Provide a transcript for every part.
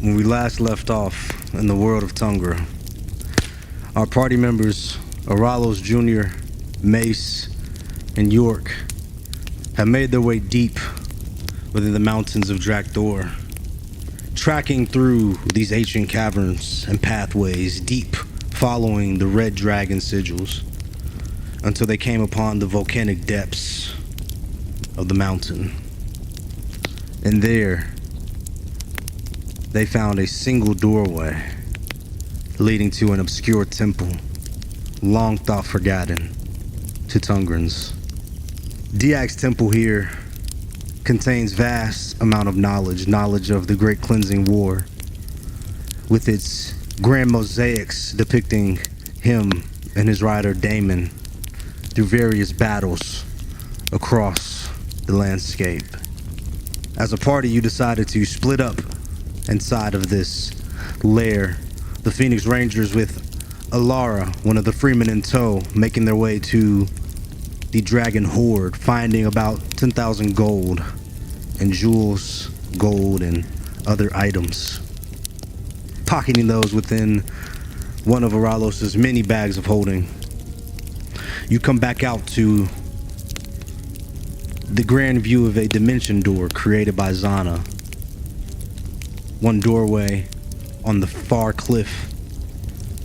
When we last left off in the world of Tungra, our party members, Eralos Jr, Mace, and York, have made their way deep within the Mountains of Drakthor, tracking through these ancient caverns and pathways deep, following the red dragon sigils, until they came upon the volcanic depths of the mountain. And there, they found a single doorway leading to an obscure temple, long thought forgotten to Tungrans. Daak's temple here contains vast amount of knowledge of the Great Cleansing War, with its grand mosaics depicting him and his rider Damon through various battles across the landscape. As a party, you decided to split up inside of this lair. The Phoenix Rangers with Alara, one of the freemen in tow, making their way to the Dragon Hoard, finding about 10,000 gold and jewels, gold, and other items. Pocketing those within one of Eralos' many bags of holding. You come back out to the grand view of a dimension door created by Zana. One doorway on the far cliff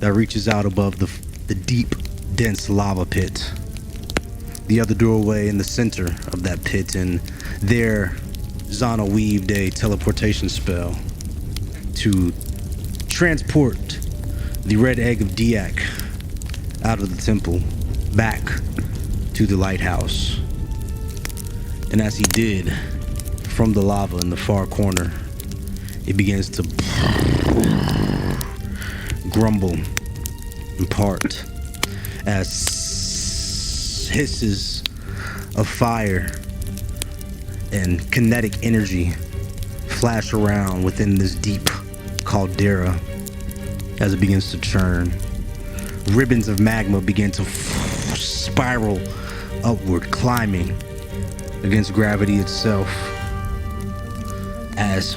that reaches out above the deep, dense lava pit. The other doorway in the center of that pit, and there Zana weaved a teleportation spell to transport the red egg of Daak out of the temple back to the lighthouse. And as he did, from the lava in the far corner, it begins to grumble and part as hisses of fire and kinetic energy flash around within this deep caldera as it begins to churn. Ribbons of magma begin to spiral upward, climbing against gravity itself as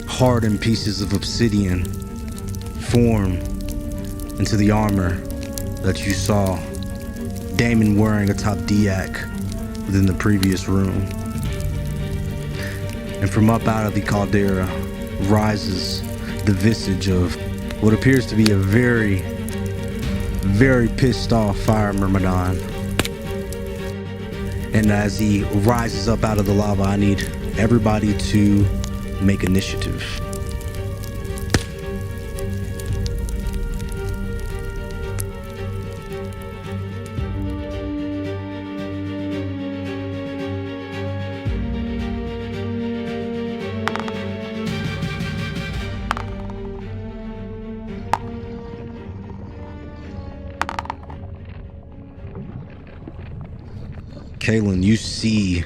hardened pieces of obsidian form into the armor that you saw Damon wearing atop Daak within the previous room. And from up out of the caldera rises the visage of what appears to be a very, very pissed off Fire Myrmidon. And as he rises up out of the lava, I need everybody to make initiative. Kaylin, you see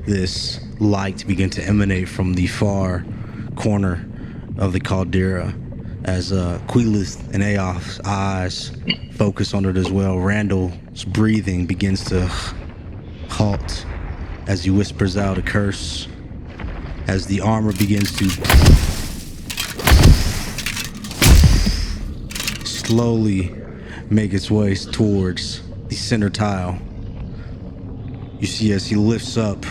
this light begin to emanate from the far corner of the caldera as Quilith and Aoth's eyes focus on it as well. Randall's breathing begins to halt as he whispers out a curse, as the armor begins to slowly make its way towards the center tile. You see as he lifts up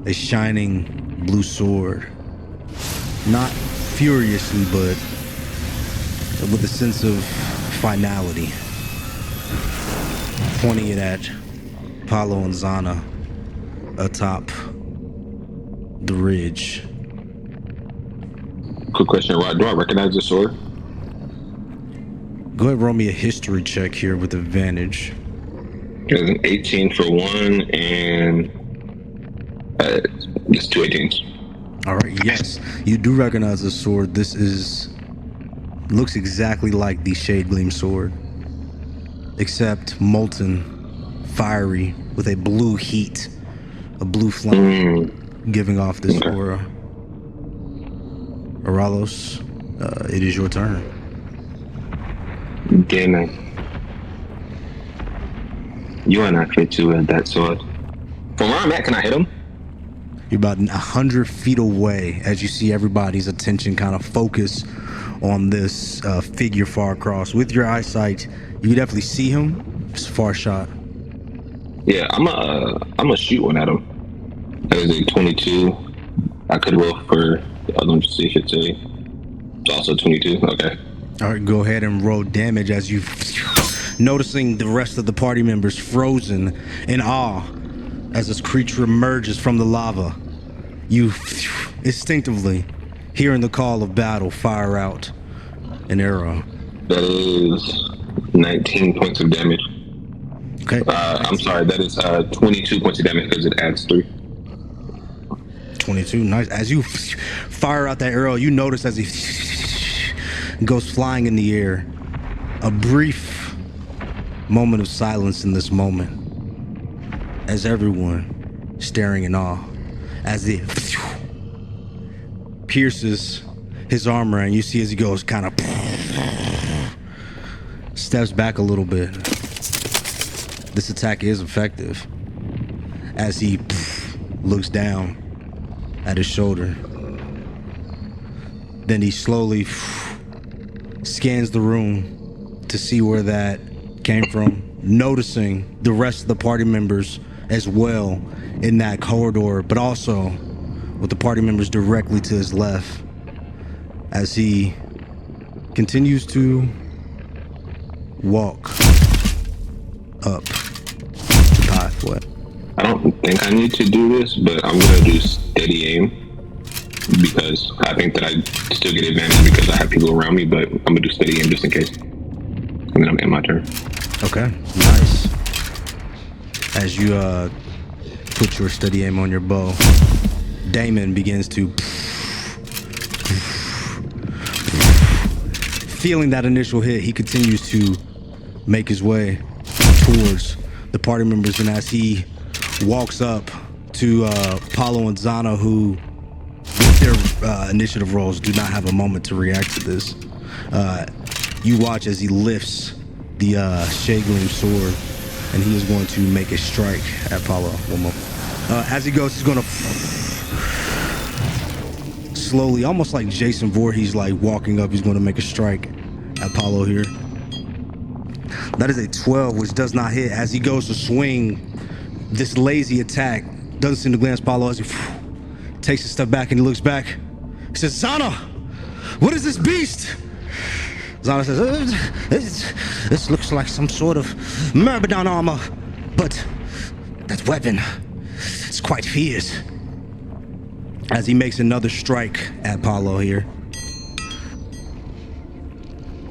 a shining blue sword, not furiously, but with a sense of finality, pointing it at Paulo and Zana atop the ridge. Quick question, Rod. Do I recognize the sword? Go ahead and roll me a history check here with advantage. There's an 18 for one, and it's 2 18s. All right, yes, you do recognize the sword. This looks exactly like the Shade Gleam sword, except molten, fiery, with a blue heat, a blue flame giving off this aura. Eralos, it is your turn. Damon, you are not fit to wield that sword. From where I'm at, can I hit him? You're about 100 feet away as you see everybody's attention kind of focus on this figure far across. With your eyesight, you can definitely see him. It's a far shot. Yeah, I'm a shoot one at him. That is a 22. I could roll for the other one to see if it's also 22. Okay. All right, go ahead and roll damage as you noticing the rest of the party members frozen in awe as this creature emerges from the lava. You instinctively, hearing the call of battle, fire out an arrow. That is 19 points of damage. Okay. I'm sorry, that is 22 points of damage because it adds 3. 22, nice. As you fire out that arrow, you notice as he goes flying in the air. A brief moment of silence in this moment as everyone staring in awe as it pierces his armor, and you see as he goes kind of steps back a little bit. This attack is effective as he looks down at his shoulder. Then he slowly scans the room to see where that came from, noticing the rest of the party members as well in that corridor, but also with the party members directly to his left as he continues to walk up the pathway. I don't think I need to do this, but I'm going to do steady aim because I think that I still get advantage because I have people around me, but I'm going to do steady aim just in case. And then I'm in my turn. Okay, nice. As you put your steady aim on your bow, Damon begins to feeling that initial hit. He continues to make his way towards the party members, and as he walks up to Paulo and Zana, who with their initiative rolls do not have a moment to react to this, you watch as he lifts the Shaygleam sword, and he is going to make a strike at Paulo. One more. As he goes, he's going to slowly, almost like Jason Voorhees, like walking up, he's going to make a strike at Paulo here. That is a 12, which does not hit. As he goes to swing this lazy attack, doesn't seem to glance Paulo as he takes a step back and he looks back. He says, Zana, what is this beast? Zana says, this looks like some sort of Myrmidon armor, but that weapon is quite fierce. As he makes another strike at Paulo here.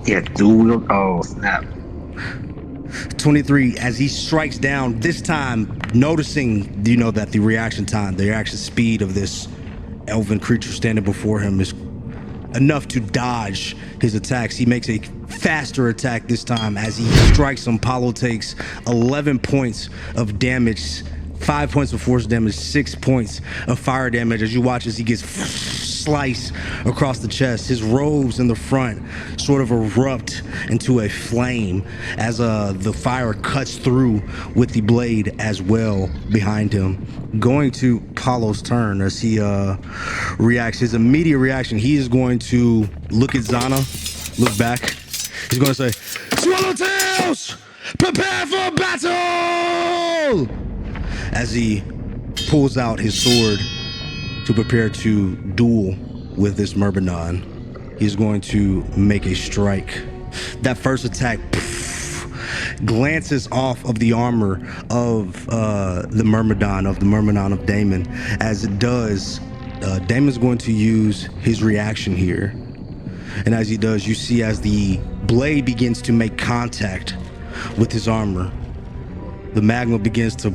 Yeah, dual. Oh, snap. 23, as he strikes down, this time noticing, that the reaction time, the reaction speed of this elven creature standing before him is enough to dodge his attacks. He makes a faster attack this time. As he strikes him, Paulo takes 11 points of damage, 5 points of force damage, 6 points of fire damage as you watch as he gets sliced across the chest. His robes in the front sort of erupt into a flame as the fire cuts through with the blade as well behind him. Going to Paulo's turn as he reacts. His immediate reaction, he is going to look at Zana, look back. He's going to say, Swallowtails, prepare for battle! As he pulls out his sword to prepare to duel with this Myrmidon. He's going to make a strike. That first attack glances off of the armor of the Myrmidon of Damon. As it does, Damon's going to use his reaction here. And as he does, you see as the blade begins to make contact with his armor, the magma begins to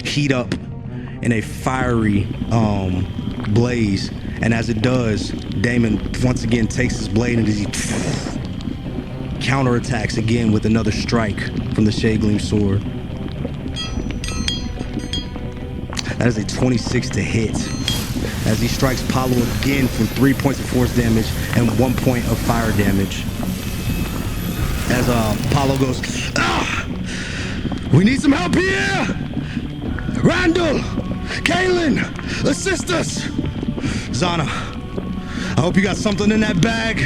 heat up in a fiery blaze. And as it does, Damon once again takes his blade and he counterattacks again with another strike from the Shaygleam sword. That is a 26 to hit. As he strikes Paulo again for 3 points of force damage and 1 point of fire damage. As Paulo goes, We need some help here! Randall! Kaylin! Assist us! Zana, I hope you got something in that bag.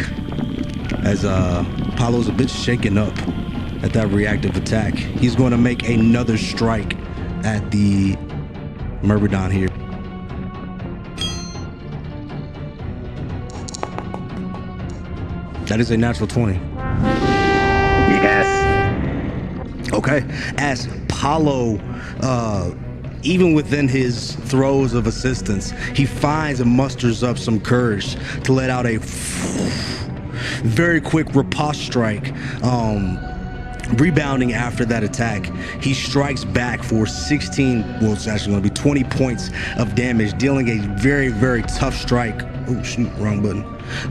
As Apollo's a bit shaken up at that reactive attack, he's going to make another strike at the Myrmidon here. That is a natural 20. Yes. Okay, as Apollo, even within his throes of assistance, he finds and musters up some courage to let out a very quick riposte strike. Rebounding after that attack, he strikes back for 16, well, it's actually going to be 20 points of damage, dealing a very, very tough strike. Oh, shoot, wrong button.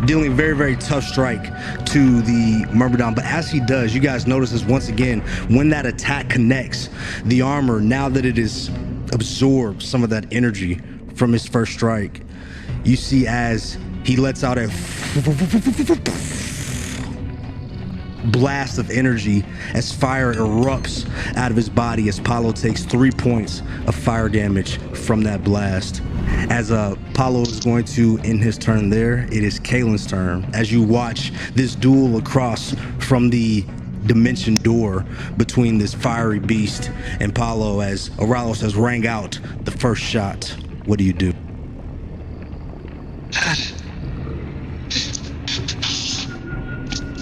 Dealing a very, very tough strike to the Myrmidon. But as he does, you guys notice this once again, when that attack connects, the armor, now that it is absorbed some of that energy from his first strike, you see as he lets out a blast of energy as fire erupts out of his body, as Apollo takes 3 points of fire damage from that blast. As Apollo is going to end his turn there, it is Kaylin's turn. As you watch this duel across from the dimension door between this fiery beast and Apollo, as Eralos has rang out the first shot, what do you do?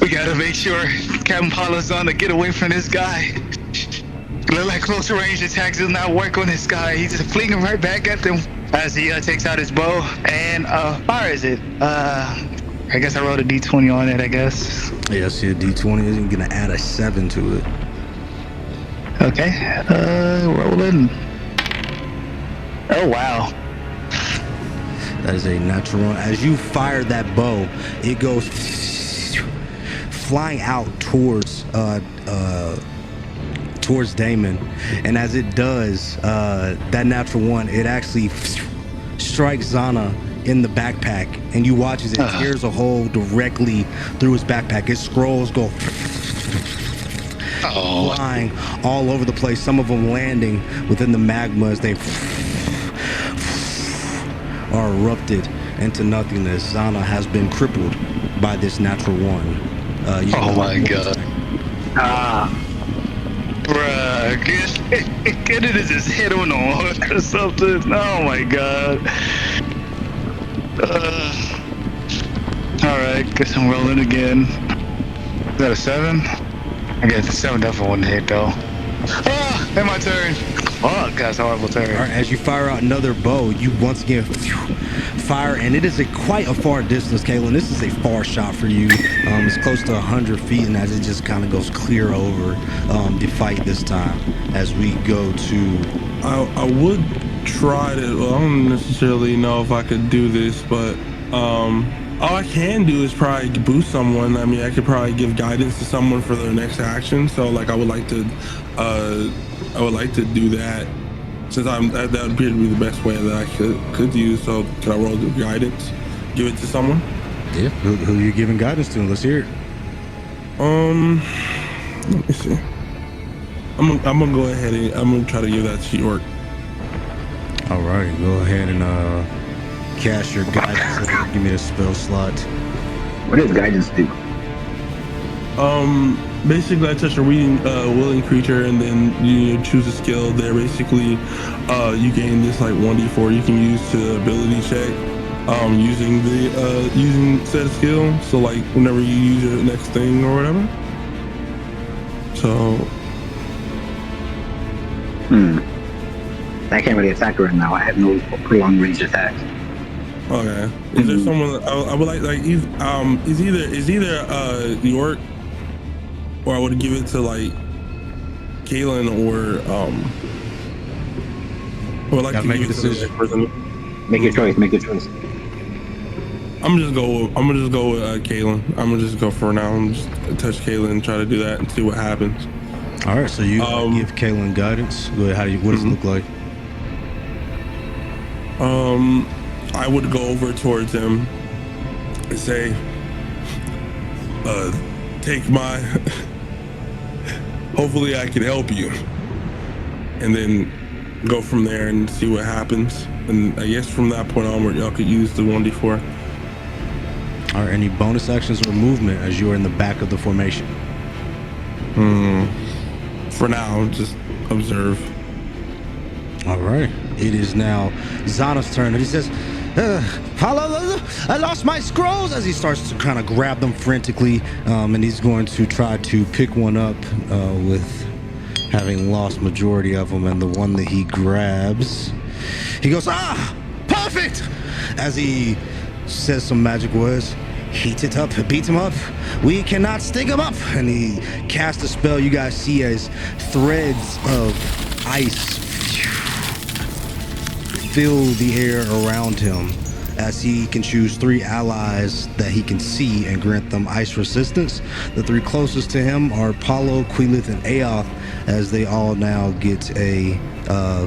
We gotta make sure Captain Apollo's on to get away from this guy. Look like close range attacks does not work on this guy. He's just flinging right back at them as he takes out his bow and fires it. I guess I rolled a d20 on it, I guess. Yeah, I see a d20 isn't gonna add a 7 to it. Okay, rolling. Oh, wow. That is a natural one. As you fire that bow, it goes flying out towards Damon, and as it does, that natural one, it actually strikes Zana in the backpack, and you watch as it tears a hole directly through his backpack. His scrolls go flying all over the place, some of them landing within the magma as they are erupted into nothingness. Zana has been crippled by this natural one. Oh my god. Bruh, get it as his head on the hook or something. Oh my god. Alright, guess I'm rolling again. Is that a 7? I guess a 7 definitely wouldn't hit though. Ah, and my turn. Fuck, that's a horrible turn. All right, as you fire out another bow, you once again fire, and it is quite a far distance, Kaylin. This is a far shot for you. It's close to 100 feet, and as it just kind of goes clear over the fight this time, as we go to... I would try to, well, I don't necessarily know if I could do this, but all I can do is probably boost someone. I mean, I could probably give guidance to someone for their next action. So like, I would like to do that, since that would appear to be the best way that I could use. So can I roll the guidance? Give it to someone? Yeah. Who are you giving guidance to? Let's hear it. Let me see. I'm gonna go ahead and I'm gonna try to give that to York. All right, go ahead and cast your guidance. Give me the spell slot. What does guidance do? Basically, I touch a willing creature, and then you choose a skill there. Basically, you gain this like 1d4 you can use to ability check using the using said skill. So like whenever you use your next thing or whatever. So. I can't really attack right now. I have no prolonged range attacks. Okay. Is there someone I would like is either York, or I would give it to like Kaylin, or like to make give a it to the decision. next person. Make your choice. Make your choice. I'm gonna just go with Kaylin. I'm gonna just go for now and just touch Kaylin and try to do that and see what happens. All right, so you give Kaylin guidance. What does it look like? I would go over towards him and say, take my, hopefully I can help you. and then go from there and see what happens. And I guess from that point onward, y'all could use the 1d4. Are any bonus actions or movement as you are in the back of the formation? For now, just observe. All right. It is now Zana's turn, and he says, "Follow! I lost my scrolls!" As he starts to kind of grab them frantically, and he's going to try to pick one up with having lost majority of them. And the one that he grabs, he goes, perfect! As he says some magic words. Heat it up, beat him up. We cannot sting him up. And he casts a spell. You guys see as threads of ice fill the air around him, as he can choose 3 allies that he can see and grant them ice resistance. The 3 closest to him are Paulo, Quilith, and Aoth, as they all now get a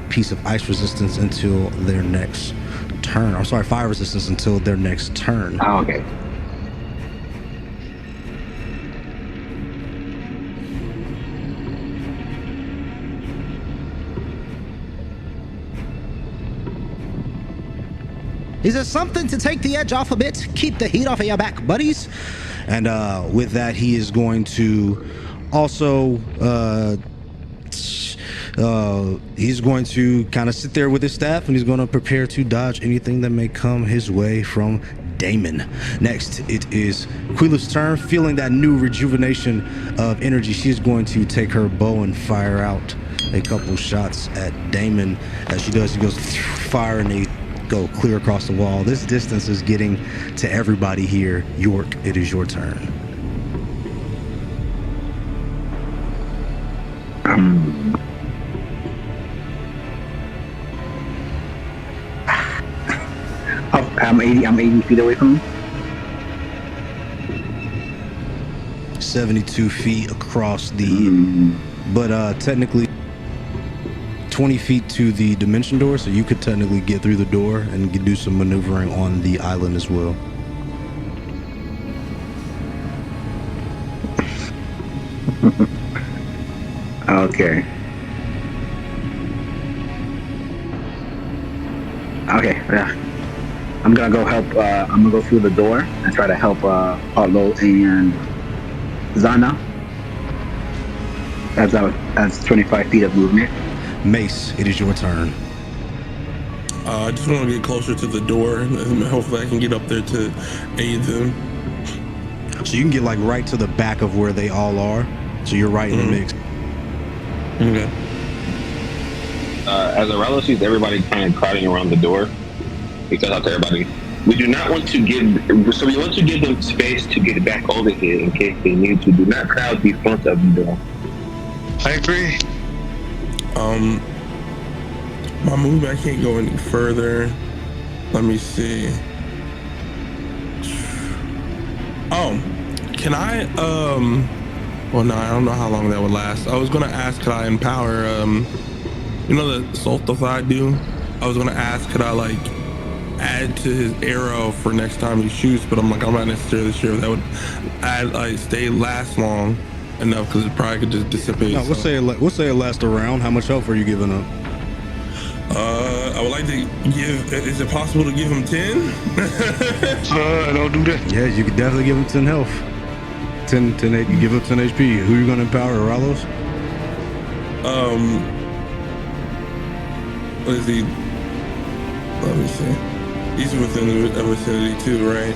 piece of ice resistance until their next turn. I'm sorry, fire resistance until their next turn. Oh, okay. Is there something to take the edge off a bit? Keep the heat off of your back, buddies. And with that, he is going to also he's going to kind of sit there with his staff, and he's going to prepare to dodge anything that may come his way from Damon. Next, it is Quilith's turn. Feeling that new rejuvenation of energy, she's going to take her bow and fire out a couple shots at Damon. As she does, he goes fire, and they go clear across the wall. This distance is getting to everybody here. York, it is your turn. I'm 80 feet away from him. 72 feet across the but technically 20 feet to the dimension door, so you could technically get through the door and do some maneuvering on the island as well. Okay. Yeah. I'm gonna go help. I'm gonna go through the door and try to help Paulo and Zana. That's 25 feet of movement. Mace, it is your turn. I just want to get closer to the door, and hopefully I can get up there to aid them. So you can get like right to the back of where they all are. So you're right in the mix. Okay. As Eralos sees everybody kind of crowding around the door, he says out to everybody, we do not want to give, so we want to give them space to get back over here in case they need to. Do not crowd the front of the door. I agree. My movement, I can't go any further. Let me see. Oh, can I, well, no, I don't know how long that would last. I was going to ask, could I empower, you know the Swallowtail do? I was going to ask, could I, like, add to his arrow for next time he shoots, but I'm like, I'm not necessarily sure if that would add, like, last long enough, because it probably could just dissipate. No, we'll say it lasts a round. How much health are you giving up? I would like to give, is it possible to give him 10? Don't do that. Yeah, you could definitely give him 10 health. 10, you give up 10 HP. Who are you going to empower, Eralos? What is he? Let me see. He's within the vicinity too, right?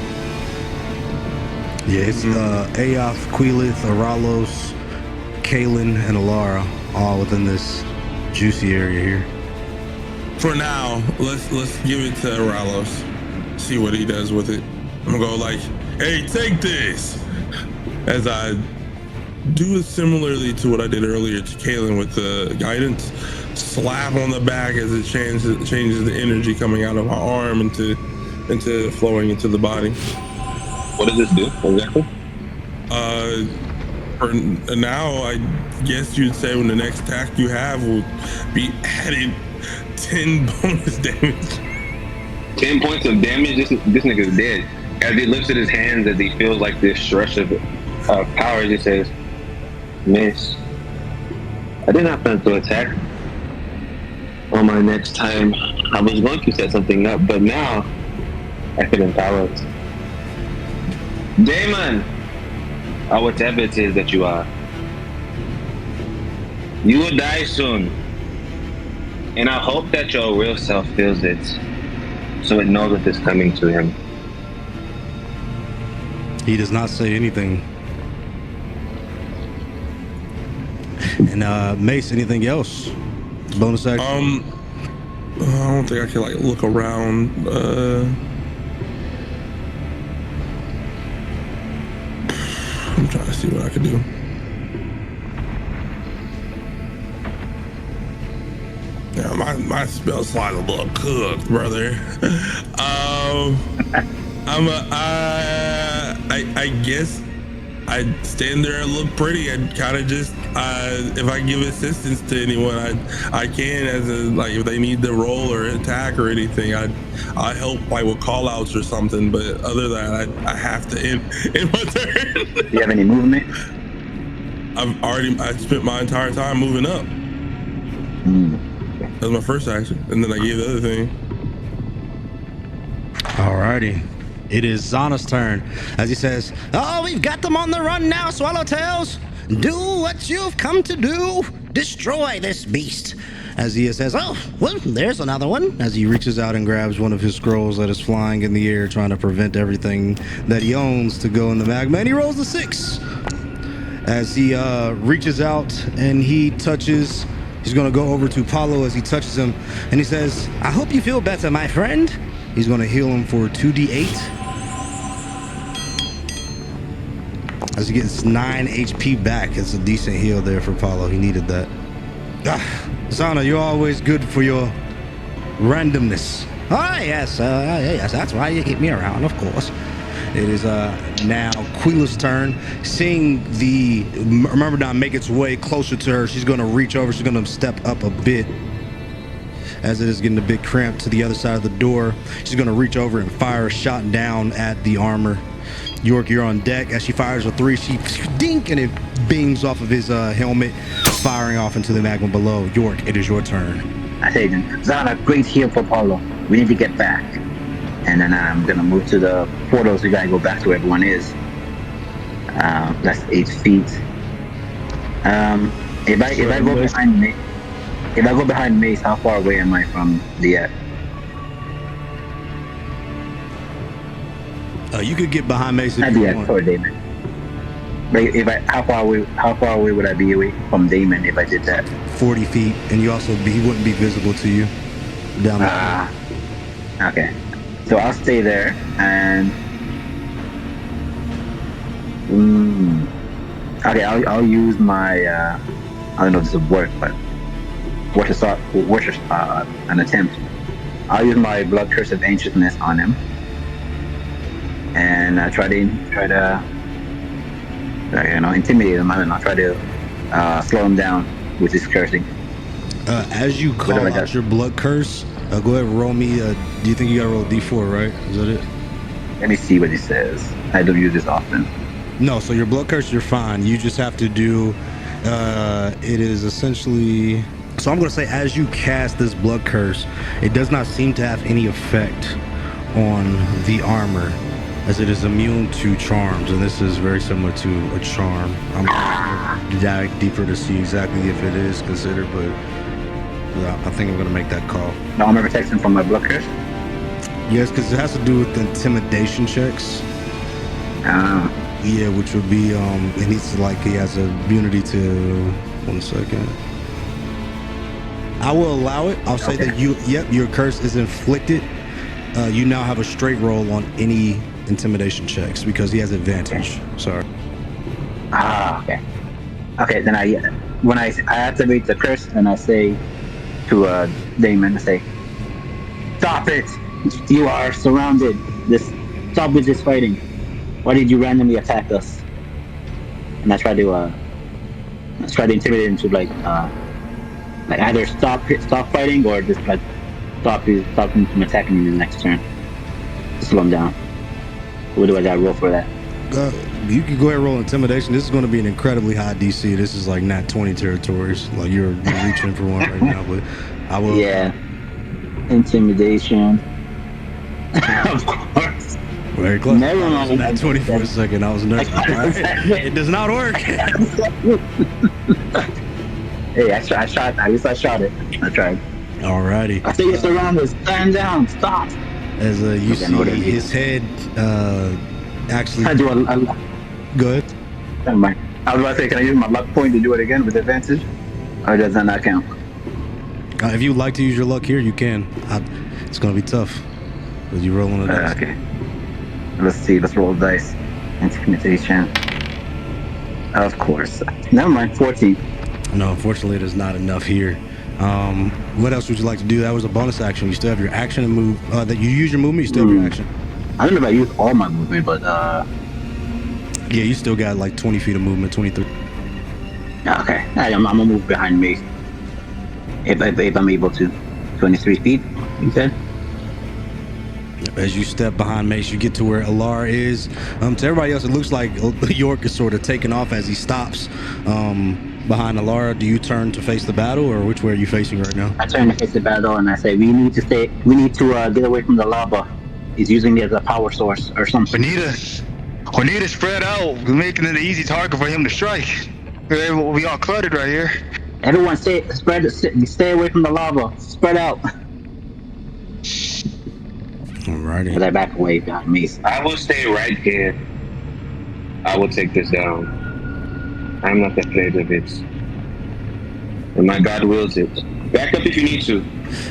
Yeah, it's Aoth, Quilith, Eralos, Kaelin, and Alara, all within this juicy area here. For now, let's give it to Eralos. See what he does with it. I'm gonna go like, hey, take this! As I do similarly to what I did earlier to Kaelin with the guidance, slap on the back as it changes the energy coming out of my arm into flowing into the body. What does this do exactly? For now, I guess you'd say when the next attack you have will be added 10 bonus damage. 10 points of damage? This nigga's dead. As he lifts his hands, as he feels like this rush of power, he just says, Miss, I did not plan to attack. on my next time. I was going to set something up, but now I feel empowered. Damon, or whatever it is that you are, you will die soon. And I hope that your real self feels it, so it knows what is coming to him. He does not say anything. And Mace, anything else? Bonus action? I don't think I can like look around. I'm trying to see what I can do. Yeah, my spell slide a little cooked, brother. I guess I stand there and look pretty and kind of just if I give assistance to anyone, I can, as a, like if they need to roll or attack or anything, I help like with call outs or something. But other than that, I have to end my turn. Do you have any movement? I spent my entire time moving up. That was my first action, and then I gave the other thing. Alrighty. It is Zana's turn as he says, "Oh, we've got them on the run now, Swallowtails. Do what you've come to do. Destroy this beast." As he says, "Oh, well, there's another one." As he reaches out and grabs one of his scrolls that is flying in the air, trying to prevent everything that he owns to go in the magma. And he rolls a 6. As he reaches out and he touches, he's going to go over to Paulo as he touches him. And he says, "I hope you feel better, my friend." He's going to heal him for 2d8. As he gets 9 HP back. It's a decent heal there for Paulo. He needed that. Zana, you're always good for your randomness. Ah, yes, yes, that's why you keep me around, of course. It is now Quila's turn. Seeing the Myrmidon make its way closer to her, she's going to reach over. She's going to step up a bit. As it is getting a bit cramped to the other side of the door, she's going to reach over and fire a shot down at the armor. York, you're on deck. As she fires a 3, she dink, and it beams off of his helmet, firing off into the magma below. York, it is your turn. I say then, Zana, great heal for Paulo. We need to get back. And then I'm going to move to the portals. We got to go back to where everyone is. That's 8 feet. If I go behind me, if I go behind Mace, how far away am I from the You could get behind Mace if you want. Sorry, Damon. But how far away would I be away from Damon if I did that? 40 feet, and he wouldn't be visible to you down there. Okay. So I'll stay there and okay, I'll use my I don't know if this will work, but an attempt. I'll use my blood curse of anxiousness on him, and try to intimidate him. I'll try to slow him down with his cursing. As you call out your blood curse, go ahead and roll me. Do you think you gotta roll a d4, right? Is that it? Let me see what he says. I don't use this often. No, so your blood curse, you're fine. You just have to do. It is essentially. So I'm going to say, as you cast this blood curse, it does not seem to have any effect on the armor, as it is immune to charms, and this is very similar to a charm. I'm going to dive deeper to see exactly if it is considered, but I think I'm going to make that call. No armor protection from my blood curse? Yes, because it has to do with intimidation checks. Yeah, which would be, it needs to, like, he has immunity to, 1 second. I will allow it. I'll say that your curse is inflicted. You now have a straight roll on any intimidation checks because he has advantage. Okay. Sorry. Okay. Okay, then when I activate the curse and I say to Damon, I say, "Stop it! You are surrounded. Stop with this fighting. Why did you randomly attack us?" And I try to intimidate him to like either stop fighting or just like stop him from attacking me in the next turn. Slow him down. What do I gotta roll for that? You can go ahead and roll intimidation. This is going to be an incredibly high DC. This is like not 20 territories. Like you're reaching for one right now, but I will. Yeah. Intimidation. Of course. Very close. Never mind. Not 20 for a second. I was nervous. It does not work. Hey, I shot. At least I shot it. I tried. Alrighty. I think it's around us. Stand down. Stop. As you see his head actually. I do a Good. Never mind. I was about to say, can I use my luck point to do it again with advantage? Or does that not count? If you'd like to use your luck here, you can. It's going to be tough. Because you're rolling the dice. Okay. Let's see. Let's roll the dice. Intimidation. Of course. Never mind. 14. No, unfortunately, there's not enough here. What else would you like to do? That was a bonus action. You still have your action and move. That you use your movement, you still have your action. I don't know if I used all my movement, but Yeah, you still got like 20 feet of movement, 23. okay. I'm gonna move behind me. If I'm able to. 23 feet, you said? As you step behind Mace, you get to where Alar is. To everybody else, it looks like York is sort of taking off as he stops behind Alara. Do you turn to face the battle, or which way are you facing right now? I turn to face the battle and I say, we need to get away from the lava. He's using it as a power source or something. We need to spread out. We're making it an easy target for him to strike. We all cluttered right here. Everyone stay away from the lava. Spread out. Alrighty. As I back away behind me. I will stay right here. I will take this down. I'm not afraid of it. And my God wills it. Back up if you need to.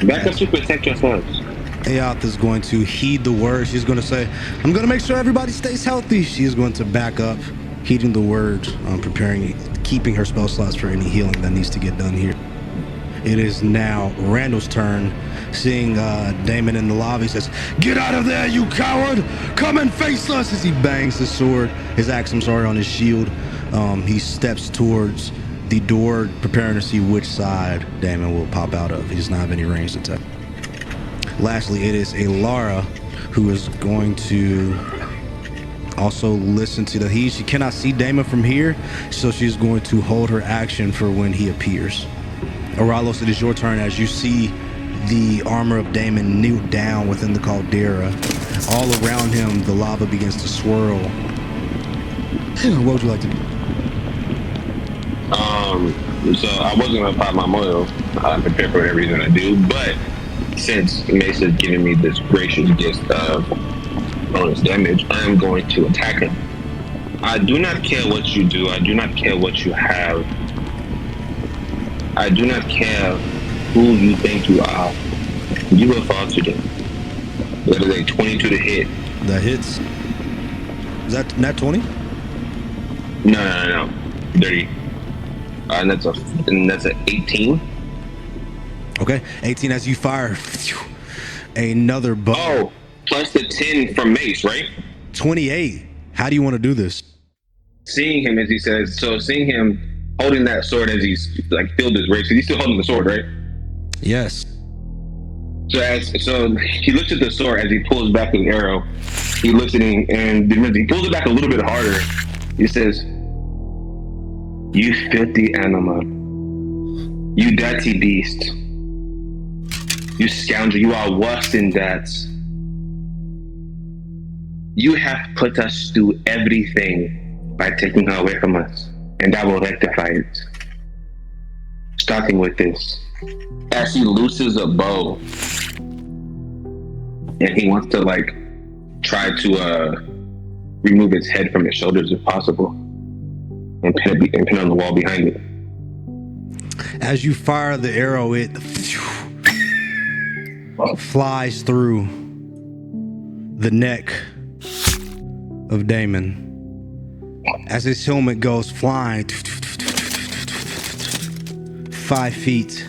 Back up to protect yourselves. Aoth is going to heed the word. She's going to say, I'm going to make sure everybody stays healthy. She is going to back up, heeding the word, keeping her spell slots for any healing that needs to get done here. It is now Randall's turn. Seeing Damon in the lobby, says, "Get out of there, you coward! Come and face us!" As he bangs his axe, on his shield. He steps towards the door, preparing to see which side Damon will pop out of. He does not have any ranged attack. Lastly, it is Alara who is going to also listen to the heat. She cannot see Damon from here, so she's going to hold her action for when he appears. Eralos, it is your turn as you see the armor of Damon kneel down within the caldera. All around him, the lava begins to swirl. What would you like to do? So I wasn't gonna pop my moil. I'm prepared for whatever he's gonna do, but since Mace has given me this gracious gift of bonus damage, I am going to attack him. I do not care what you do. I do not care what you have. I do not care who you think you are. You will fall to them. That is a 22 to hit. That hits. Is that nat 20? No. 30. And that's an 18. Okay, 18 as you fire. Another bow. Oh, plus the 10 from Mace, right? 28. How do you want to do this? Seeing him, as he says, so seeing him holding that sword as he's like filled his rage, he's still holding the sword, right? Yes. So he looks at the sword as he pulls back his arrow. He looks at him and he pulls it back a little bit harder. He says, "You filthy animal. You dirty beast. You scoundrel. You are worse than that. You have put us through everything by taking her away from us, and I will rectify it. Starting with this." As he looses a bow, and he wants to try to remove its head from his shoulders if possible, and pin it on the wall behind it. As you fire the arrow, it flies through the neck of Damon. As his helmet goes flying 5 feet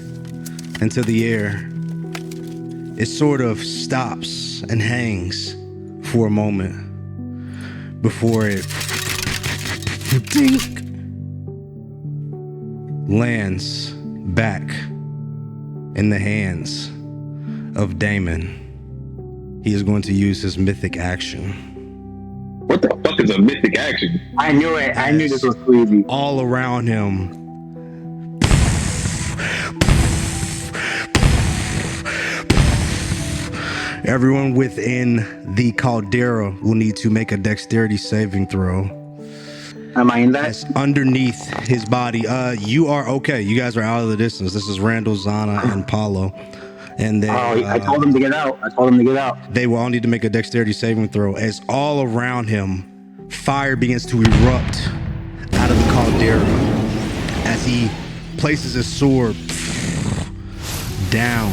into the air, it sort of stops and hangs for a moment before it dink, lands back in the hands of Damon. He is going to use his mythic action. What the fuck It's a mythic action. I knew it. I knew this was Squeezy. All around him, everyone within the caldera will need to make a dexterity saving throw. Am I in that? That's underneath his body. You are okay. You guys are out of the distance. This is Randall, Zana, and Paulo. And they, I told him to get out. They will all need to make a dexterity saving throw. As all around him, fire begins to erupt out of the caldera as he places his sword down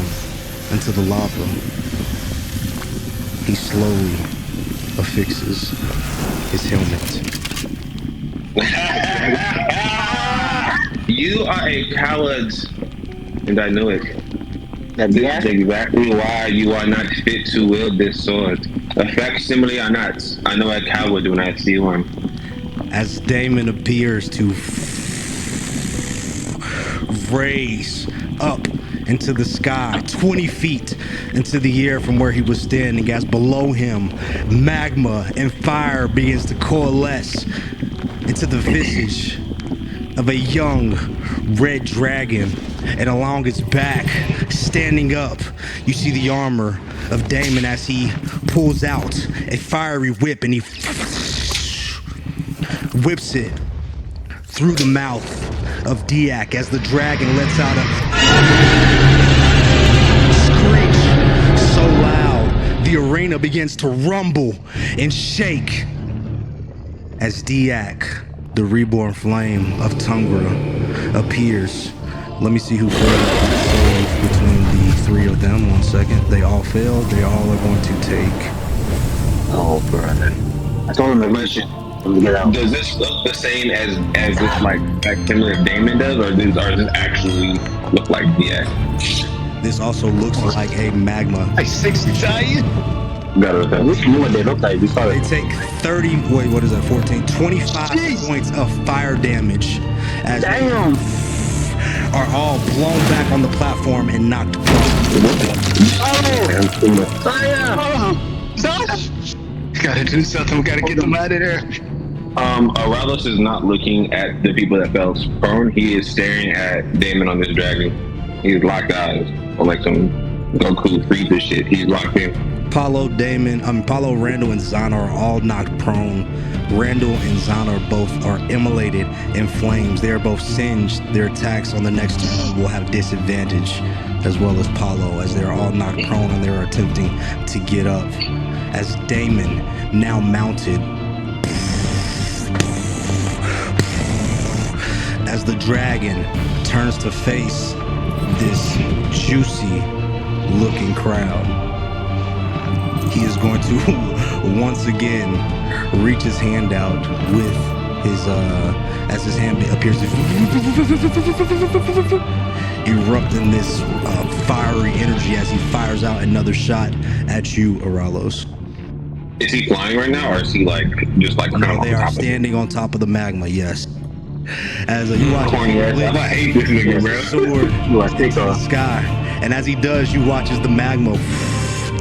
into the lava. He slowly affixes his helmet. You are a coward, and I know it. That's This is exactly why you are not fit to wield this sword. A facsimile or not, I know a coward when I see one. As Damon appears to raise up into the sky 20 feet into the air from where he was standing, as below him magma and fire begins to coalesce into the visage of a young red dragon, and along its back, standing up, you see the armor of Damon as he pulls out a fiery whip and he whips it through the mouth of Daak as the dragon lets out a screech so loud the arena begins to rumble and shake as Daak, the reborn flame of Tungra, appears. Let me see who failed that save between the three of them. 1 second. They all failed. They all are going to take. Oh, brother. I told him to get out. Does this look the same as this like facsimile of Damon does, or does this actually look like Daak? This also looks like a magma. Like 60 times. We knew what they looked like. We saw They it. take 30, wait, what is that, 14? 25 points of fire damage as they Damn. are all blown back on the platform and knocked prone. Gotta do something. We gotta get them out of there. Eralos is not looking at the people that fell prone. He is staring at Damon on this dragon. He's locked eyes on like some Goku Frieza shit. He's locked in. Paulo, Randall, and Zana are all knocked prone. Randall and Zana are immolated in flames. They are both singed. Their attacks on the next turn will have disadvantage, as well as Paulo, as they are all knocked prone and they're attempting to get up. As Damon, now mounted, as the dragon turns to face this juicy looking crowd, he is going to once again reach his hand out with his as his hand appears to erupt in this fiery energy as he fires out another shot at you, Eralos. Is he flying right now, or is he like just like No, on they are top of it? standing on top of the magma, yes. As you watch Corny ass. I hate this nigga, bro. sword Take to the off. sky, and as he does, you watch as the magma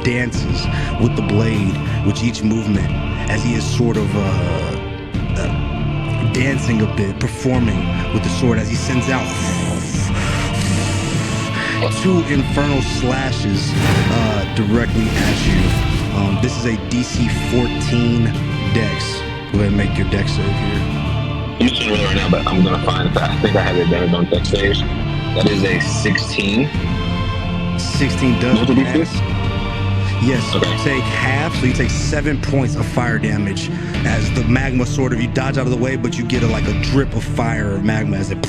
dances with the blade with each movement, as he is sort of dancing a bit, performing with the sword as he sends out 2 infernal slashes directly at you. This is a DC 14 dex. Go ahead and make your dex save here. I'm just gonna roll right now, but I'm gonna find that. I think I have it done on text stage. That is a 16. 16 does What did he pass. Yes, Okay. you take half, so you take 7 points of fire damage as the magma sort of, you dodge out of the way, but you get like a drip of fire or magma as it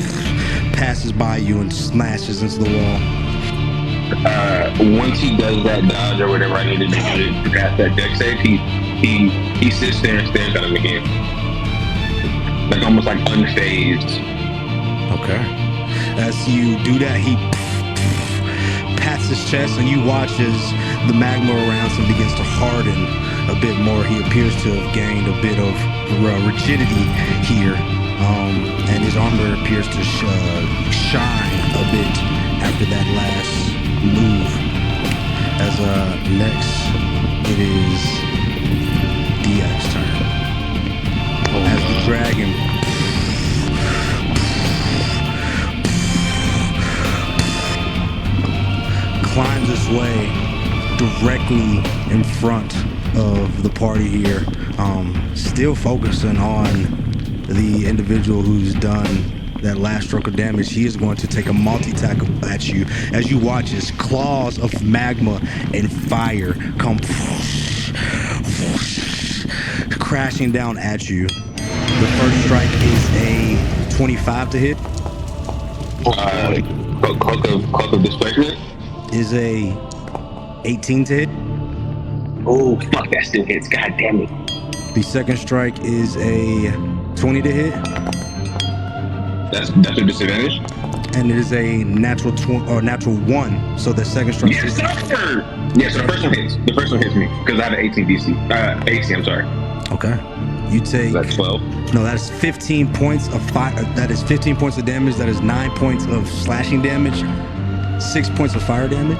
passes by you and smashes into the wall. Once he does that dodge or whatever I need to do to pass that deck save, he sits there and stares at him again. Like almost like unfazed. Okay. As you do that, he pats his chest and you watch as the magma around him begins to harden a bit more. He appears to have gained a bit of rigidity here. And his armor appears to shine a bit after that last move. As next, it is Daak's turn. dragon climbs its way directly in front of the party here, still focusing on the individual who's done that last stroke of damage. He is going to take a multi-attack at you as you watch his claws of magma and fire come crashing down at you. The first strike is a 25 to hit. Cloak of displacement Is a 18 to hit. Oh, fuck, that still hits. God damn it. The second strike is a 20 to hit. That's a disadvantage. And it is a natural 1. So the second strike. Yes, sir. Yes, so the first one hits. The first one hits me because I have an 18 DC. AC, I'm sorry. Okay. You take. That's 12. No, that is 15 points of fire. That is 15 points of damage. That is 9 points of slashing damage. 6 points of fire damage.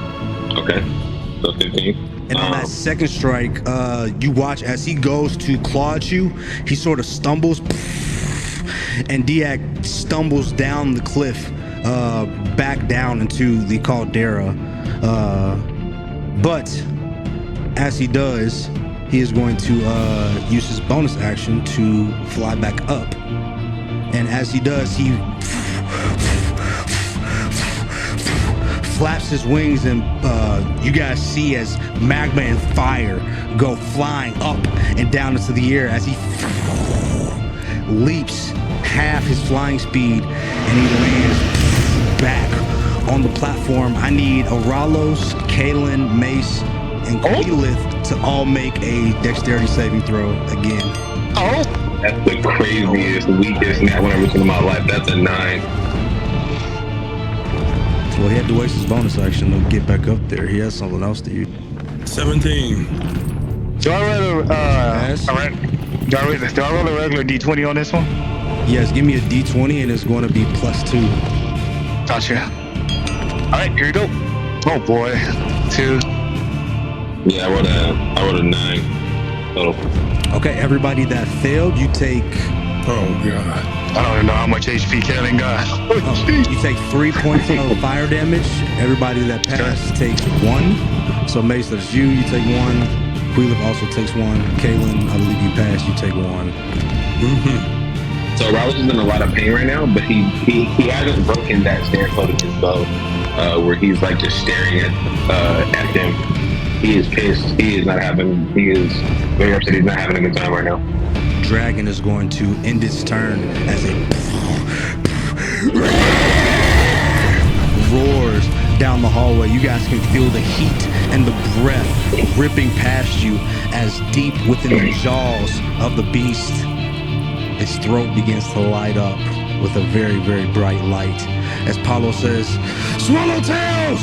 Okay. So 15. And on that second strike, you watch as he goes to claw at you. He sort of stumbles, and Daak stumbles down the cliff, back down into the caldera. But as he does, he is going to use his bonus action to fly back up. And as he does, he flaps his wings, and you guys see as magma and fire go flying up and down into the air as he leaps half his flying speed, and he lands back on the platform. I need Eralos, Kaylin, Mace, and Quilith to all make a dexterity saving throw again. Oh! That's the craziest, weakest nat one I've ever seen in my life. That's a 9. Well, he had to waste his bonus action to get back up there. He has something else to use. 17. Do I roll Yes. do I roll a regular D20 on this one? Yes, give me a D20 and it's going to be +2. Gotcha. Alright, here we go. Oh boy. 2. Yeah, I rolled a 9 total. Okay, everybody that failed, you take Oh god. I don't even know how much HP Kevin got. you take 3 points of fire damage. Everybody that passed takes 1. So Mace, that's you. You take 1. Quilith also takes 1. Kaylin, I believe you passed. You take 1. So Eralos is in a lot of pain right now, but he hasn't broken that stare code of his bow, where he's like just staring at them. He is pissed. He is very upset. He's not having a good time right now. Dragon is going to end its turn as it roars down the hallway. You guys can feel the heat and the breath ripping past you as deep within the jaws of the beast, its throat begins to light up with a very, very bright light. As Paulo says, "Swallowtails,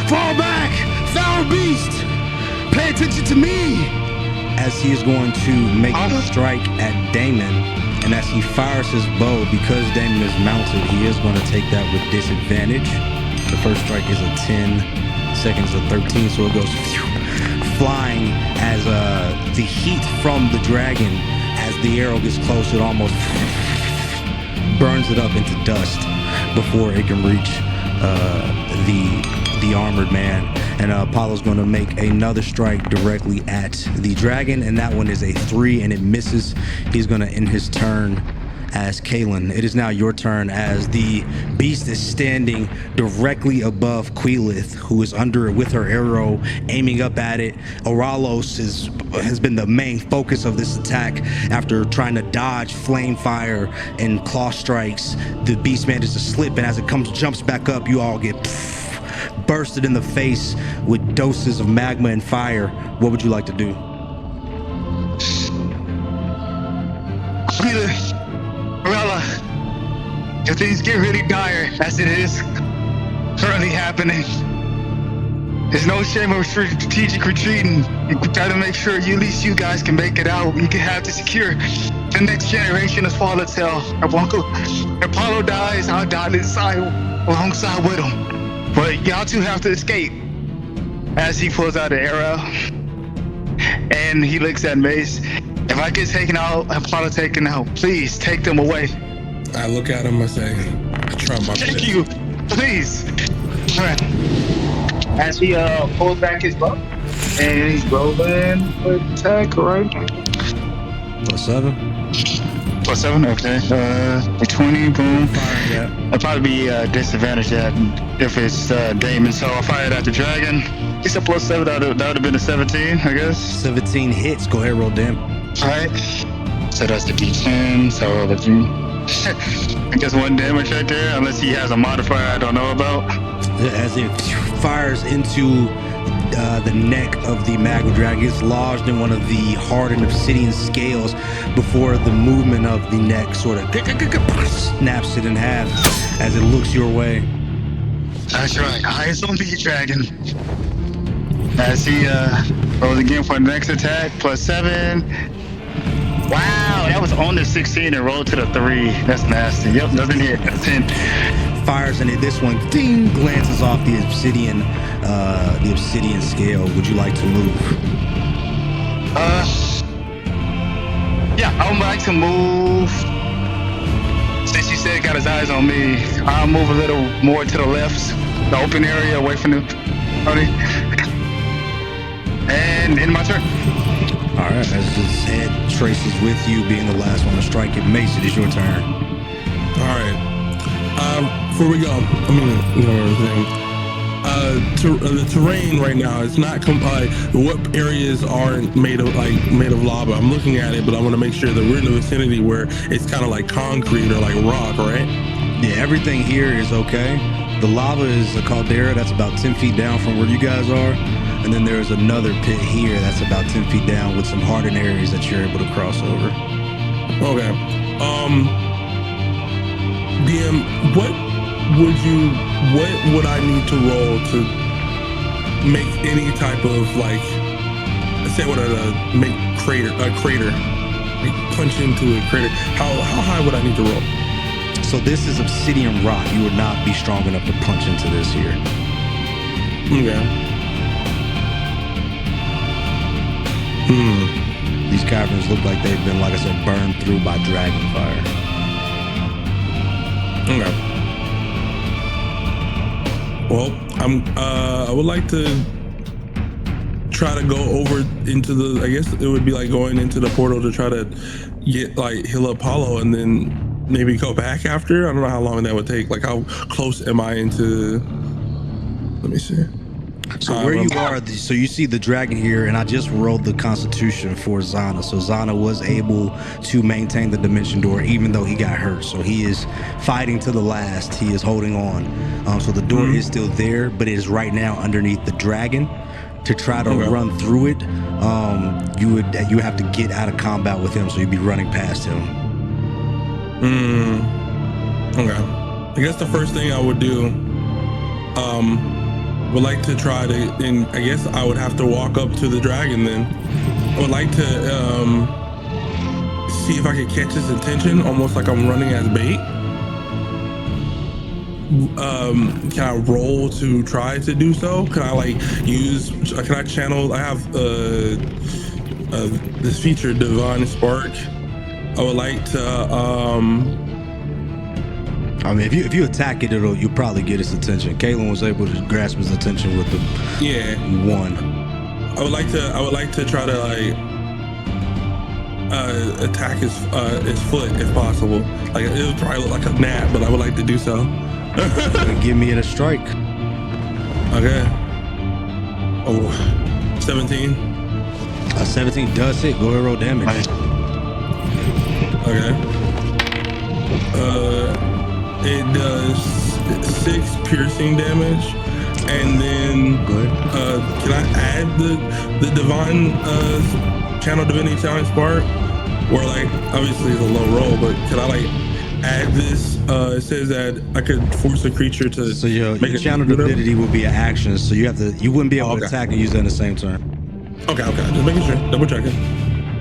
fall back, foul beast, pay attention to me." As he is going to make a strike at Damon, and as he fires his bow, because Damon is mounted, he is going to take that with disadvantage. The first strike is a 10, second is a 13, so it goes flying as the heat from the dragon, as the arrow gets close, it almost burns it up into dust before it can reach the armored man. And Apollo's going to make another strike directly at the dragon, and that one is a 3, and it misses. He's going to end his turn as Kaylin. It is now your turn as the beast is standing directly above Quilith, who is under it with her arrow aiming up at it. Eralos has been the main focus of this attack after trying to dodge flame fire and claw strikes. The beast manages to slip, and as it jumps back up, you all get bursted in the face with doses of magma and fire. What would you like to do? Arella, if things get really dire, as it is currently happening, there's no shame of strategic retreating. You gotta make sure at least you guys can make it out. You can have to secure the next generation of Swallowtail. If Apollo dies, I'll die alongside with him. But y'all two have to escape. As he pulls out an arrow and he looks at Mace, If I get taken out and Apollo taken out, please take them away. I look at him, I say, I try my best. Thank you. Please. All right. As he pulls back his bow, and he's rolling with attack, right? +7. +7, okay. 20, boom. Yeah. I'll probably be disadvantaged if it's Damon, so I'll fire it at the dragon. He said +7, that would have been a 17, I guess. 17 hits. Go ahead, roll damage. Alright. So that's the D10, so that's I guess 1 damage right there, unless he has a modifier I don't know about. As it fires into the neck of the magma dragon, it's lodged in one of the hardened obsidian scales before the movement of the neck sort of snaps it in half as it looks your way. That's right, eyes on the dragon. As he rolls again for the next attack, +7. Wow, that was on the 16 and rolled to the 3. That's nasty. Yep, doesn't hit. 10. Fires in it. This one ding glances off the obsidian scale. Would you like to move? Yeah, I would like to move. Since you said got his eyes on me, I'll move a little more to the left, the open area away from the party. And in my turn. All right, as his head traces with you, being the last one to strike it, Mace, it is your turn. All right. Before we go, the terrain right now is not what areas aren't made of lava. I'm looking at it, but I want to make sure that we're in the vicinity where it's kind of like concrete or like rock, right? Yeah, everything here is okay. The lava is a caldera that's about 10 feet down from where you guys are. And then there's another pit here that's about 10 feet down with some hardened areas that you're able to cross over. Okay. DM, what would I need to roll to make any type of like, say what make a crater, like punch into a crater? How high would I need to roll? So this is obsidian rock. You would not be strong enough to punch into this here. Okay. These caverns look like they've been, like I said, burned through by dragon fire. Okay. Well, I would like to try to go over into the, I guess it would be like going into the portal to try to get like heal Apollo and then maybe go back after. I don't know how long that would take. Like how close am I into, let me see. So where you are, so you see the dragon here, and I just rolled the constitution for Zana. So Zana was able to maintain the dimension door even though he got hurt. So he is fighting to the last. He is holding on. So the door is still there, but it is right now underneath the dragon. To try to run through it, you have to get out of combat with him, so you'd be running past him. Okay. I guess the first thing I would do, would like to try to, and I guess I would have to walk up to the dragon then. I would like to see if I could catch his attention, almost like I'm running as bait. Can I roll to try to do so? Can I like can I channel, I have this feature, Divine Spark. I would like to, I mean, if you attack it, you'll probably get his attention. Kalen was able to grasp his attention with the one. I would like to try to like attack his foot if possible. Like it would probably look like a gnat, but I would like to do so. Give me a strike. Okay. Oh, 17. 17 does hit. Go ahead, roll damage. Okay. It does 6 piercing damage, and then can I add the divine channel divinity challenge spark? Or like obviously it's a low roll, but can I like add this? It says that I could force a creature to. So your channel divinity will be an action, so you wouldn't be able to attack and use that in the same turn. Okay, just making sure, double checking.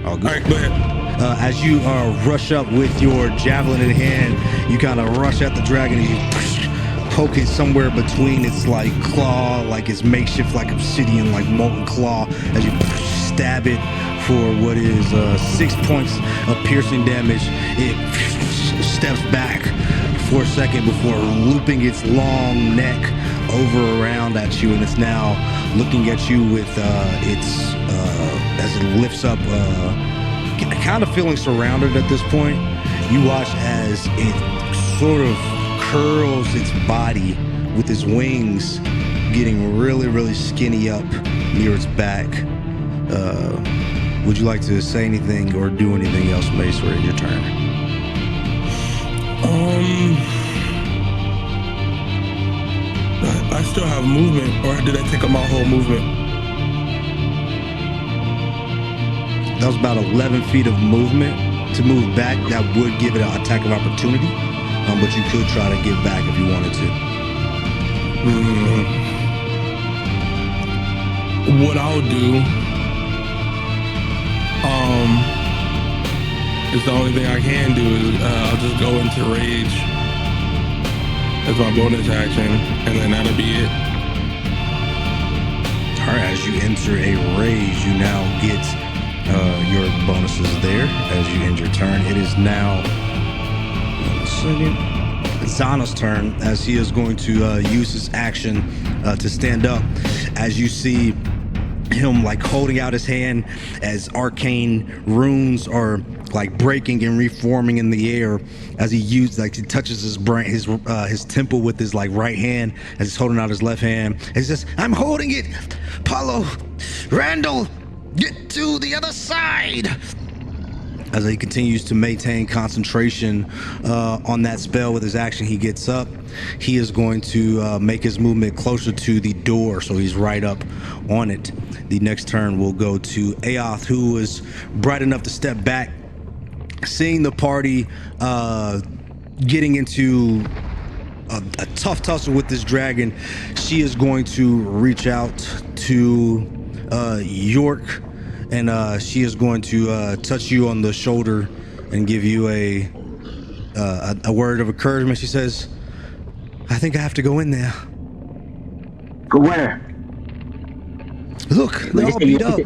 All good. All right, go ahead. As you rush up with your javelin in hand, you kind of rush at the dragon and you poke it somewhere between its like claw, like its makeshift like obsidian, like molten claw. As you stab it for what is 6 points of piercing damage. It steps back for a second before looping its long neck over around at you, and it's now looking at you with its as it lifts up, kind of feeling surrounded at this point. You watch as it sort of curls its body with its wings getting really, really skinny up near its back. Would you like to say anything or do anything else, Mace, or your turn? I still have movement, or did I take up my whole movement? That was about 11 feet of movement. To move back, that would give it an attack of opportunity, but you could try to get back if you wanted to. What I'll do, is the only thing I can do is I'll just go into rage as my bonus action, and then that'll be it. All right, as you enter a rage, you now get your bonuses there as you end your turn. It is now Zana's turn, as he is going to use his action to stand up. As you see him like holding out his hand as arcane runes are like breaking and reforming in the air, as he touches his brain, his temple with his like right hand as he's holding out his left hand. And he says, "I'm holding it, Paulo, Randall, get to the other side." As he continues to maintain concentration on that spell with his action, he gets up. He is going to make his movement closer to the door, so he's right up on it. The next turn will go to Aoth, who was bright enough to step back, seeing the party getting into a tough tussle with this dragon. She is going to reach out to York, and she is going to touch you on the shoulder and give you a word of encouragement. She says, "I think I have to go in there." Go where? Look, they're all beat up.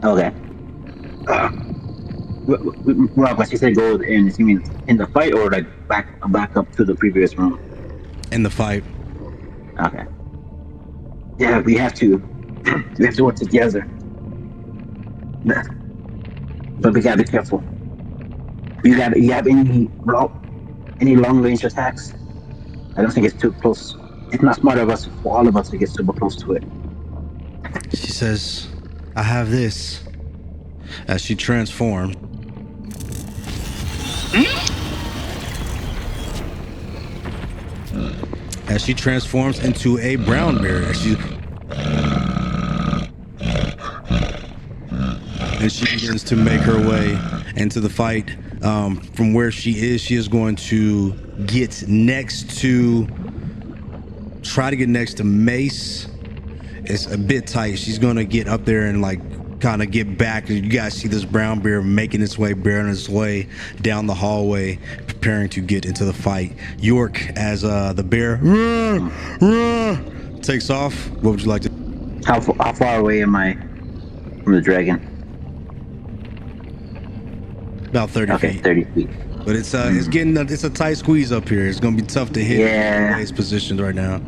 Okay. Well, but she said go in. You mean in the fight, or like back up to the previous room? In the fight. Okay. Yeah, we have to work together. But we gotta be careful. You have any long range attacks? I don't think it's too close. It's not smart of us, for all of us, to get super close to it. She says, "I have this." As she transforms. As she transforms into a brown bear, and she begins to make her way into the fight. From where she is going to try to get next to Mace. It's a bit tight. She's gonna get up there and like kind of get back. You guys see this brown bear making its way, bearing its way down the hallway, preparing to get into the fight. York, as the bear takes off. What would you like to? How far away am I from the dragon? About 30 okay, feet. 30 feet. But it's a tight squeeze up here. It's gonna be tough to hit. Yeah. His positions right now.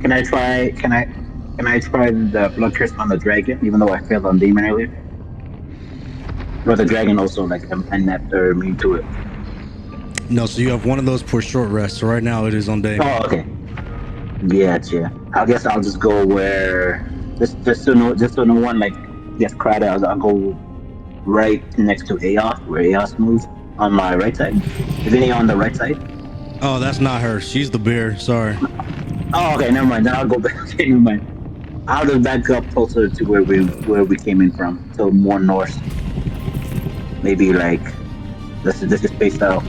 Can I try the blood curse on the dragon, even though I failed on Damon earlier? Or the dragon also like inept or immune to it? No, so you have one of those for short rest. So right now it is on Damon. Oh, okay. Gotcha. I guess I'll just go where just so no one like gets crowded. I'll go right next to Aoth, where Aoth moves on my right side. Is any on the right side? Oh, that's not her. She's the bear. Sorry. Oh, okay. Never mind. Then I'll go back. Okay, never mind. I'll just back up closer to where we came in from, so more north. Maybe like this is spaced out.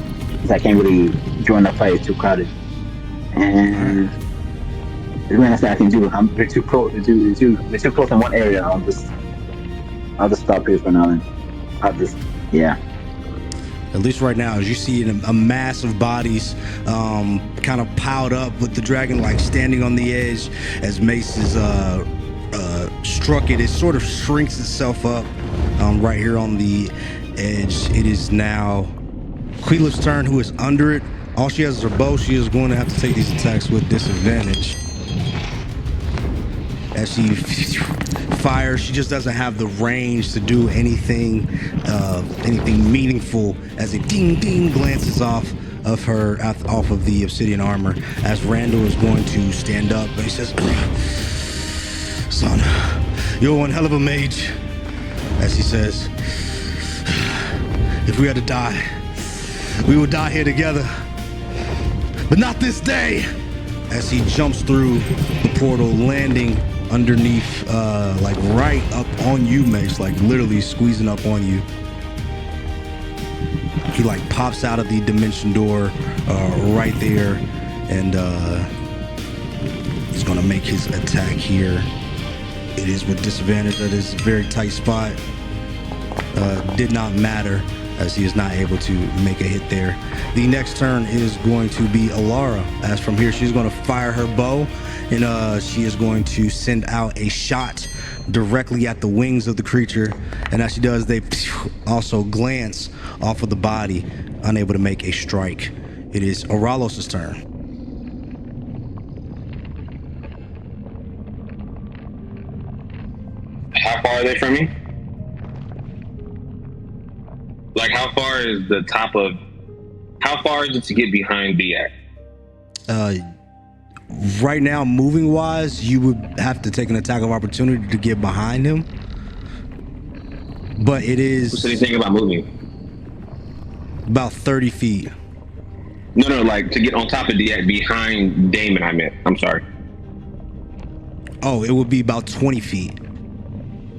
I can't really join the fight. It's too crowded. And there's nothing I can do. We're too close. We're too close in one area. I'll just stop here for now. Then yeah. At least right now, as you see a mass of bodies kind of piled up with the dragon like standing on the edge, as Mace is struck it, it sort of shrinks itself up right here on the edge. It is now Queelif's turn, who is under it. All she has is her bow. She is going to have to take these attacks with disadvantage. As she fires, she just doesn't have the range to do anything meaningful as a ding ding glances off of her, off of the obsidian armor. As Randall is going to stand up, but he says, "Son, you're one hell of a mage." As he says, "If we had to die, we would die here together. But not this day." As he jumps through the portal, landing underneath, like right up on you, Mace, like literally squeezing up on you. He like pops out of the dimension door right there, and he's gonna make his attack here. It is with disadvantage. That is a very tight spot. Did not matter, as he is not able to make a hit there. The next turn is going to be Alara. As from here, she's going to fire her bow, and she is going to send out a shot directly at the wings of the creature. And as she does, they also glance off of the body, unable to make a strike. It is Eralos' turn. How far are they from me? Like, how far is the top of... How far is it to get behind Daak? Right now, moving wise, you would have to take an attack of opportunity to get behind him. But it is... What's anything about moving? About 30 feet. No, like to get on top of Daak behind Damon, I meant. I'm sorry. Oh, it would be about 20 feet.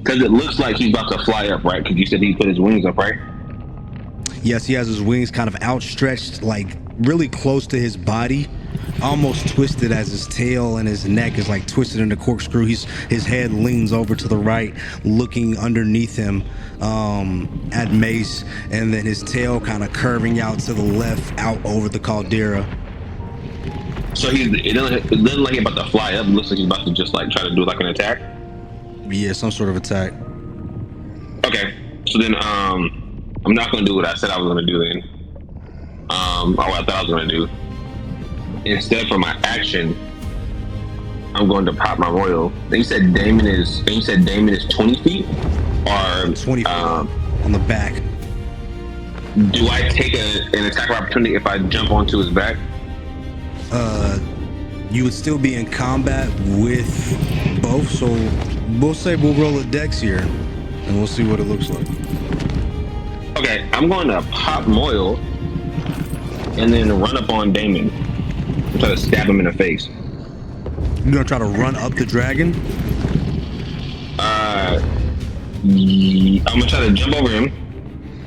Because it looks like he's about to fly up, right? Because you said he put his wings up, right? Yes, he has his wings kind of outstretched, like really close to his body, almost twisted, as his tail and his neck is like twisted in a corkscrew. His head leans over to the right, looking underneath him at Mace, and then his tail kind of curving out to the left, out over the caldera. So it doesn't like he's about to fly up. It looks like he's about to just like try to do like an attack. Yeah, some sort of attack. Okay, so then I'm not gonna do what I said I was gonna do then. Or what I thought I was gonna do. Instead, for my action, I'm going to pop my royal. Then you said Damon is 20 feet, or 20 feet on the back. Do I take an attack of opportunity if I jump onto his back? You would still be in combat with both, so we'll say we'll roll a dex here, and we'll see what it looks like. Okay, I'm going to pop Moyle and then run up on Damon and try to stab him in the face. You're gonna try to run up the dragon? I'm gonna try to jump over him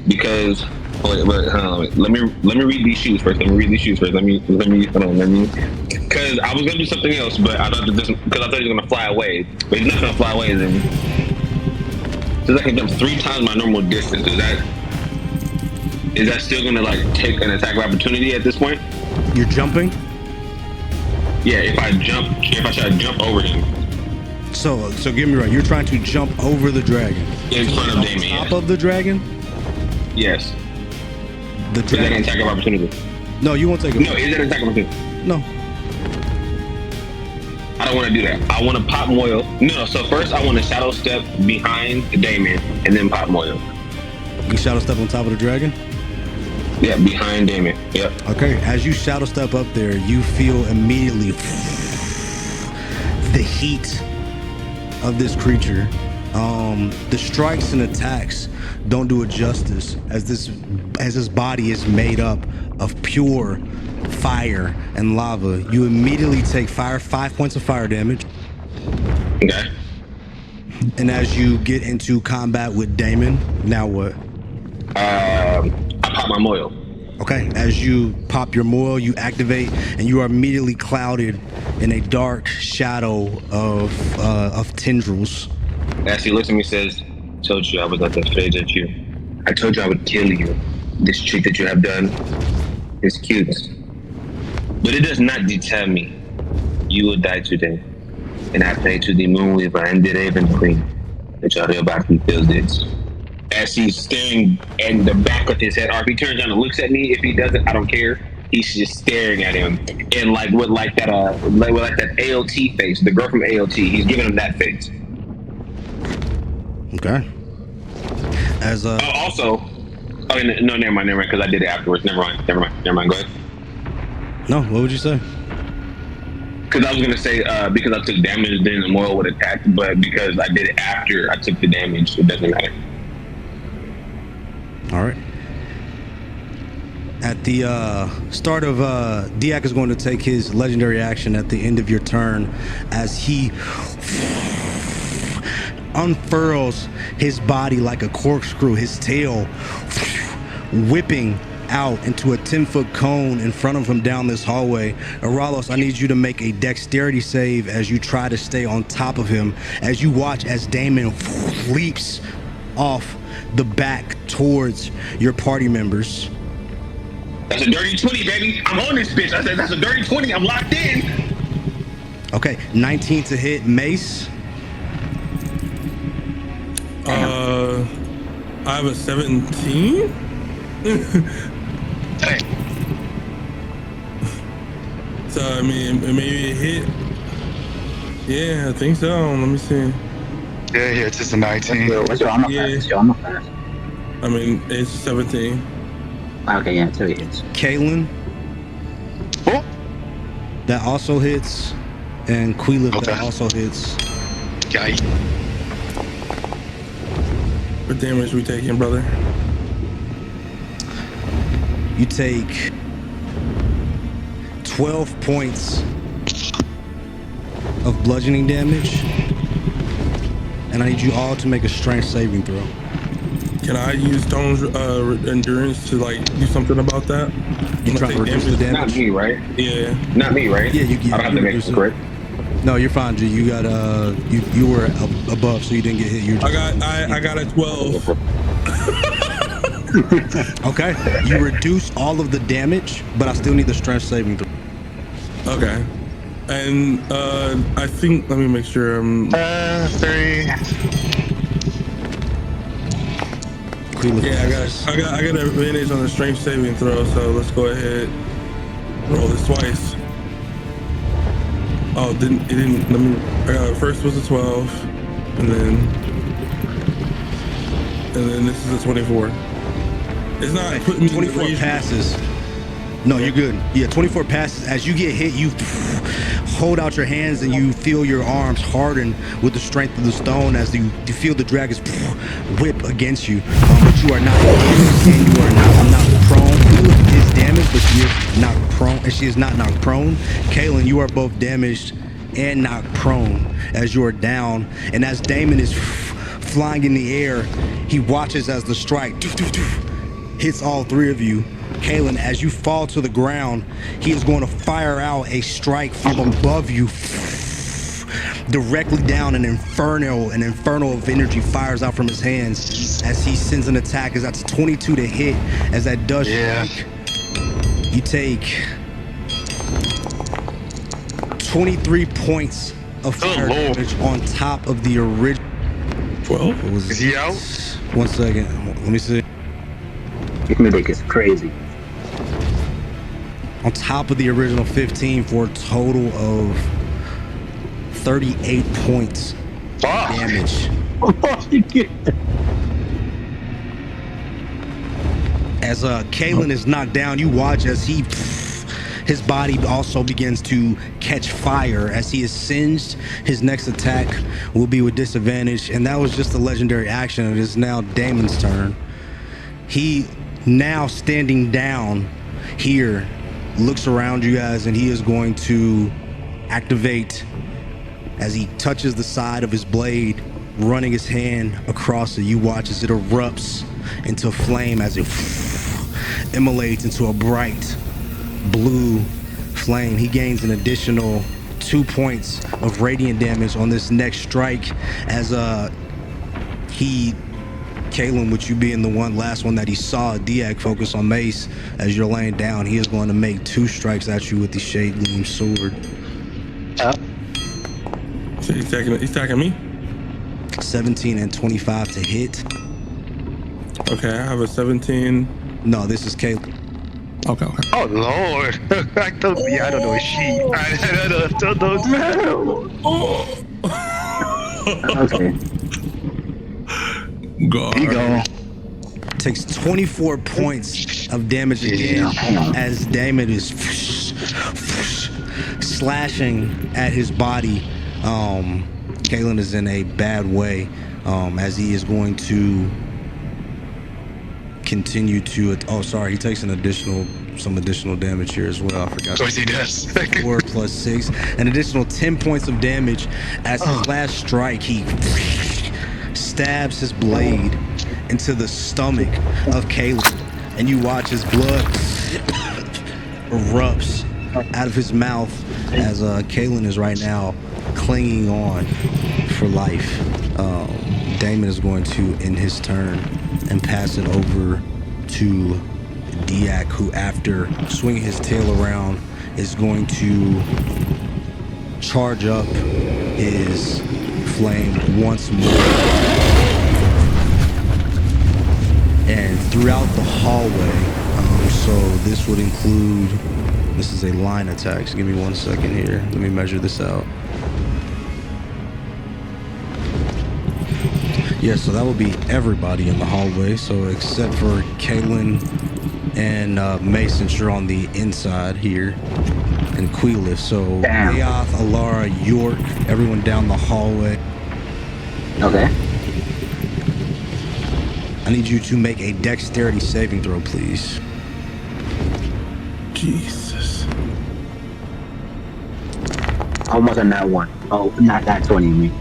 because let me read these shoes first. Let me because I was gonna do something else, but I thought he was gonna fly away. But he's not gonna fly away then. So I can jump 3 times my normal distance. Is that still gonna like take an attack of opportunity at this point? You're jumping? Yeah, if I try to jump over him. So get me right, you're trying to jump over the dragon. In front of Damon, Top of the dragon? Yes. The dragon. Is that an attack of opportunity? No, you won't take it. No, is that an attack of opportunity? No. I don't want to do that. I want to pop Moyle. No, so first I want to shadow step behind Damon and then pop Moyle. You shadow step on top of the dragon? Yeah, behind Damon. Yep. Okay, as you shadow step up there, you feel immediately the heat of this creature. The strikes and attacks don't do it justice, as this body is made up of pure fire and lava. You immediately take 5 points of fire damage. Okay. And as you get into combat with Damon, now what? I pop my Moyle. Okay, as you pop your Moyle, you activate, and you are immediately clouded in a dark shadow of tendrils. As he looks at me and says, "Told you I was not afraid of you. I told you I would kill you. This trick that you have done is cute, but it does not deter me. You will die today." and I pray to the Moonweaver and the Raven Queen that your real body feels this. As he's staring in the back of his head, or if he turns around and looks at me, if he doesn't, I don't care. He's just staring at him, and like with like that AOT face, the girl from AOT. He's giving him that face. Okay. As also, oh no, never mind, because I did it afterwards. Never mind. Go ahead. No, what would you say? Because I was gonna say because I took damage, then the Moyle would attack, but because I did it after I took the damage, it doesn't matter. All right. At the start of Daak is going to take his legendary action at the end of your turn as he unfurls his body like a corkscrew, his tail whipping out into a 10-foot cone in front of him down this hallway. Eralos, I need you to make a dexterity save as you try to stay on top of him, as you watch as Damon leaps off the back towards your party members. That's a dirty 20, baby. I'm on this bitch. I said that's a dirty 20. I'm locked in. Okay, 19 to hit. Mace. I have a 17. Hey, So I mean, maybe it hit. Yeah, I think so. Let me see. yeah, it's just a 19. What's your armor Yeah. class? What's your armor class? I mean, it's 17. Okay, yeah, 2 hits. Kaylin. Oh, That also hits. And Queelif, Okay. that also hits. yikes. What damage we taking, brother? You take 12 points of bludgeoning damage. And I need you all to make a strength saving throw. Can I use Stone's endurance to like do something about that? You When I trying to take reduce the damage? Not damage? me, right? Yeah. Not me, right? Yeah, you I don't have to make reduce it it. correct. No, you're fine, G. You got you were above, so you didn't get hit. You I got a 12. okay. You reduce all of the damage, but I still need the strength saving throw. Okay. And I think let me make sure I'm 3. Queelif. yeah, I got an advantage on the strength saving throw, so let's go ahead. Roll this twice. Oh, it didn't let me I got first was a 12 and then this is a 24. It's not putting me in the 24 range. passes. No, you're good. Yeah, 24 passes. As you get hit, you hold out your hands and you feel your arms harden with the strength of the stone as you feel the dragons whip against you. But you are not damaged and you are not prone. Queelif is damaged, but she is not prone. And she is not knocked prone. Kaylin, you are both damaged and knocked prone as you are down. And as Damon is flying in the air, he watches as the strike hits all 3 of you. Kaylin, as you fall to the ground, he is going to fire out a strike from above you, directly down. An inferno of energy fires out from his hands as he sends an attack. As that's 22 to hit. As that does strike, you take 23 points of fire damage on top of the original. 12? Is he out? 1 second. Let me see. This medic is crazy. On top of the original 15 for a total of 38 points damage. As Kaylin is knocked down, you watch as his body also begins to catch fire as he is singed. His next attack will be with disadvantage, and that was just a legendary action. It is now Damon's turn. He, now standing down here, looks around you guys, and he is going to activate as he touches the side of his blade, running his hand across it. You watch as it erupts into flame, as it immolates into a bright blue flame. He gains an additional 2 points of radiant damage on this next strike as Kaylin, with you being the last one that he saw Daak focus on Mace as you're laying down, he is going to make 2 strikes at you with the Shade Gleam sword. So he's attacking me? 17 and 25 to hit. Okay, I have a 17. No, this is Caleb. Okay. Oh Lord! I don't know she. I don't know. Okay. God. Here you go. Takes 24 points of damage again as Damon is slashing at his body. Kalen is in a bad way as he is going to continue to. Oh, sorry, he takes some additional damage here as well. I forgot. Of course he does. 4 plus 6, an additional 10 points of damage as his last strike. He stabs his blade into the stomach of Caleb, and you watch his blood erupts out of his mouth as Kalen is right now clinging on for life. Damon is going to end his turn and pass it over to Daak, who, after swinging his tail around, is going to charge up his flame once more. And throughout the hallway, so this would include, this is a line attack, so give me 1 second here. Let me measure this out. Yeah, so that would be everybody in the hallway, so except for Kalen and Mace, since you're on the inside here, and Queelif. So Aoth, Alara, York, everyone down the hallway. Okay. I need you to make a dexterity saving throw, please. Jesus. Almost on that one. Oh, not that 20, I mean.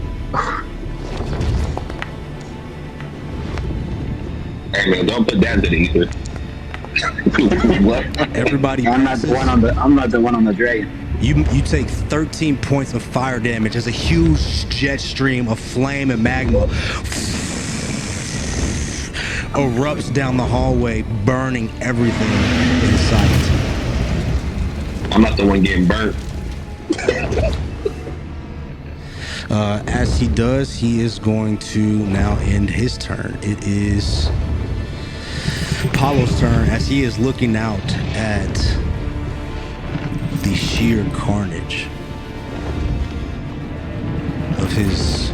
Hey man, don't put that to the ether. What? Everybody I'm not the one on the. I'm not the one on the dragon. You take 13 points of fire damage as a huge jet stream of flame and magma erupts down the hallway, burning everything in sight. I'm not the one getting burnt. As he does, he is going to now end his turn. It is Apollo's turn as he is looking out at the sheer carnage of his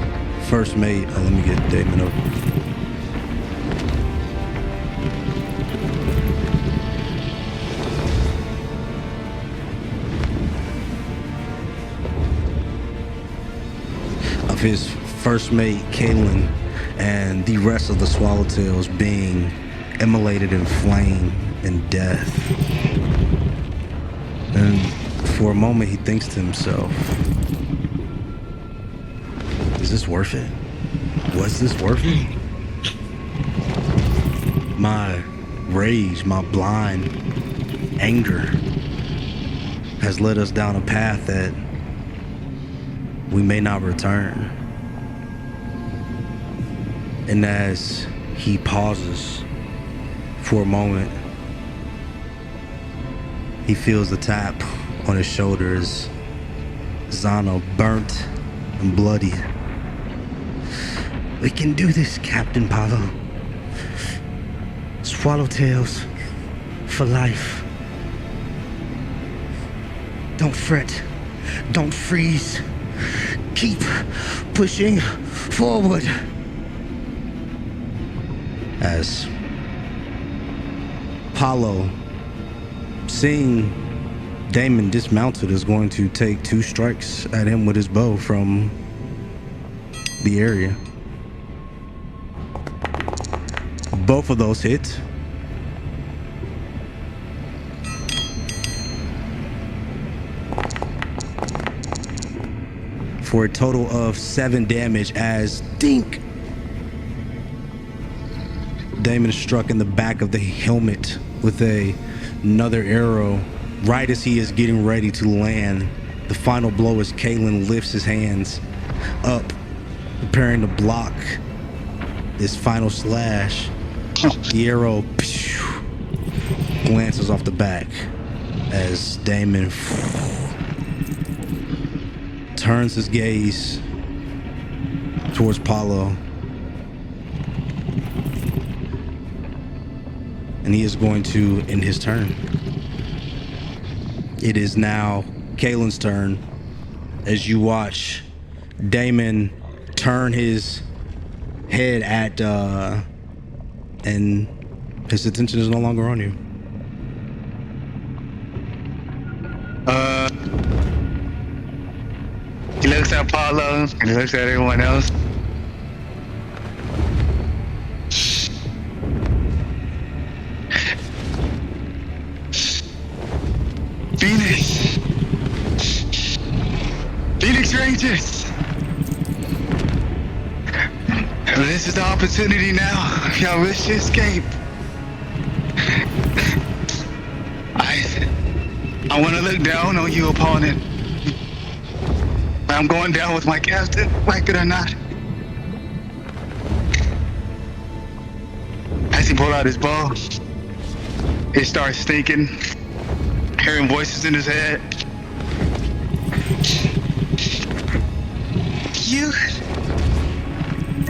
first mate. Let me get Damon up. Of his first mate, Kalen, and the rest of the Swallowtails being immolated in flame and death. And for a moment, he thinks to himself, is this worth it? Was this worth it? My rage, my blind anger has led us down a path that we may not return. And as he pauses for a moment, he feels the tap on his shoulder as Zano, burnt and bloody. We can do this, Captain Paolo. Swallowtails for life. Don't fret. Don't freeze. Keep pushing forward. As Paolo, seeing Damon dismounted, is going to take 2 strikes at him with his bow from the area. Both of those hit. For a total of 7 damage as dink. Damon is struck in the back of the helmet with another arrow right as he is getting ready to land. The final blow as Kalen lifts his hands up, preparing to block this final slash. The arrow glances off the back as Damon turns his gaze towards Paulo. And he is going to end his turn. It is now Kalen's turn as you watch Damon turn his head at and his attention is no longer on you. He looks at Paulo, and he looks at everyone else. Phoenix Rangers! This is the opportunity now. Y'all wish to escape. I want to look down on you, opponent. I'm going down with my captain, like it or not. As he pulled out his bow, it starts thinking, hearing voices in his head.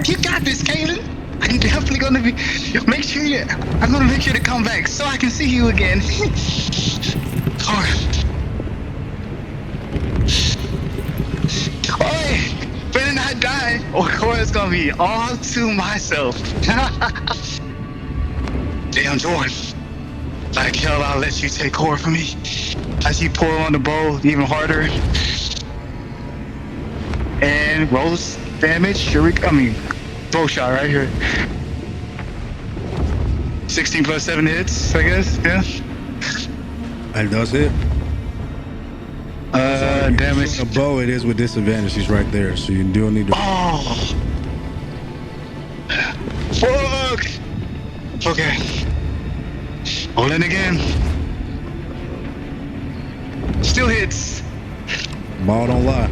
You got this, Kalen. I'm definitely gonna I'm gonna make sure to come back so I can see you again. Oi, better not die, or it's gonna be all to myself. Damn, Jordan. Like hell, I'll let you take core for me. As he pull on the bow even harder. And rolls damage. Bow shot right here. 16 plus 7 hits, I guess. Yeah. That does hit. Damage. A bow, it is with disadvantage. He's right there, so you do need to. Oh. Fuck. Okay. Roll in again. Still hits. Ball don't lie.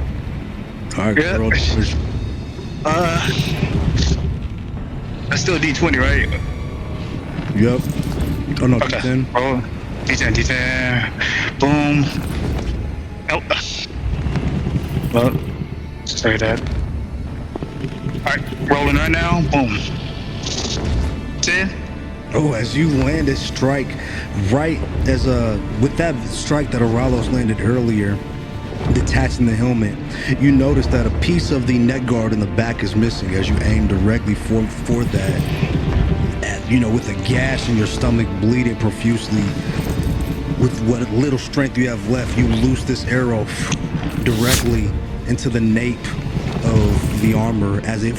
All right, Yeah. roll damage. That's still a D20, right? Yep. Oh no, Okay. D10. Roll. D10. Boom. Oh. Well, just like that. Alright, rolling right now. Boom. 10. Oh, as you land a strike, right as with that strike that Eralos landed earlier, detaching the helmet, you notice that a piece of the neck guard in the back is missing as you aim directly for that. And, with a gash in your stomach, bleeding profusely, with what little strength you have left, you loose this arrow directly into the nape of the armor as it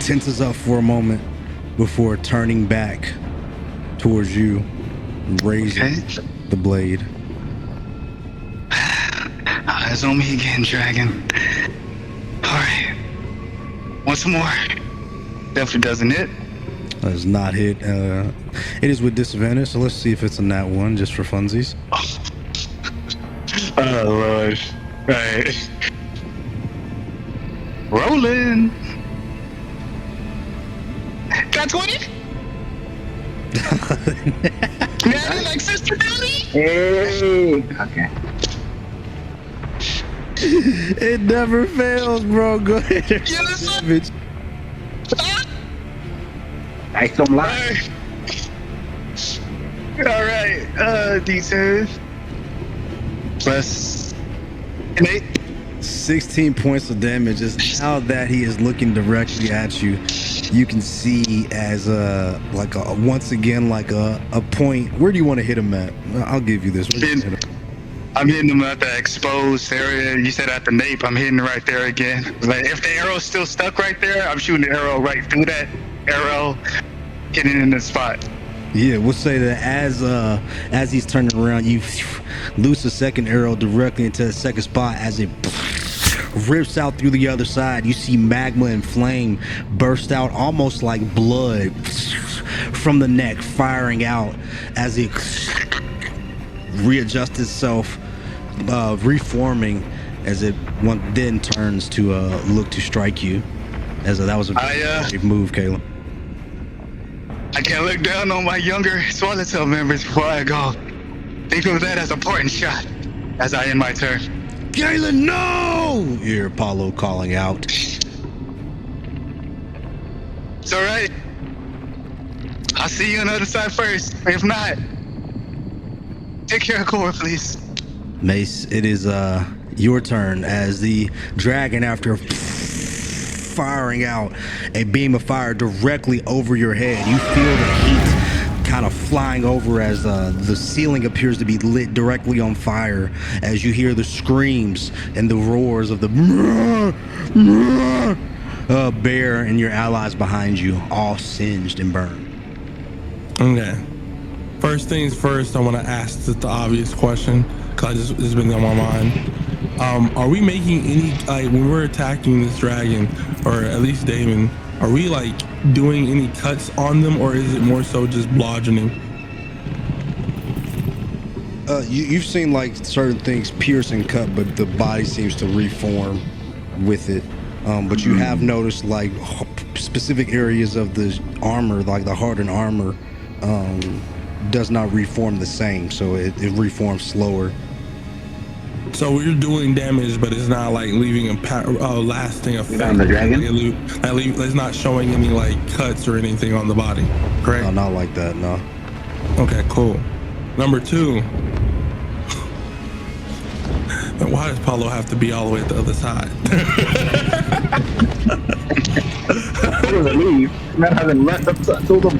tenses up for a moment before turning back towards you, raising the blade. Eyes on me again, dragon. Alright. Once more. Definitely doesn't hit. Does not hit. It is with disadvantage, so let's see if it's a nat 1 just for funsies. Oh, Lord. Right. Rolling. Got 20? Daddy like Sister Daddy? Hey. Okay. It never fails, bro. Go ahead. Yes, sir. Damage. I don't lie. Alright, D10 plus an 8. 16 points of damage. Is now that he is looking directly at you. You can see as once again like a point. Where do you want to hit him at? I'll give you this. I'm hitting him at the exposed area. You said at the nape. I'm hitting it right there again. Like if the arrow's still stuck right there, I'm shooting the arrow right through that arrow, hitting it in the spot. Yeah, we'll say that as he's turning around, you loose a second arrow directly into the second spot as it rips out through the other side. You see magma and flame burst out almost like blood from the neck, firing out as it readjusts itself, reforming as it then turns to look to strike you. As that was a brave move, Caleb. I can't look down on my younger Swallowtail members before I go. Think of that as a parting shot as I end my turn. Galen, no! You hear Apollo calling out. It's all right. I'll see you on the other side first. If not, take care of Cora, please. Mace, it is your turn as the dragon, after firing out a beam of fire directly over your head, you feel the heat kind of flying over as the ceiling appears to be lit directly on fire, as you hear the screams and the roars of the bear and your allies behind you, all singed and burned. Okay. First things first, I want to ask the obvious question, because it's been on my mind. Are we making any, like, when we're attacking this dragon, or at least Damon, are we like doing any cuts on them, or is it more so just bludgeoning? You've seen like certain things pierce and cut, but the body seems to reform with it. But you have noticed like specific areas of the armor, like the hardened armor, does not reform the same, so it reforms slower. So we're doing damage, but it's not like leaving a lasting effect on the dragon. It's not showing any like cuts or anything on the body, correct? No, not like that, no. Okay, cool. Number 2. Why does Paulo have to be all the way at the other side? He doesn't leave. Man hasn't left. I told him.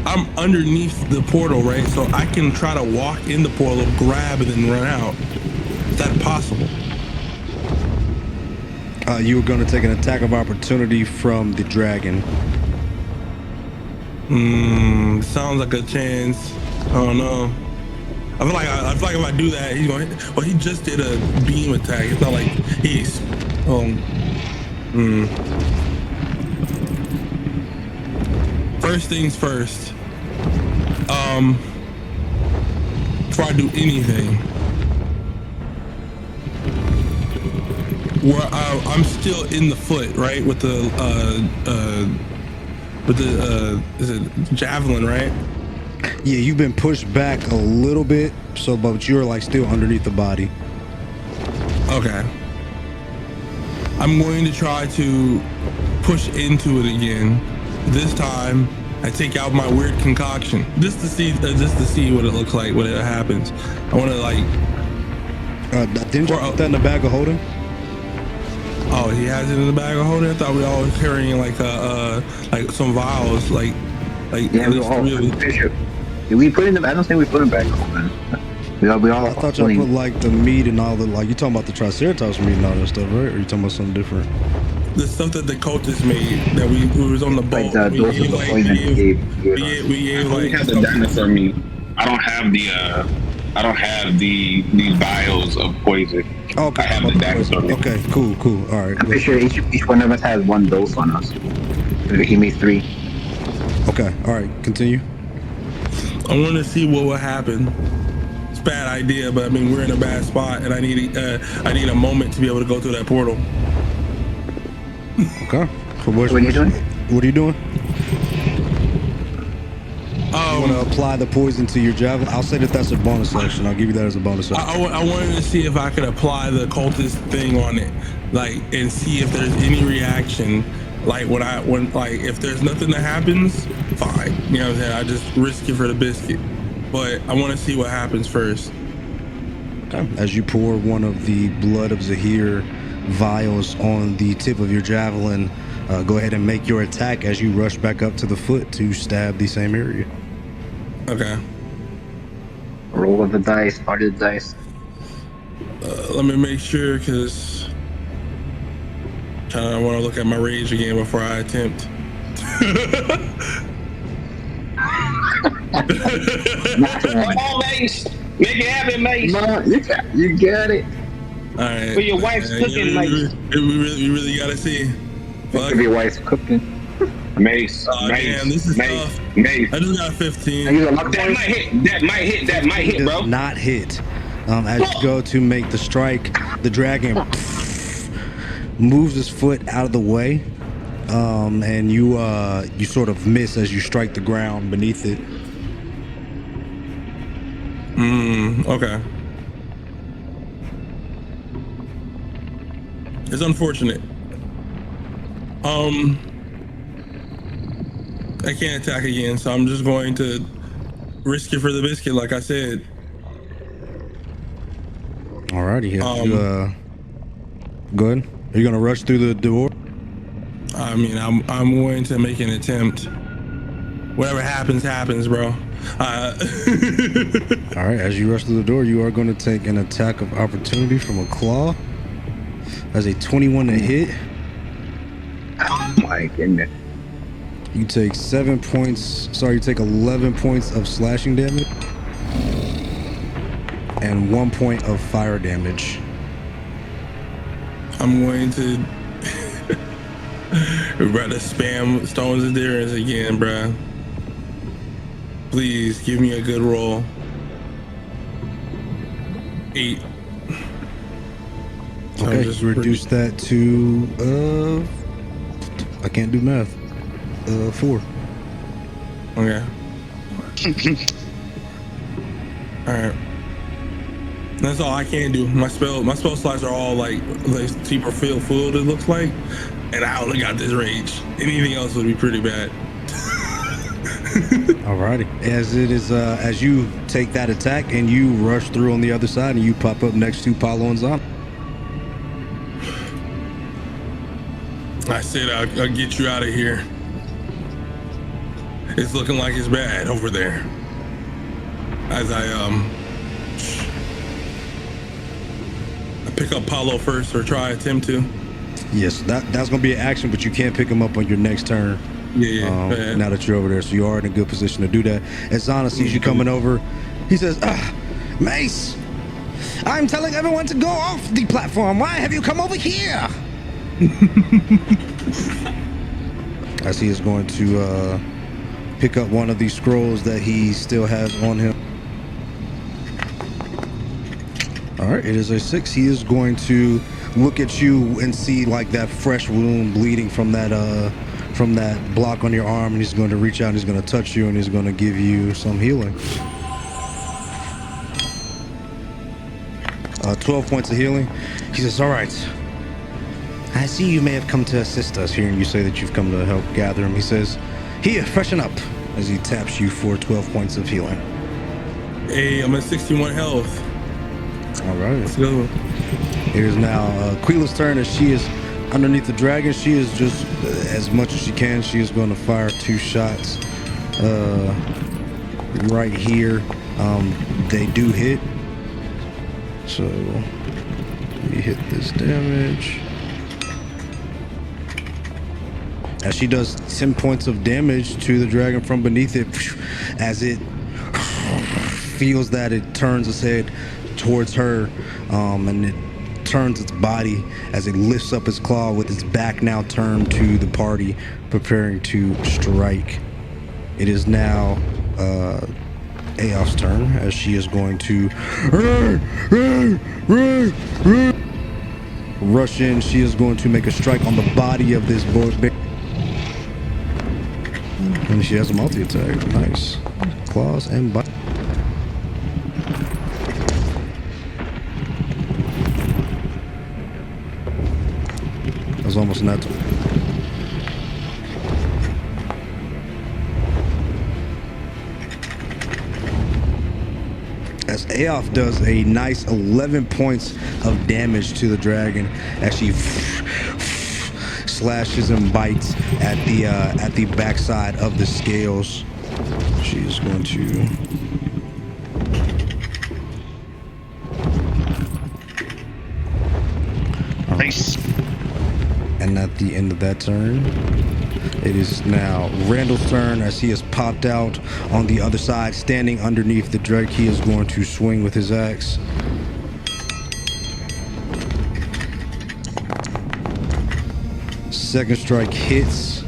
I'm underneath the portal, right? So I can try to walk in the portal, grab, and then run out. Is that possible? You were going to take an attack of opportunity from the dragon. Sounds like a chance. I don't know. I feel like if I do that, he's going. Well, he just did a beam attack. It's not like he's. First things first. Before I do anything, where I'm still in the foot, right? With the is it javelin, right? Yeah, you've been pushed back a little bit, so but you're like still underneath the body. Okay. I'm going to try to push into it again. This time, I take out my weird concoction just to see what it looks like when it happens. I want to like. Didn't you put that in the bag of holding? Oh, he has it in the bag of holding. I thought we all were carrying like some vials, like yeah, we all. Did we put in them? I don't think we put them back home, man. We all. I thought y'all put like the meat and all the like. You talking about the Triceratops meat and all that stuff, right? Or you talking about something different? The stuff that the cultists made that we was on the boat. Like we gave I have the dinosaur meat. I don't have these vials of poison. Okay. I have the dinosaur meat. Okay, cool. All right. I'm pretty sure each one of us has 1 dose on us. He made 3. Okay, all right. Continue. I want to see what will happen. It's a bad idea, but I mean we're in a bad spot, and I need a moment to be able to go through that portal. Okay. So what are you doing? What are you doing? You want to apply the poison to your javelin? I'll say that's a bonus action. I'll give you that as a bonus action. I wanted to see if I could apply the cultist thing on it, like, and see if there's any reaction. Like when if there's nothing that happens, fine. You know what I'm saying? I just risk it for the biscuit. But I want to see what happens first. Okay. As you pour one of the blood of Zahir vials on the tip of your javelin, go ahead and make your attack as you rush back up to the foot to stab the same area. Okay. Roll of the dice, part of the dice. Let me make sure, because I want to look at my rage again before I attempt. Come on, Mace. Make it happen, Mace. No, you got it. All right. For your wife's cooking, Mace. We really gotta see. Fuck. If your wife's cooking. Mace. Mace. Damn, this is tough. Mace. I just got 15. That might hit. Bro. Does not hit. As you go to make the strike, the dragon moves his foot out of the way, and you sort of miss as you strike the ground beneath it. Okay. It's unfortunate. I can't attack again, so I'm just going to risk it for the biscuit, like I said. Alrighty, go ahead. Are you gonna rush through the door? I mean, I'm going to make an attempt. Whatever happens, happens, bro. Alright, as you rush through the door, you are going to take an attack of opportunity from a claw. As a 21 to hit. Oh my goodness. You take 7 points. Sorry, you take 11 points of slashing damage. And 1 point of fire damage. I'm going to rather spam Stone's Endurance again, bruh. Please give me a good roll. 8. So Okay, just reduce that to I can't do math. 4. Okay. All right. That's all I can do. My spell slots are all like super filled. It looks like, and I only got this range. Anything else would be pretty bad. Alrighty. As it is, as you take that attack and you rush through on the other side, and you pop up next to Paulo and Zon. I said I'll get you out of here. It's looking like it's bad over there. As I pick up Paulo first, or attempt to. Yes, that's gonna be an action, but you can't pick him up on your next turn. Yeah. Now that you're over there, so you are in a good position to do that. As Zana sees you coming over, he says, Mace, I'm telling everyone to go off the platform. Why have you come over here? As he is going to pick up one of these scrolls that he still has on him. All right, it is a 6. He is going to look at you and see like that fresh wound bleeding from that block on your arm, and he's going to reach out and he's going to touch you and he's going to give you some healing. 12 points of healing. He says, all right, I see you may have come to assist us, hearing you say that you've come to help gather him. He says, here, freshen up, as he taps you for 12 points of healing. Hey, I'm at 61 health. All right. Let's go. It is now Quila's turn, as she is underneath the dragon. She is just, as much as she can, she is going to fire 2 shots right here. They do hit. So let me hit this damage. As she does 10 points of damage to the dragon from beneath it, as it feels that it turns its head towards her, and it turns its body as it lifts up its claw with its back now turned to the party, preparing to strike. It is now Aof's turn, as she is going to rush in. She is going to make a strike on the body of this boy. And she has a multi-attack. Nice. Claws and bite. That was almost natural. As Aof does a nice 11 points of damage to the dragon as she slashes and bites at the backside of the scales. She is going to Nice. And at the end of that turn, it is now Randall's turn, as he has popped out on the other side, standing underneath the drake. He is going to swing with his axe. Second strike hits.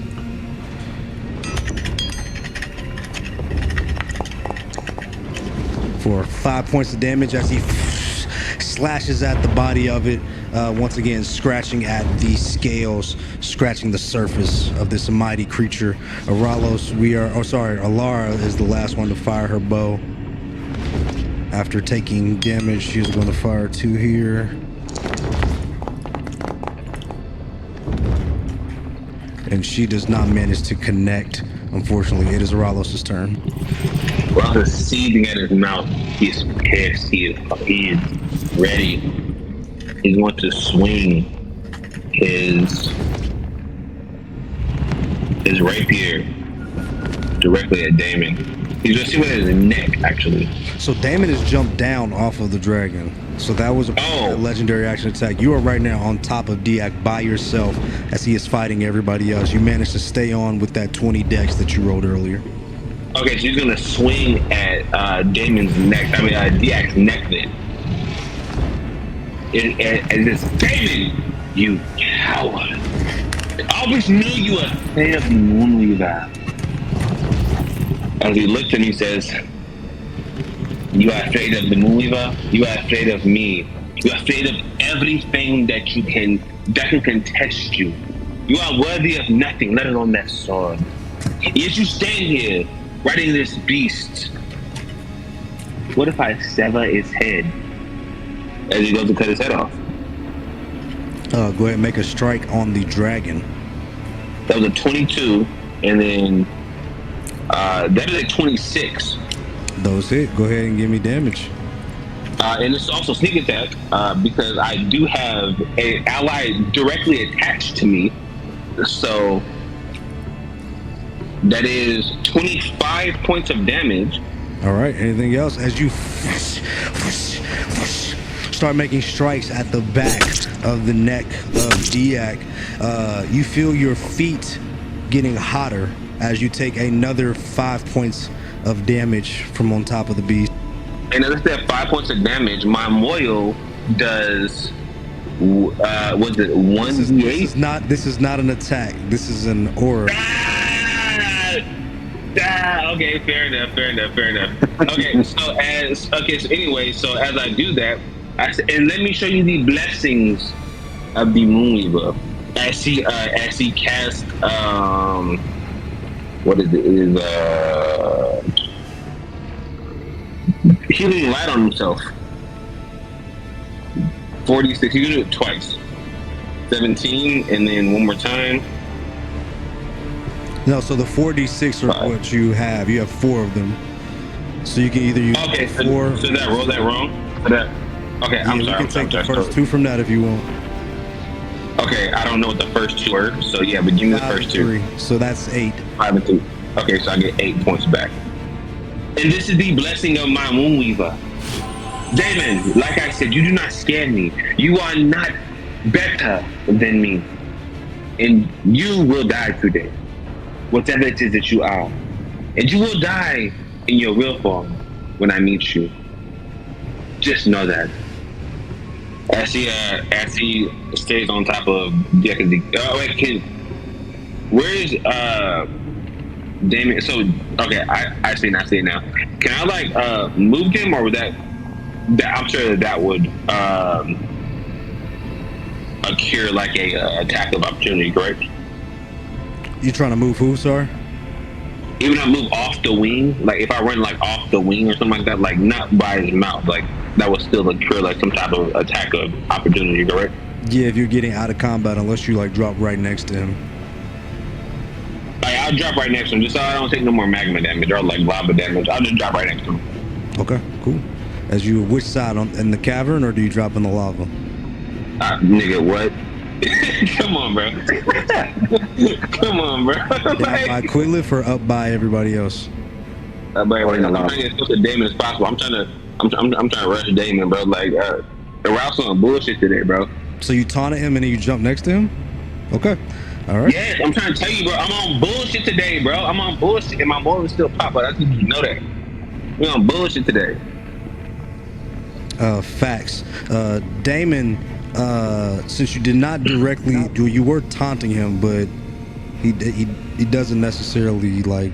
For 5 points of damage as he slashes at the body of it, once again scratching at the scales, scratching the surface of this mighty creature. Alara is the last one to fire her bow. After taking damage, she's going to fire 2 here. And she does not manage to connect. Unfortunately, it is Eralos' turn. While he's seething at his mouth, he's pissed. He is ready. He's going to swing his rapier directly at Damon. He's going to see what his neck, actually. So Damon has jumped down off of the dragon. So that was a legendary action attack. You are right now on top of Daak by yourself as he is fighting everybody else. You managed to stay on with that 20 dex that you rolled earlier. Okay, so he's going to swing at Damon's neck. Daak's neck then. And this, Damon, you coward. I always knew you were afraid of the Moonweaver. As he looks and he says, you are afraid of the Moonweaver? You are afraid of me. You are afraid of everything that can contest you. You are worthy of nothing, let alone that sword. Yet you stand here, riding this beast. What if I sever its head? As he goes to cut his head off. Go ahead and make a strike on the dragon. That was a 22, and then that is a 26. Those hit. Go ahead and give me damage. And it's also sneak attack because I do have an ally directly attached to me. So that is 25 points of damage. All right. Anything else? As you start making strikes at the back of the neck of Daak, you feel your feet getting hotter as you take another 5 points of damage from on top of the beast. And as I said, 5 points of damage. My moil does was it 1d8? This is not an attack. This is an aura. Okay, fair enough. Okay, so anyway, so as I do that, and let me show you the blessings of the Moonweaver. As he casts what is it? Healing light on himself. 46. You can do it twice. 17, and then one more time. No, so the 4d6 are what you have. You have 4 of them. So you can either use 4. So did I roll that wrong? Okay, yeah, I'm sorry. You can take the first 2 from that if you want. Okay, I don't know what the first 2 were, so yeah, but give me the first 2. 3. So that's 8. 5 and 2. Okay, so I get 8 points back. And this is the blessing of my Moonweaver. Damon, like I said, you do not scare me. You are not better than me. And you will die today. Whatever it is that you are. And you will die in your real form when I meet you. Just know that. As he stays on top of where is Damon? So okay, I see it now. Can I like move him, or would that I'm sure that would occur like a attack of opportunity, correct? You trying to move who, sorry? Even if I move off the wing, like if I run like off the wing or something like that, like not by his mouth, like that would still occur like some type of attack of opportunity, correct? Yeah, if you're getting out of combat, unless you like drop right next to him. Like, I'll drop right next to him just so I don't take no more magma damage or like lava damage. I'll just drop right next to him. Okay, cool. As you, which side, in the cavern, or do you drop in the lava? Nigga, what? Come on, bro. Come on, bro. Down by Quilliff or up by everybody else? I'm trying to get as close to Damon as possible. I'm trying to rush Damon, bro. Like, Eralos on bullshit today, bro. So you taunted him and then you jump next to him? Okay. All right. Yes, I'm trying to tell you, bro. I'm on bullshit today, bro. I'm on bullshit, and my boy is still pop. But I think you know that. We're on bullshit today. Facts. Damon, since you did not directly you were taunting him, but he doesn't necessarily like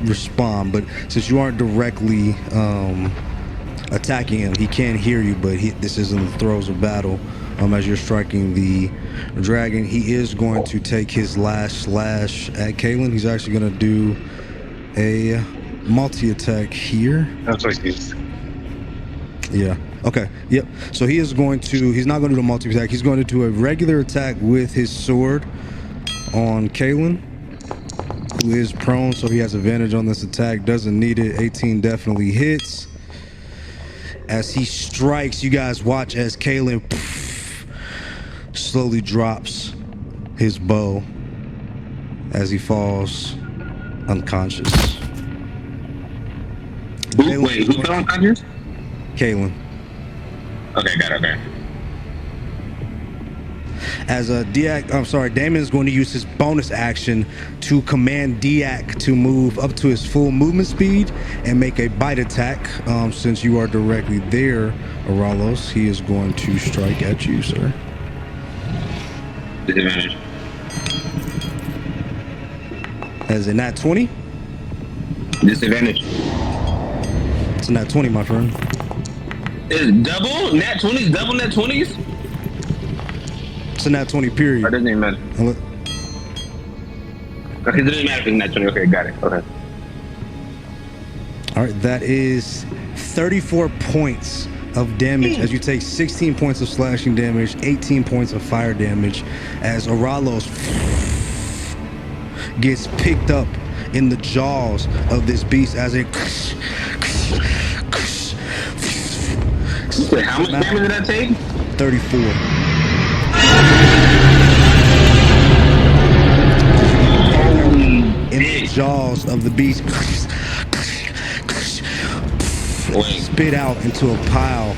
respond. But since you aren't directly attacking him, he can hear you. But this is in the throes of battle. As you're striking the dragon, he is going to take his last slash at Kalen. He's actually going to do a multi-attack here. That's what he is. Yeah. Okay. Yep. So he is going to. He's not going to do a multi attack. He's going to do a regular attack with his sword on Kalen, who is prone, so he has advantage on this attack. Doesn't need it. 18 definitely hits. As he strikes, you guys watch as Kalen slowly drops his bow as he falls unconscious. Wait, who fell unconscious? Kalen. Okay, got it, okay. As Damon is going to use his bonus action to command Daak to move up to his full movement speed and make a bite attack. Since you are directly there, Eralos, he is going to strike at you, sir. Disadvantage. As a nat 20? Disadvantage. It's a nat 20, my friend. Is double nat 20s? Double nat 20s? It's a nat 20, period. Or doesn't even matter. Okay, it doesn't matter if it's nat 20. Okay, got it. Okay. All right, that is 34 points of damage as you take 16 points of slashing damage, 18 points of fire damage as Eralos gets picked up in the jaws of this beast as it... How much damage did that take? 34. In the jaws of the beast, spit out into a pile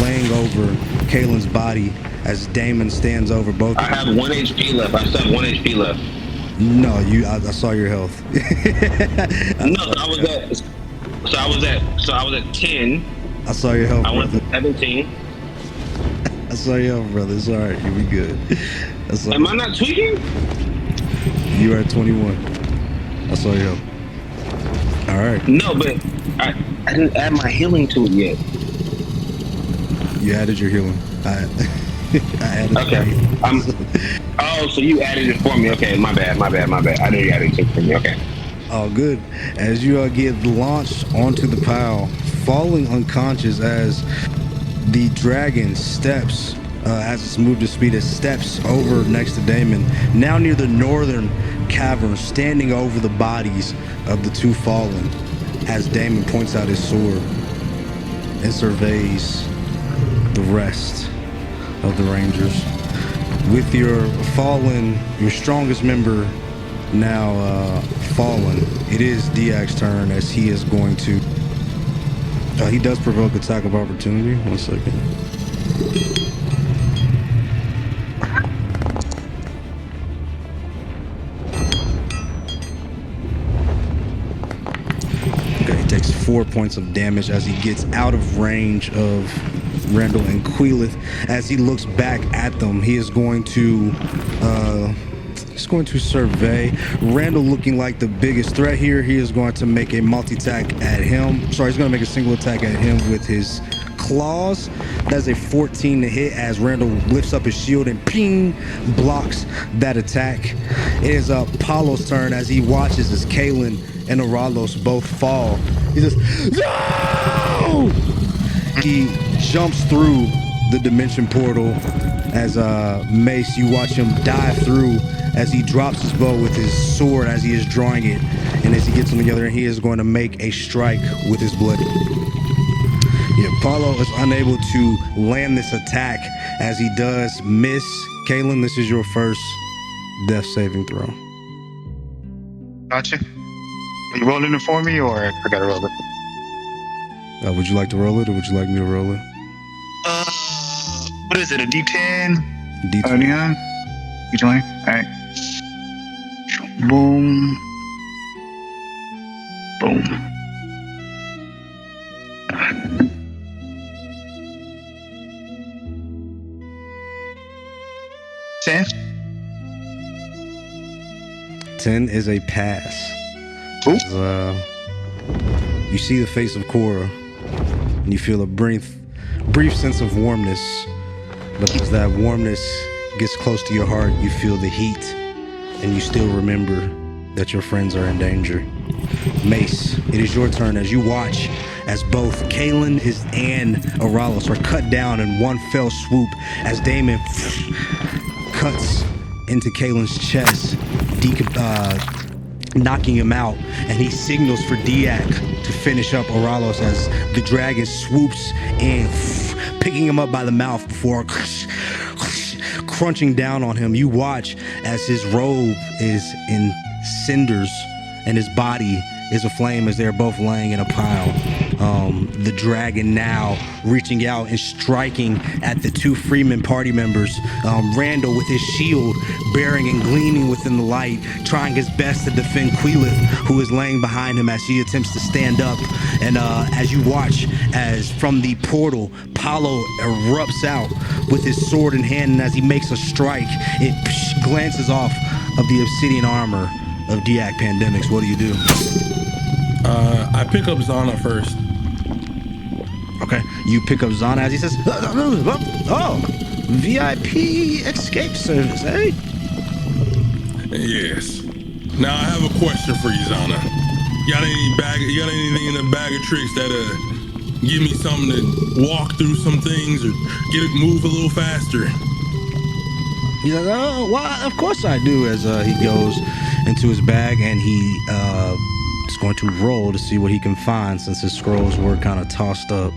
laying over Kalen's body as Damon stands over both. I have 1 HP left. I still have 1 HP left. No, I saw your health. No, I was at 10. I saw your health, I went brother. to 17. I saw your health, brother. It's all right. You'll be good. Am I not tweaking? You are at 21. I saw your health. All right. No, but I didn't add my healing to it yet. You added your healing. I added. Okay. So you added it for me. Okay, my bad. I know you added it for me. Okay. Oh, good. As you get launched onto the pile, falling unconscious as the dragon steps, as it's moved to speed, it steps over next to Damon, now near the northern cavern, standing over the bodies of the two fallen, as Damon points out his sword and surveys the rest of the Rangers. With your strongest member now fallen, it is Daak's turn as he is going to... he does provoke attack of opportunity. 1 second. Okay, he takes 4 points of damage as he gets out of range of Randall and Queelith. As he looks back at them, he is going to survey Randall, looking like the biggest threat here. He is going to make a multi-attack at him. Sorry, he's going to make a single attack at him with his claws. That's a 14 to hit as Randall lifts up his shield and ping, blocks that attack. It is Paulo's turn as he watches as Kalen and Eralos both fall. He says, "No!" He jumps through the dimension portal as Mace, you watch him dive through as he drops his bow with his sword as he is drawing it, and as he gets them together, he is going to make a strike with his bloody. Yeah, Paulo is unable to land this attack as he does miss. Kalen, this is your first death saving throw. Gotcha. Are you rolling it for me, or I gotta roll it? Would you like to roll it, or would you like me to roll it? What is it? A D10? D20. Yeah. D20. All right. Boom. Boom. Ten. 10 is a pass. Ooh. You see the face of Cora, and you feel a brief sense of warmness. But as that warmness gets close to your heart, you feel the heat, and you still remember that your friends are in danger. Mace, it is your turn as you watch as both Kalen and Eralos are cut down in one fell swoop as Damon cuts into Kalen's chest, knocking him out, and he signals for Daak to finish up Eralos as the dragon swoops in, picking him up by the mouth before crunching down on him. You watch as his robe is in cinders and his body is aflame as they're both laying in a pile. The dragon now reaching out and striking at the two Freeman party members. Randall with his shield bearing and gleaming within the light, trying his best to defend Quilith, who is laying behind him as he attempts to stand up. And as you watch as from the portal, Paulo erupts out with his sword in hand, and as he makes a strike, it glances off of the obsidian armor of Daak Pandemics. What do you do? I pick up Zana first. Okay, you pick up Zana as he says, "Oh, VIP escape service, eh?" Yes. Now I have a question for you, Zana. You got anything in the bag of tricks that give me something to walk through some things or get it move a little faster? He's like, "Oh, well, of course I do." As he goes into his bag and he is going to roll to see what he can find since his scrolls were kind of tossed up.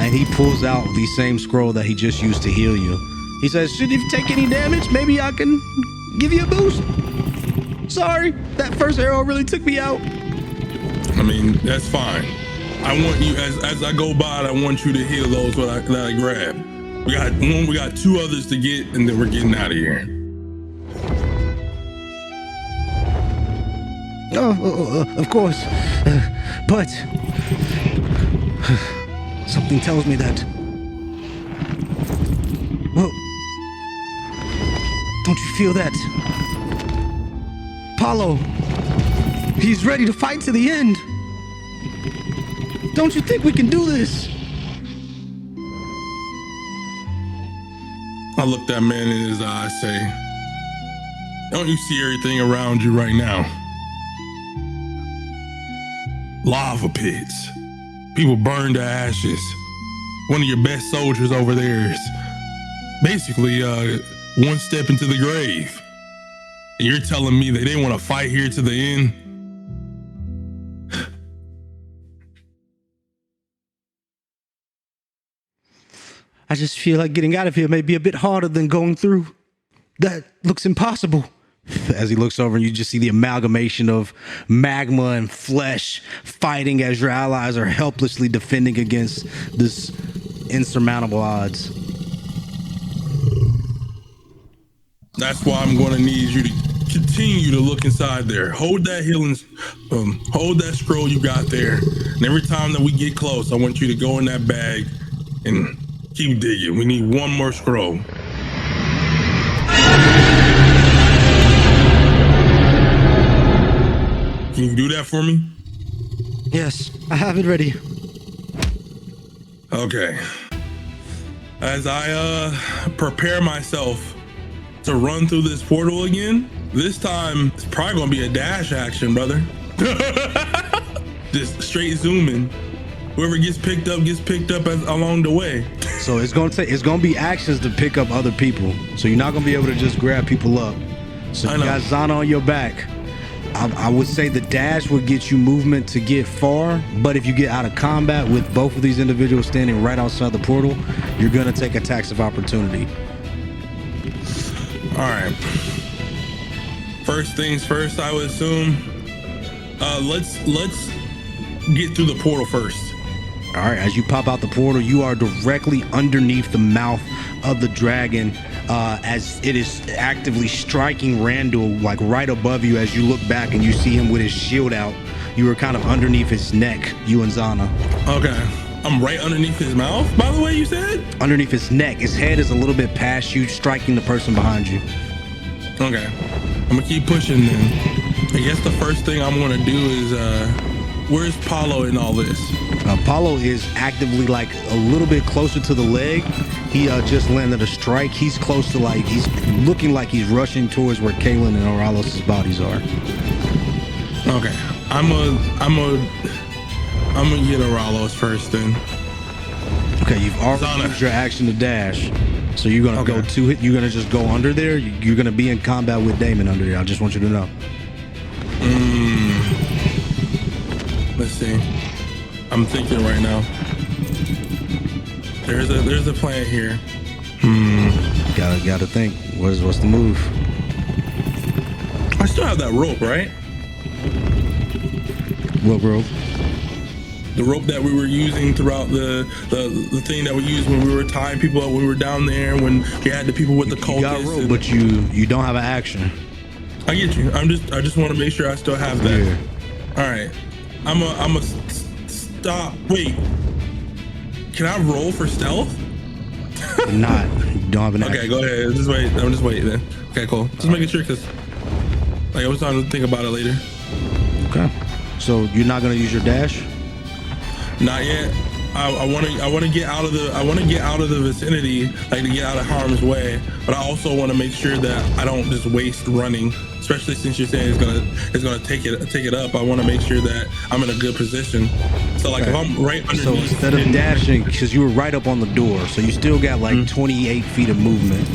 And he pulls out the same scroll that he just used to heal you. He says, "Should you take any damage, maybe I can give you a boost. Sorry, that first arrow really took me out." I mean, that's fine. I want you, as I go by, I want you to heal those that I grab. We got two others to get, and then we're getting out of here. Oh, of course. But something tells me that. Well, don't you feel that? Paulo, he's ready to fight to the end. Don't you think we can do this? I look that man in his eyes, say, "Don't you see everything around you right now? Lava pits. People burned to ashes. One of your best soldiers over there is basically one step into the grave. And you're telling me that they want to fight here to the end?" I just feel like getting out of here may be a bit harder than going through. That looks impossible. As he looks over and you just see the amalgamation of magma and flesh fighting as your allies are helplessly defending against this insurmountable odds. That's why I'm going to need you to continue to look inside there. Hold that healing, hold that scroll you got there. And every time that we get close, I want you to go in that bag and keep digging. We need one more scroll. Can you do that for me? Yes, I have it ready. Okay. As I prepare myself to run through this portal again, this time it's probably gonna be a dash action, brother. Just straight zooming. Whoever gets picked up along the way. So it's gonna be actions to pick up other people. So you're not gonna be able to just grab people up. So you got Zana on your back. I would say the dash would get you movement to get far, but if you get out of combat with both of these individuals standing right outside the portal, you're gonna take attacks of opportunity. All right. First things first, I would assume. Let's get through the portal first. All right, as you pop out the portal, you are directly underneath the mouth of the dragon, as it is actively striking Randall like right above you. As you look back and you see him with his shield out, you are kind of underneath his neck, you and Zana. Okay, I'm right underneath his mouth, by the way, you said? Underneath his neck. His head is a little bit past you, striking the person behind you. Okay, I'm gonna keep pushing then. I guess the first thing I'm gonna do is, where's Paulo in all this? Paulo is actively like a little bit closer to the leg. He just landed a strike. He's close to he's looking like he's rushing towards where Kalen and Eralos' bodies are. Okay, I'm gonna get Eralos first then. Okay, you've already used your action to dash, so you're gonna go to it. You're gonna just go under there. You're gonna be in combat with Damon under there. I just want you to know. Let's see. I'm thinking right now. There's a plan here. Gotta think. What's the move? I still have that rope, right? What rope? The rope that we were using throughout the thing that we used when we were tying people up when we were down there, when we had the people with the cultists. You got rope, but you don't have an action. I get you. I just want to make sure I still have that. Yeah. All right. I'm a stop. Wait. Can I roll for stealth? Not. You don't have an action. Okay, go ahead. Just wait. I'm just waiting then. Okay, cool. Just making sure because I was trying to think about it later. Okay. So you're not gonna use your dash? Not yet. I want to get out of the vicinity, like to get out of harm's way. But I also want to make sure that I don't just waste running, especially since you're saying it's gonna take it up. I want to make sure that I'm in a good position. So like if I'm right underneath. So instead of dashing, because you were right up on the door, so you still got like 28 feet of movement.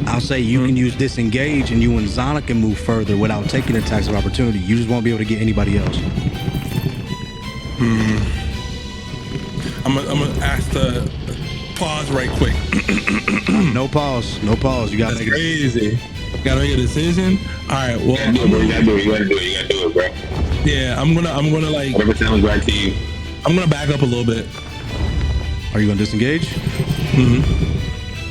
I'll say you can use disengage, and you and Zana can move further without taking attacks of opportunity. You just won't be able to get anybody else. I'm gonna ask to pause right quick. No pause. You gotta That's make crazy. Gotta make a decision. All right. Well, You gotta do it, bro. yeah, I'm gonna like Whatever sounds right to you. I'm gonna back up a little bit. Are you gonna disengage?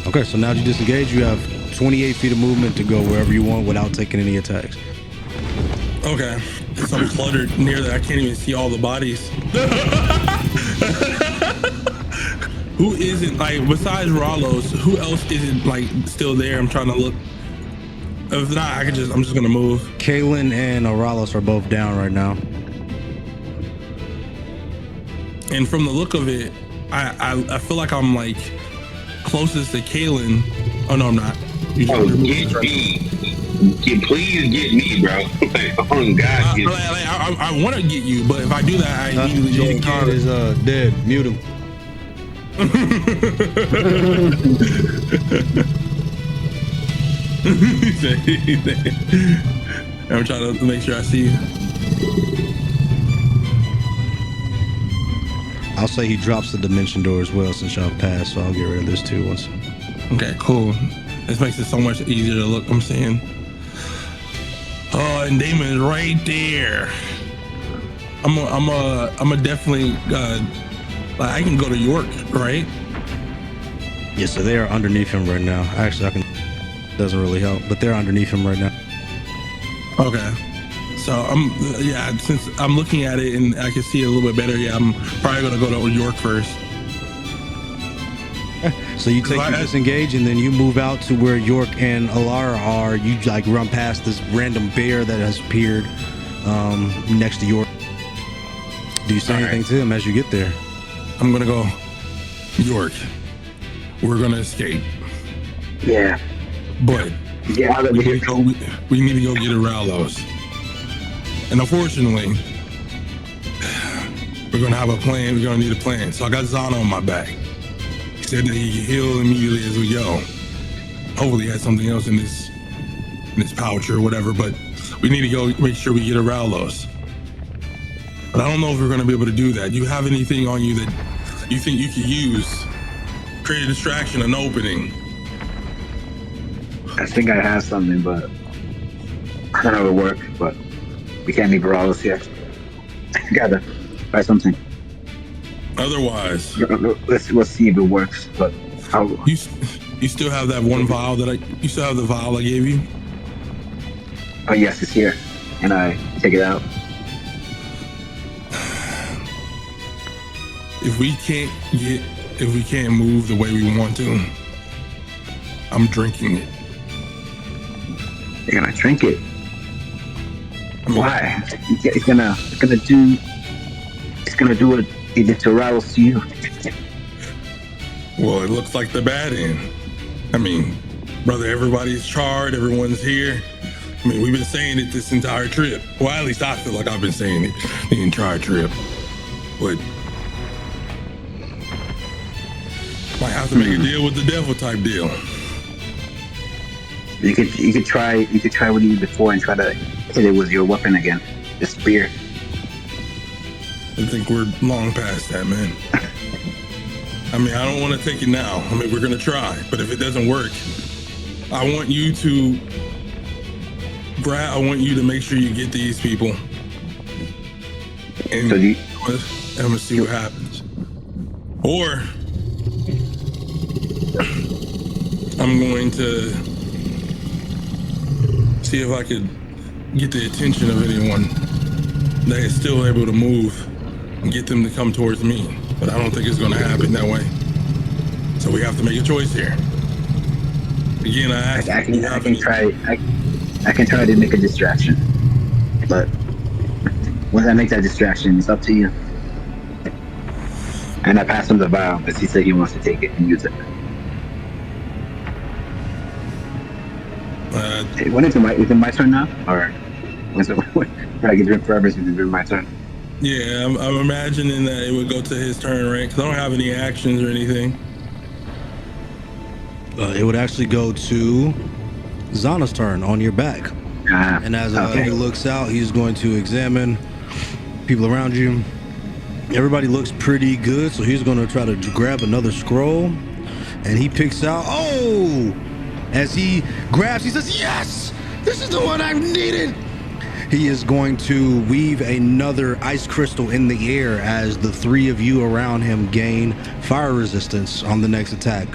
Okay, so now that you disengage, you have 28 feet of movement to go wherever you want without taking any attacks. Okay. It's so cluttered near that I can't even see all the bodies. Who isn't, like, besides Eralos, who else isn't, like, still there? I'm trying to look. If not, I'm just gonna move. Kalen and Eralos are both down right now. And from the look of it, I feel like I'm, like, closest to Kalen. Oh, no, I'm not. Get me. Please get me, bro. Like, oh, God. I want to get you, but if I do that, I immediately Kid is dead. Mute him. I'm trying to make sure I see you. I'll say he drops the dimension door as well since y'all passed, so I'll get rid of this too once. Okay, cool. This makes it so much easier to look. I'm seeing. Oh, and Damon is right there. I'm a definitely. Like I can go to York, right? Yeah, so they are underneath him right now. Actually, I can. Doesn't really help, but they're underneath him right now. Okay. So since I'm looking at it and I can see it a little bit better, yeah, I'm probably gonna go to York first. So you take your disengage and then you move out to where York and Alara are. You like run past this random bear that has appeared next to York. Do you say anything to him as you get there? I'm gonna go, York. We're gonna escape. Yeah. But Yeah, we need to go get Eralos. And unfortunately, we're gonna have a plan. We're gonna need a plan. So I got Zana on my back. He said that he can heal immediately as we go. Hopefully he has something else in this pouch or whatever, but we need to go make sure we get Eralos. But I don't know if we're gonna be able to do that. Do you have anything on you that you think you could use? Create a distraction, an opening. I think I have something, but I don't know if it'll work, but we can't leave Eralos here. Gotta try something. Otherwise, let's see if it works. But you still have that one vial you still have the vial I gave you? Oh yes, it's here, and I take it out. If we can't move the way we want to, I'm drinking it. You're gonna drink it? Why? It's gonna do what it did to Eralos to you. Well, it looks like the bad end. I mean, brother, everybody's charred. Everyone's here. I mean, we've been saying it this entire trip. Well, at least I feel like I've been saying it the entire trip. But might have to make a deal with the devil type deal. You could try what you did before and try to hit it with your weapon again, the spear. I think we're long past that, man. I mean, I don't want to take it now. I mean, we're gonna try, but if it doesn't work, I want you to make sure you get these people, and So I'm gonna see what happens. Or I'm going to see if I could get the attention of anyone that is still able to move and get them to come towards me. But I don't think it's going to happen that way. So we have to make a choice here. Again, I can try to make a distraction, but once I make that distraction, it's up to you. And I pass him the vial because he said he wants to take it and use it. When is it my turn now, or when I get forever? Is it my turn? Yeah, I'm imagining that it would go to his turn, right? Because I don't have any actions or anything. It would actually go to Zana's turn on your back. And as he looks out, he's going to examine people around you. Everybody looks pretty good, so he's going to try to grab another scroll. And he picks out, as he grabs, he says, yes, this is the one I've needed. He is going to weave another ice crystal in the air as the three of you around him gain fire resistance on the next attack.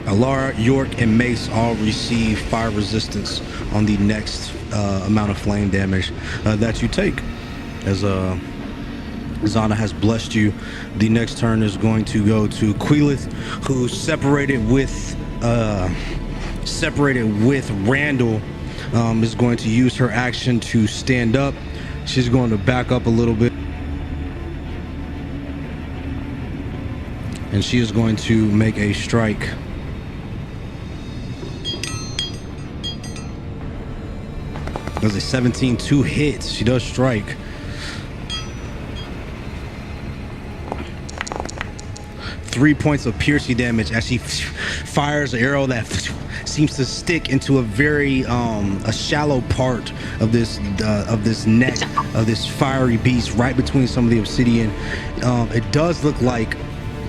Alara, York, and Mace all receive fire resistance on the next amount of flame damage that you take. As Zana has blessed you, the next turn is going to go to Queelith, who's separated with Randall. Is going to use her action to stand up. She's going to back up a little bit, and she is going to make a strike. Does a 17, 2 hits. She does strike. Three points of piercing damage as she fires an arrow that seems to stick into a very a shallow part of this neck of this fiery beast, right between some of the obsidian. It does look like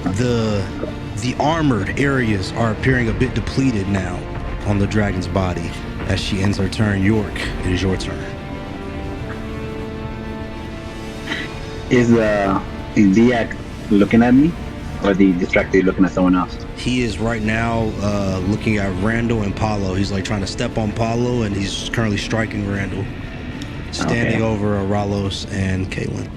the armored areas are appearing a bit depleted now on the dragon's body. As she ends her turn, York, it is your turn. Is Daak looking at me, or the distracted looking at someone else? He is right now looking at Randall and Paulo. He's like trying to step on Paulo, and he's currently striking Randall. Standing over Eralos and Caitlin.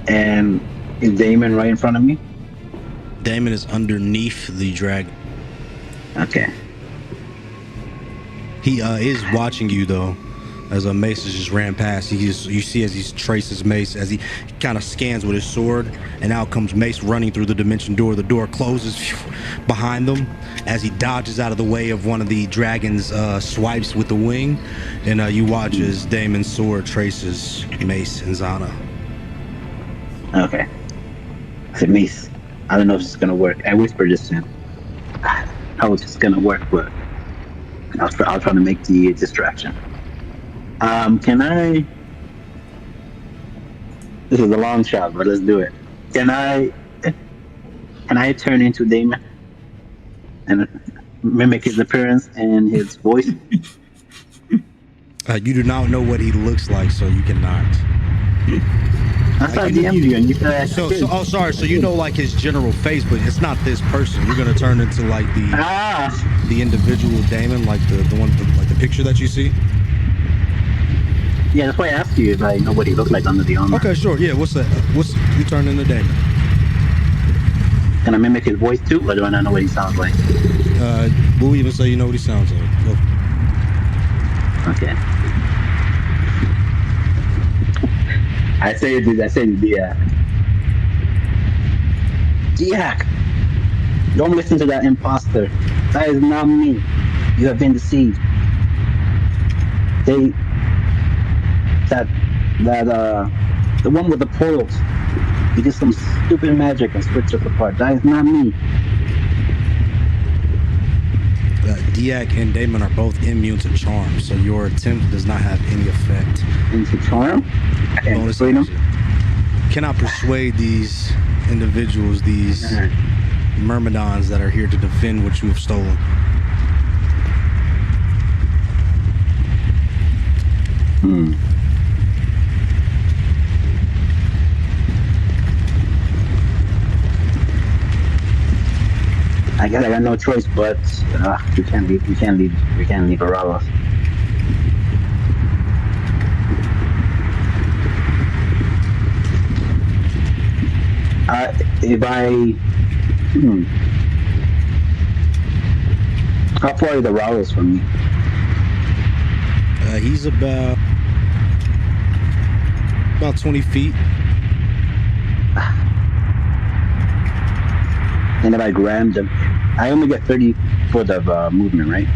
And is Damon right in front of me? Damon is underneath the dragon. Okay. He is watching you though, as a Mace just ran past. You see as he traces Mace, as he kind of scans with his sword, and out comes Mace running through the dimension door. The door closes behind them as he dodges out of the way of one of the dragon's swipes with the wing, and you watch as Damon's sword traces Mace and Zana. Okay. I said, Mace, I don't know if this is gonna work. I whispered this to him. How it's gonna work, but I'll try to make the distraction. Can I? This is a long shot, but let's do it. Can I turn into Damon and mimic his appearance and his voice? You do not know what he looks like, so you cannot. I thought I DM'd you and you said sorry. So you know like his general face, but it's not this person. You're gonna turn into like the individual Damon, like the one, like the picture that you see. Yeah, that's why I asked you if I know what he looked like under the armor. Okay, sure. Yeah, what's that? You turn into Damon? Can I mimic his voice too, or do I not know what he sounds like? We'll even say you know what he sounds like. Go. Okay. I say to Daak. Daak, don't listen to that imposter. That is not me. You have been deceived. The one with the portals. He did some stupid magic and split us apart. That is not me. Daak and Damon are both immune to charm, so your attempt does not have any effect. Into charm? And Bonus freedom? action. Cannot persuade these individuals, these myrmidons that are here to defend what you have stolen. I guess I got no choice, but we can't leave Eralos. If I how far is Eralos from me? He's about 20 feet. And if I grabbed him, I only get 30 foot of movement, right?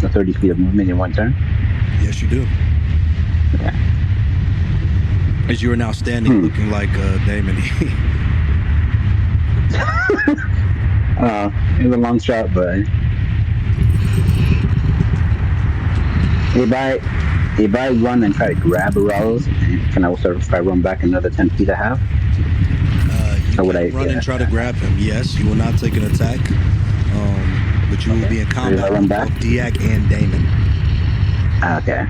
So 30 feet of movement in one turn? Yes, you do. Okay. As you are now standing looking like Damon. It was a long shot, but if I run and try to grab Eralos, can I also, if I run back another 10 feet I have? You Or would can I run and try to grab him. Yes, you will not take an attack, but you will be in combat run with back? both Daak and Damon. Okay.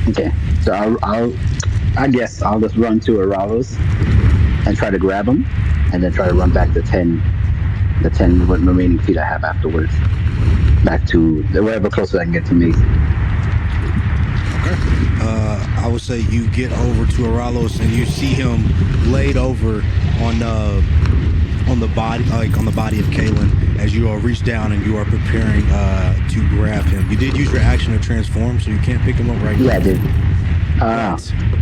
Okay, so I guess I'll just run to Eralos and try to grab him, and then try to run back the 10 remaining feet I have afterwards, back to wherever closer I can get to Mace. Okay. I would say you get over to Eralos and you see him laid over on the body, like on the body of Kaylin, as you are reached down and you are preparing to grab him. You did use your action to transform, so you can't pick him up right now. Yeah, I did.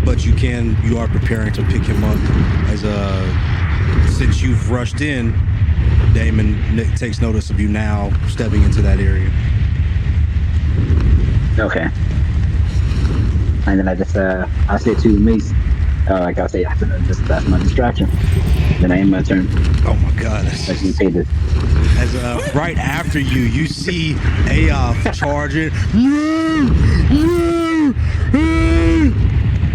But you are preparing to pick him up as since you've rushed in, Damon takes notice of you now stepping into that area. Okay. And then I just I say to Mace, like I say, that's my distraction. Then I end my turn. Oh my God! Like you paid this. As right after you see Aof charging.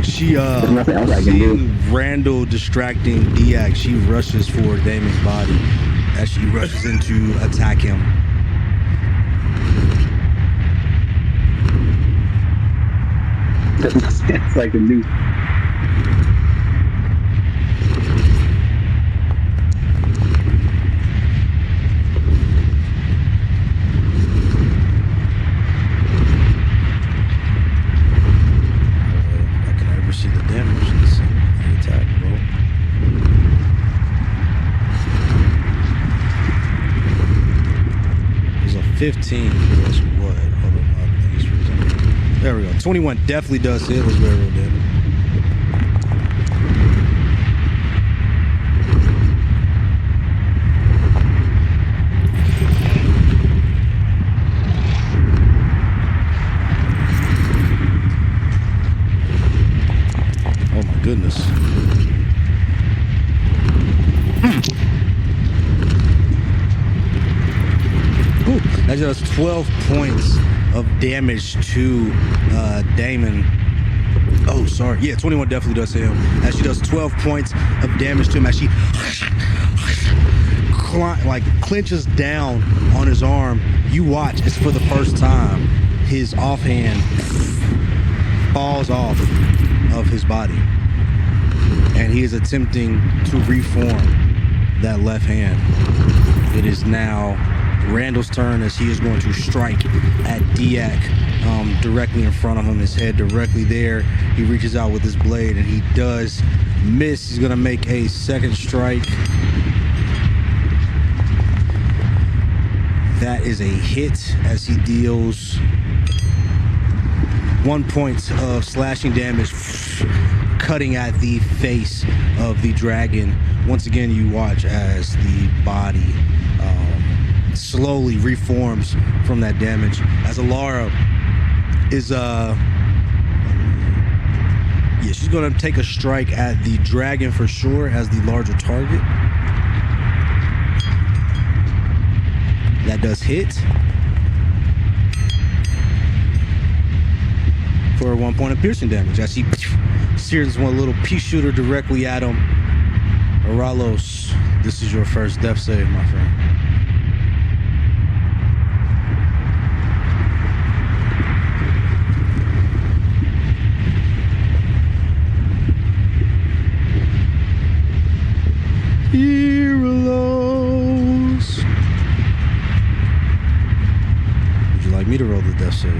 She There's nothing else I can do. seeing Randall distracting Daak, she rushes for Damon's body as she rushes in to attack him. There's nothing else I can do. I can never see the damage in the attack, bro. There's a 15. Guess what? Hold on, my thing's freezing. There we go. 21 definitely does hit. Let's very well damage. Oh my goodness. Ooh, that does 12 points of damage to Damon. Oh, sorry. Yeah, 21 definitely does hit him. As she does 12 points of damage to him, as she clenches down on his arm. You watch, it's for the first time, his offhand falls off of his body. And he is attempting to reform that left hand. It is now Randall's turn as he is going to strike at Daak. directly in front of him, his head directly there. He reaches out with his blade and he does miss. He's gonna make a second strike. That is a hit as he deals 1 point of slashing damage, cutting at the face of the dragon. Once again, you watch as the body slowly reforms from that damage. As Alara is she's gonna take a strike at the dragon for sure as the larger target. That does hit for 1 point of piercing damage as he sears one little pea shooter directly at him. Eralos, this is your first death save, my friend. Eralos. Would you like me to roll the death save?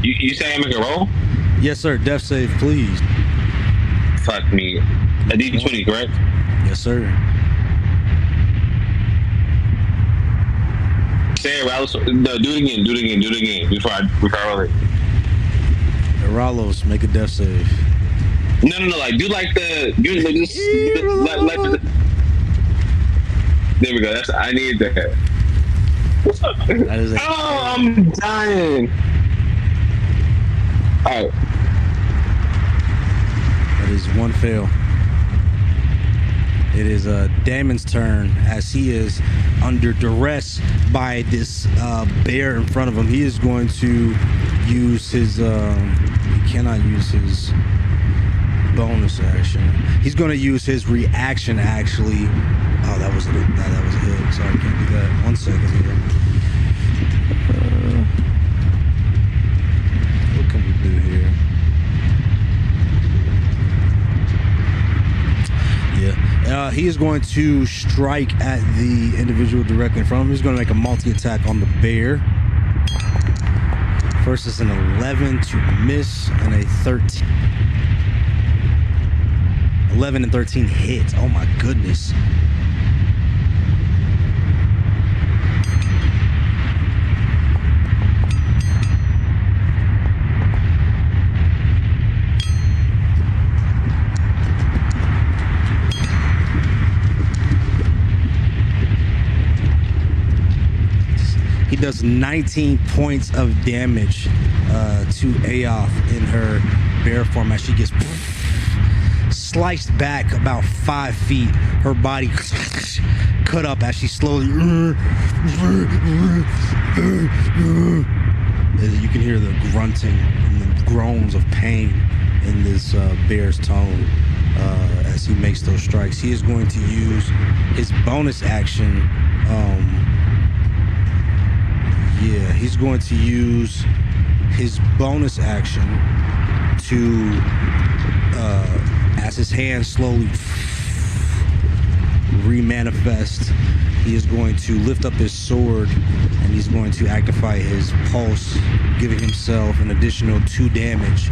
You say I make a roll? Yes, sir. Death save, please. Fuck me. A D20, correct? Yes, sir. Say Eralos. No, do it again before I roll it. Eralos, make a death save. No, like do like the there we go. That's I need that. That is a Oh, I'm dying. Alright. That is one fail. It is Damon's turn as he is under duress by this bear in front of him. He is going to use his he cannot use his bonus action. He's going to use his reaction actually. Oh, that was a hit. Sorry, I can't do that. 1 second here. What can we do here? Yeah. He is going to strike at the individual directly in front of him. He's going to make a multi-attack on the bear. First is an 11 to miss and a 13. 11 and 13 hits. Oh my goodness. He does 19 points of damage to Aoth in her bear form as she gets sliced back about 5 feet. Her body cut up as she slowly. You can hear the grunting and the groans of pain in this bear's tone as he makes those strikes. He is going to use his bonus action. He's going to use his bonus action to, as his hand slowly remanifest, he is going to lift up his sword and he's going to activate his pulse, giving himself an additional 2 damage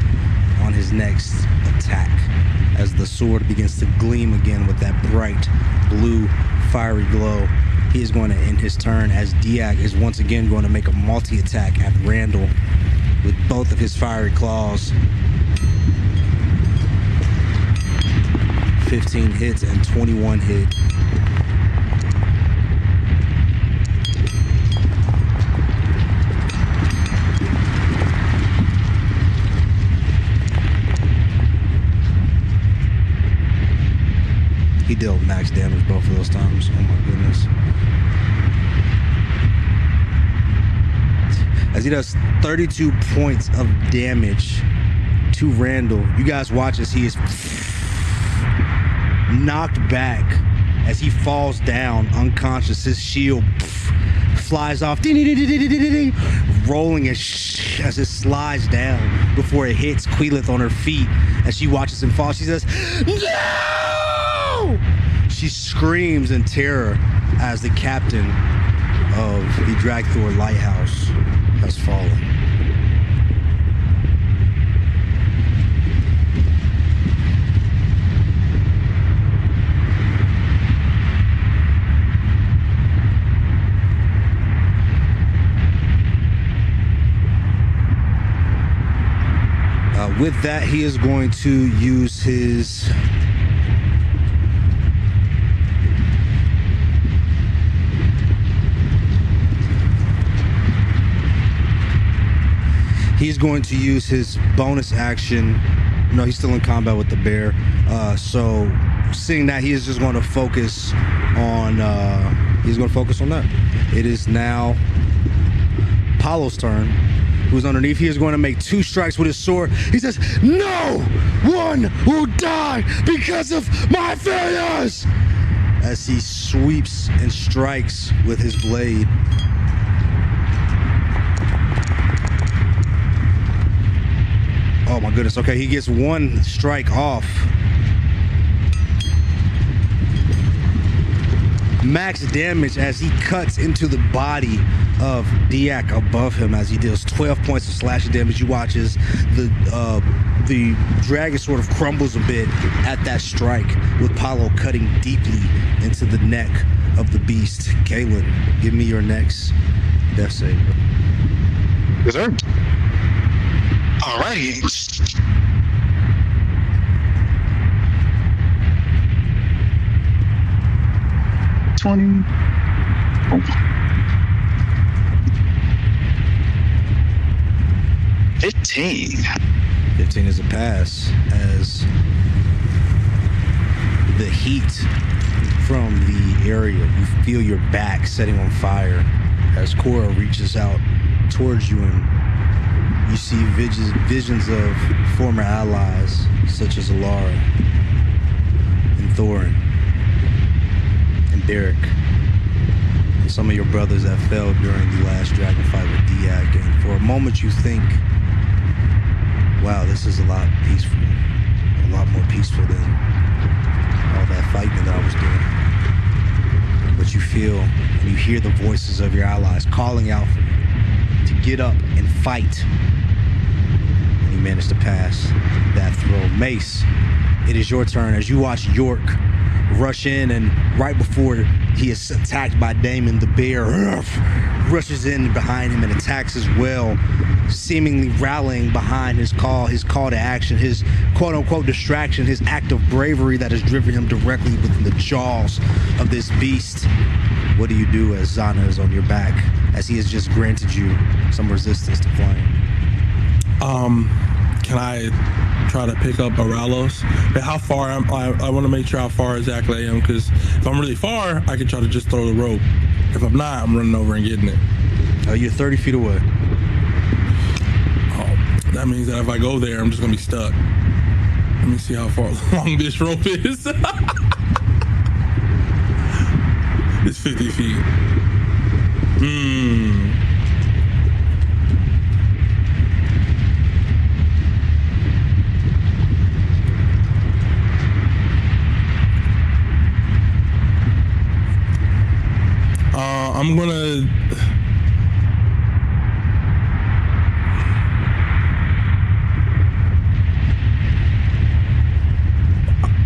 on his next attack as the sword begins to gleam again with that bright blue fiery glow. He is going to end his turn as Daak is once again going to make a multi-attack at Randall with both of his fiery claws. 15 hits and 21 hit. He dealt max damage both of those times. Oh my goodness. As he does 32 points of damage to Randall. You guys watch as he is knocked back as he falls down unconscious. His shield flies off, rolling as it slides down before it hits Queelith on her feet. As she watches him fall, she says, "No!" She screams in terror as the captain of the Drakthor lighthouse has fallen. With that, he is going to use his bonus action. No, he's still in combat with the bear. So seeing that, he is just going to focus on that. It is now Apollo's turn, who's underneath. He is going to make 2 strikes with his sword. He says, "No one will die because of my failures!" As he sweeps and strikes with his blade. Oh my goodness. Okay, he gets 1 strike off. Max damage as he cuts into the body of Daak above him as he deals 12 points of slashing damage. You watch as the dragon sort of crumbles a bit at that strike, with Apollo cutting deeply into the neck of the beast. Kaylin, give me your next death save. Yes, sir. Alrighty. $20. 15. 15 is a pass as the heat from the area, you feel your back setting on fire as Cora reaches out towards you, and you see visions of former allies such as Alara and Thorin and Derek and some of your brothers that fell during the last dragon fight with Daak. And for a moment you think, wow, this is a lot more peaceful than all that fighting that I was doing. But you feel and you hear the voices of your allies calling out for you to get up and fight. And you manage to pass that throw. Mace, it is your turn as you watch York rush in, and right before he is attacked by Damon, the bear rushes in behind him and attacks as well, seemingly rallying behind his call to action, his quote-unquote distraction, his act of bravery that has driven him directly within the jaws of this beast. What do you do as Zana is on your back, as he has just granted you some resistance to flame? Can I try to pick up Eralos? But how far I want to make sure how far exactly I am, because if I'm really far, I can try to just throw the rope. If I'm not, I'm running over and getting it. You're 30 feet away. Oh, that means that if I go there, I'm just gonna be stuck. Let me see how far long this rope is. It's 50 feet. I'm gonna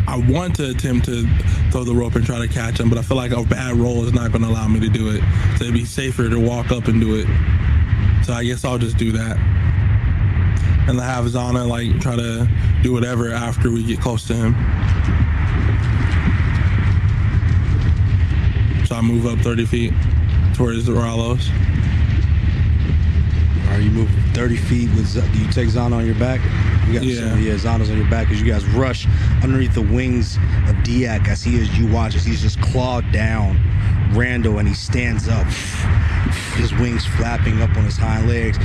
I want to attempt to throw the rope and try to catch him, but I feel like a bad roll is not going to allow me to do it. So it'd be safer to walk up and do it. So I guess I'll just do that. And have Zana like try to do whatever after we get close to him. So I move up 30 feet towards the Eralos. Are you moving 30 feet with? Do you take Zana on your back? Yeah, Zana's on your back as you guys rush underneath the wings of Daak as you watch as he's just clawed down Randall, and he stands up, his wings flapping up on his hind legs.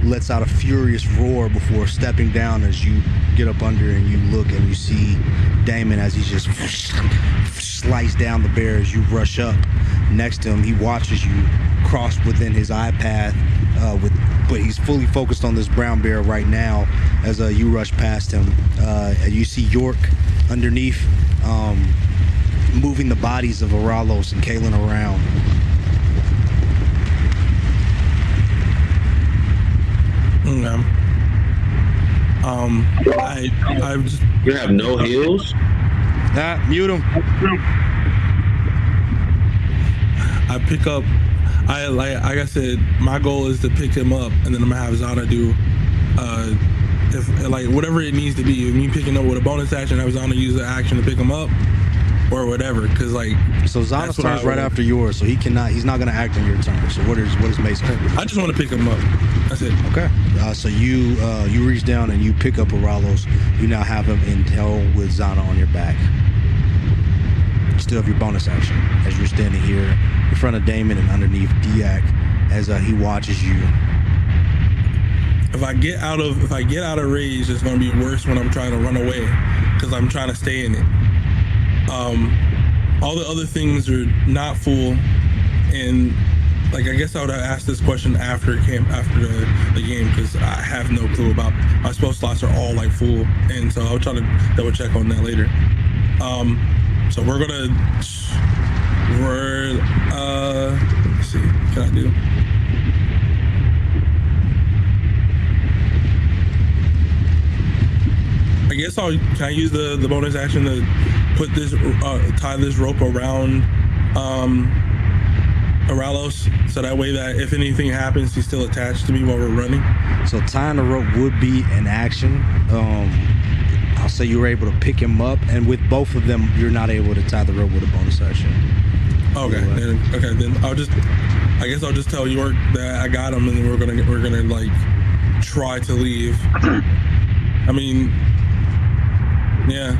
lets out a furious roar before stepping down as you get up under and you look and you see Damon as he just slice down the bear as you rush up next to him. He watches you cross within his eye path, but he's fully focused on this brown bear right now as you rush past him. You see York underneath, moving the bodies of Eralos and Kalen around. Okay. I just You have no heals? Mute him. I pick up. Like I said, my goal is to pick him up, and then I'm gonna have Zana do, if like whatever it needs to be. Me picking up with a bonus action, have Zana use the action to pick him up, or whatever. Cause like, so Zana's turn is right after yours, so he's not gonna act on your turn. So what is Mace? I just want to pick him up. That's it. Okay. So you reach down and you pick up Eralos. You now have him in hell with Zana on your back. You still have your bonus action as you're standing here in front of Damon and underneath Daak as he watches you. If I get out of rage, it's gonna be worse when I'm trying to run away, because I'm trying to stay in it. All the other things are not full, and like I guess I would have asked this question after the game, because I have no clue about my spell slots are all like full, and so I'll try to double check on that later. So let's see, what can I do? I guess can I use the bonus action to put this tie this rope around Eralos, so that way that if anything happens, he's still attached to me while we're running. So tying the rope would be an action. I'll say you were able to pick him up, and with both of them, you're not able to tie the rope with a bonus action. Okay, then I guess I'll just tell York that I got him, and then we're gonna like try to leave. I mean, yeah.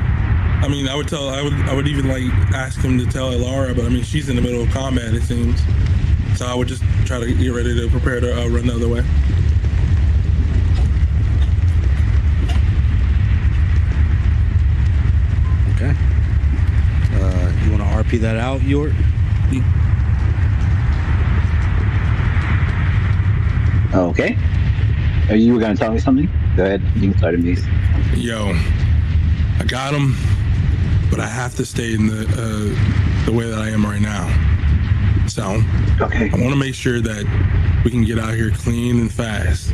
I mean, I would even like ask him to tell Elara, but I mean, she's in the middle of combat, it seems. So I would just try to get ready to prepare to run the other way. Okay. You want to RP that out, York? Okay. Are you going to tell me something? Go ahead. You can start, Mace. Yo, I got him, but I have to stay in the way that I am right now. So okay. I want to make sure that we can get out here clean and fast.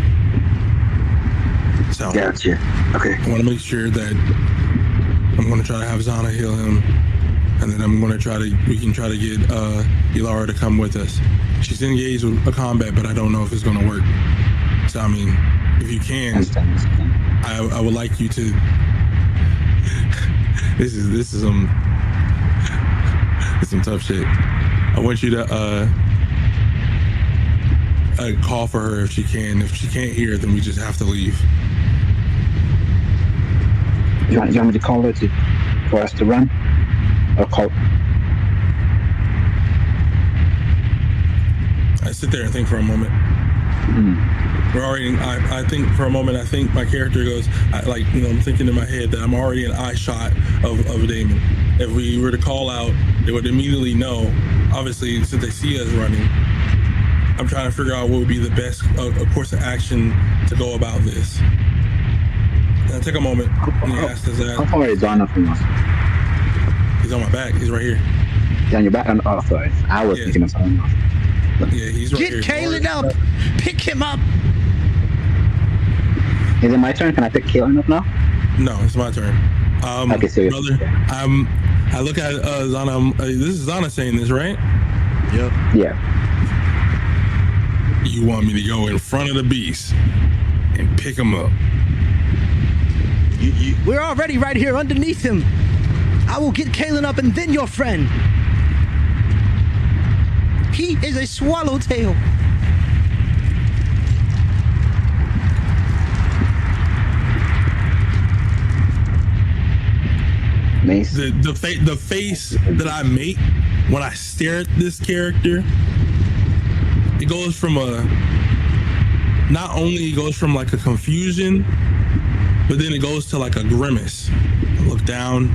So gotcha. Okay. I want to make sure that I'm going to try to have Zana heal him, and then we can try to get Elara to come with us. She's engaged with a combat, but I don't know if it's going to work. So I mean, if you can, I would like you to. This is some tough shit. I want you to call for her if she can. If she can't hear, then we just have to leave. You want me to call her for us to run, or call? I sit there and think for a moment. We're already. I think for a moment. I think my character goes. I'm thinking in my head that I'm already an eye shot of Damon. If we were to call out, they would immediately know. Obviously, since they see us running, I'm trying to figure out what would be the best course of action to go about this. And I take a moment and he asks us that. How far is Donna from us? He's on my back. He's right here. He's on your back? Oh, sorry. I was thinking of something else. Yeah, he's right here. Get Kalen up! Pick him up! Is it my turn? Can I pick Kalen up now? No, it's my turn. Okay, seriously. Brother, I look at Zana. This is Zana saying this, right? Yep. Yeah. You want me to go in front of the beast and pick him up? We're already right here underneath him. I will get Kalen up and then your friend. He is a swallowtail. Mace. The face that I make when I stare at this character, it goes from a not only goes from like a confusion, but then it goes to like a grimace. Look down.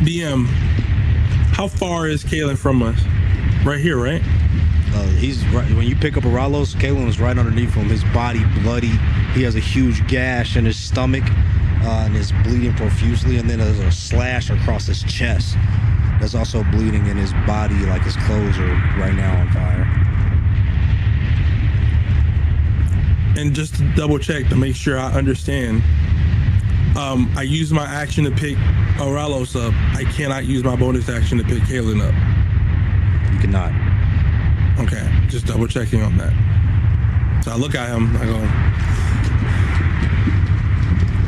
DM, how far is Kalen from us? Right here, right? He's right when you pick up Eralos. Kalen is right underneath him. His body bloody. He has a huge gash in his stomach, and is bleeding profusely. And then there's a slash across his chest. There's also bleeding in his body, like his clothes are right now on fire. And just to double check to make sure I understand, I use my action to pick Eralos up. I cannot use my bonus action to pick Kalen up. You cannot. Okay, just double checking on that. So I look at him, I go,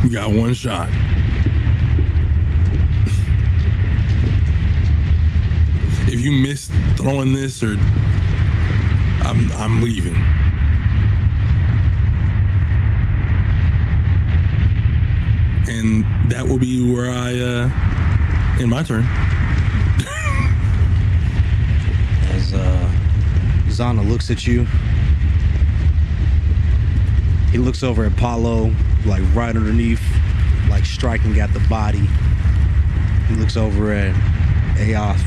you got one shot. If you miss throwing this, or I'm leaving. And that will be where I in my turn. As Zana looks at you, he looks over at Paulo, like right underneath, like striking at the body. He looks over at Aoth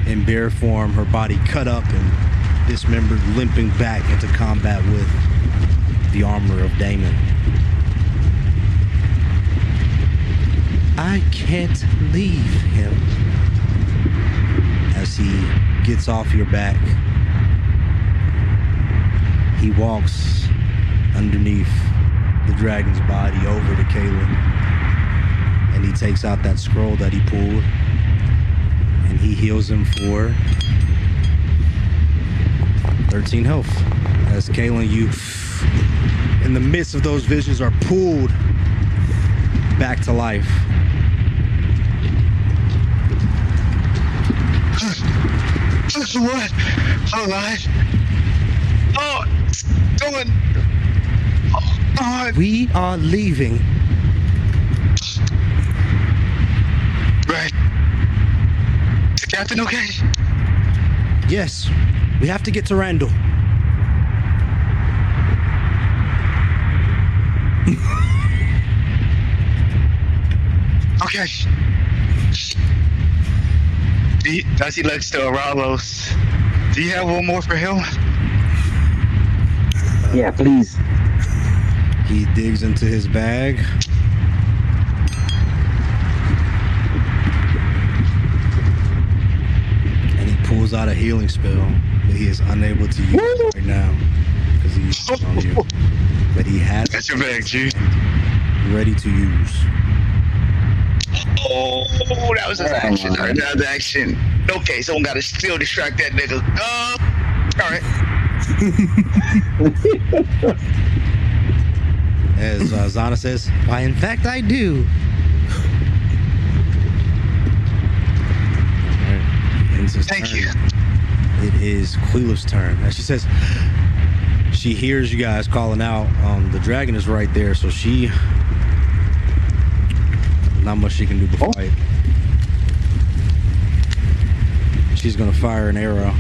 in bear form, her body cut up and dismembered, limping back into combat with the armor of Damon. I can't leave him. As he gets off your back, he walks underneath the dragon's body over to Kalen, and he takes out that scroll that he pulled, and he heals him for 13 health. As Kalen, you, in the midst of those visions, are pulled back to life. What? Alive? Oh, going. Oh, We are leaving. right. Is the captain okay? Yes, we have to get to Randall. Okay. As he looks to Eralos, do you have one more for him? Yeah, please. He digs into his bag. And he pulls out a healing spell that he is unable to use right now because he's on you. But he has That's your bag, G. ready to use. Oh, that was his action. All right, that was action. Okay, someone got to still distract that nigga. All right. As Zana says, why, in fact, I do. Thank you. It is Quilif's turn. As she says, she hears you guys calling out. The dragon is right there, so she... Not much she can do before fight. She's gonna fire an arrow.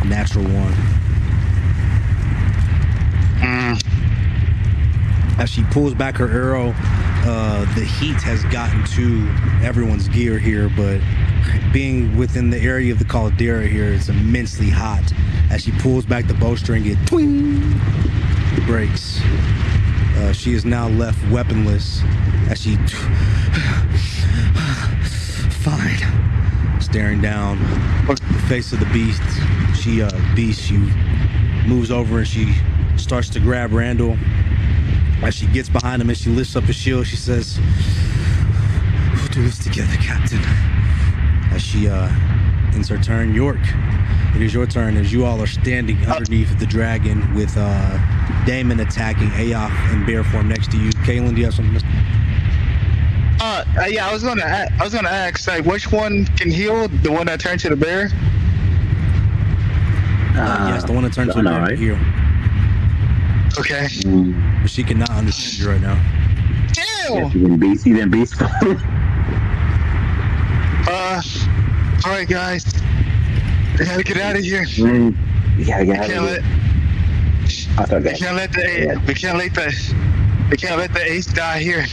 Natural one. As she pulls back her arrow, the heat has gotten to everyone's gear here, but being within the area of the caldera here, it's immensely hot. As she pulls back the bowstring, it twing! Breaks. She is now left weaponless as she fine, staring down the face of the beast. She moves over and she starts to grab Randall. As she gets behind him and she lifts up his shield, she says, "We'll do this together, Captain." As she ends her turn. York, it is your turn as you all are standing underneath the dragon with Damon attacking Aoth in bear form next to you. Kalen, do you have something? Yeah, I was gonna ask, like, which one can heal? The one that turned to the bear? Yes, the one that turns to the bear can heal. Okay. But she cannot understand you right now. Damn! Yes, he's in beast. All right, guys. We gotta get out of here. We gotta get out of here. We can't let the ace die here.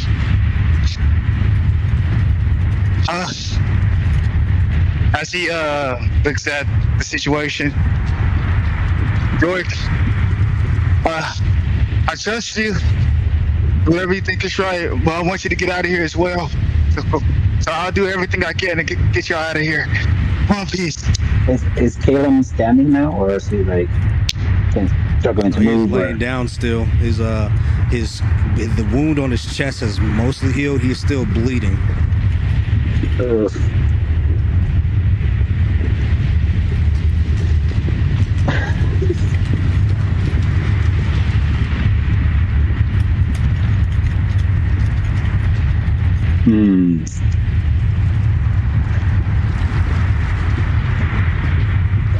As he looks at the situation, York, I trust you. Whatever you think is right, but I want you to get out of here as well. So I'll do everything I can to get you out of here. One piece. Is Caleb standing now, or is he like struggling to move? He's laying down still. The wound on his chest has mostly healed. He's still bleeding. Ugh.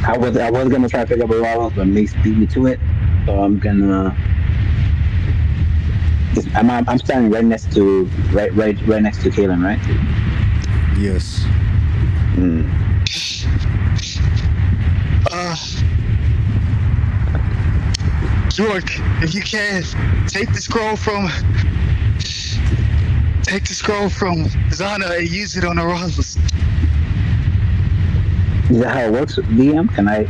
I was gonna try to pick up Eralos, but Mace beat me to it. So I'm gonna. I'm standing right next to right next to Kaylin, right? Yes. York, if you can, take the scroll from Zana and use it on Eralos. Is that how it works with DM? Can I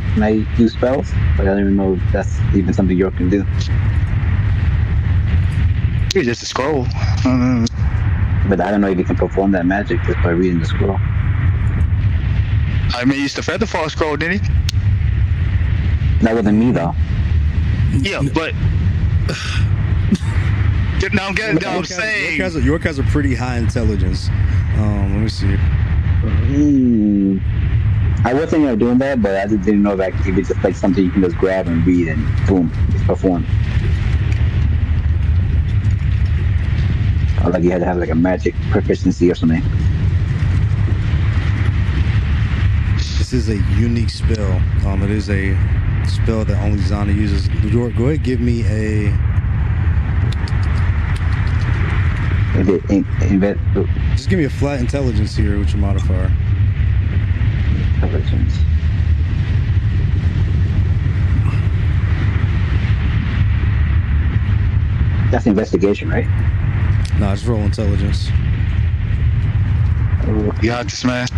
do spells? But I don't even know if that's even something York can do. It's just a scroll. But I don't know if you can perform that magic just by reading the scroll. I mean, he used the Featherfall scroll, didn't he? That wasn't me though. Yeah, but now I'm saying York has a pretty high intelligence. Let me see. I was thinking of doing that, but I just didn't know that if it's just like something you can just grab and read and boom, it's performed. Or like you had to have like a magic proficiency or something. This is a unique spell. It is a spell that only Zana uses. York, go ahead, give me a. Just give me a flat intelligence here with your modifier. Intelligence. That's investigation, right? Nah, just roll intelligence. Oh, you got this, man.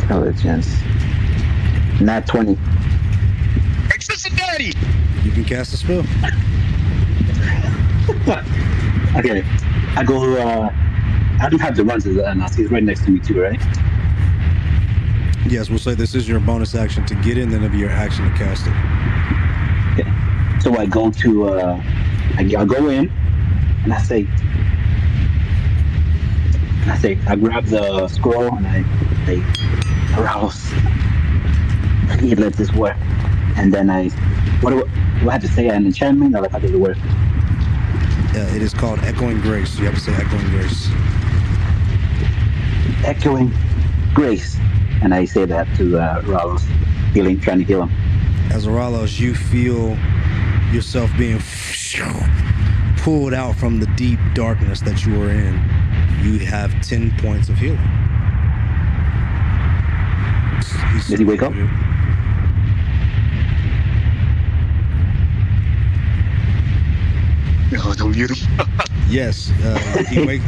intelligence. Not 20. Hey, Cincinnati! You can cast a spell. Okay. I go, I do have the run to the and he's right next to me too, right? Yes, we'll say this is your bonus action to get in, then it'll be your action to cast it. Okay. So I go to, I go in, and I grab the scroll, and I say, Eralos, he let this work. And then what do I have to say, an enchantment, or how does it work? It is called Echoing Grace. You have to say Echoing Grace. Echoing Grace. And I say that to Eralos, trying to heal him. As Eralos, you feel yourself being pulled out from the deep darkness that you were in. You have 10 points of healing. Did he wake up? Oh, don't mute him. Yes,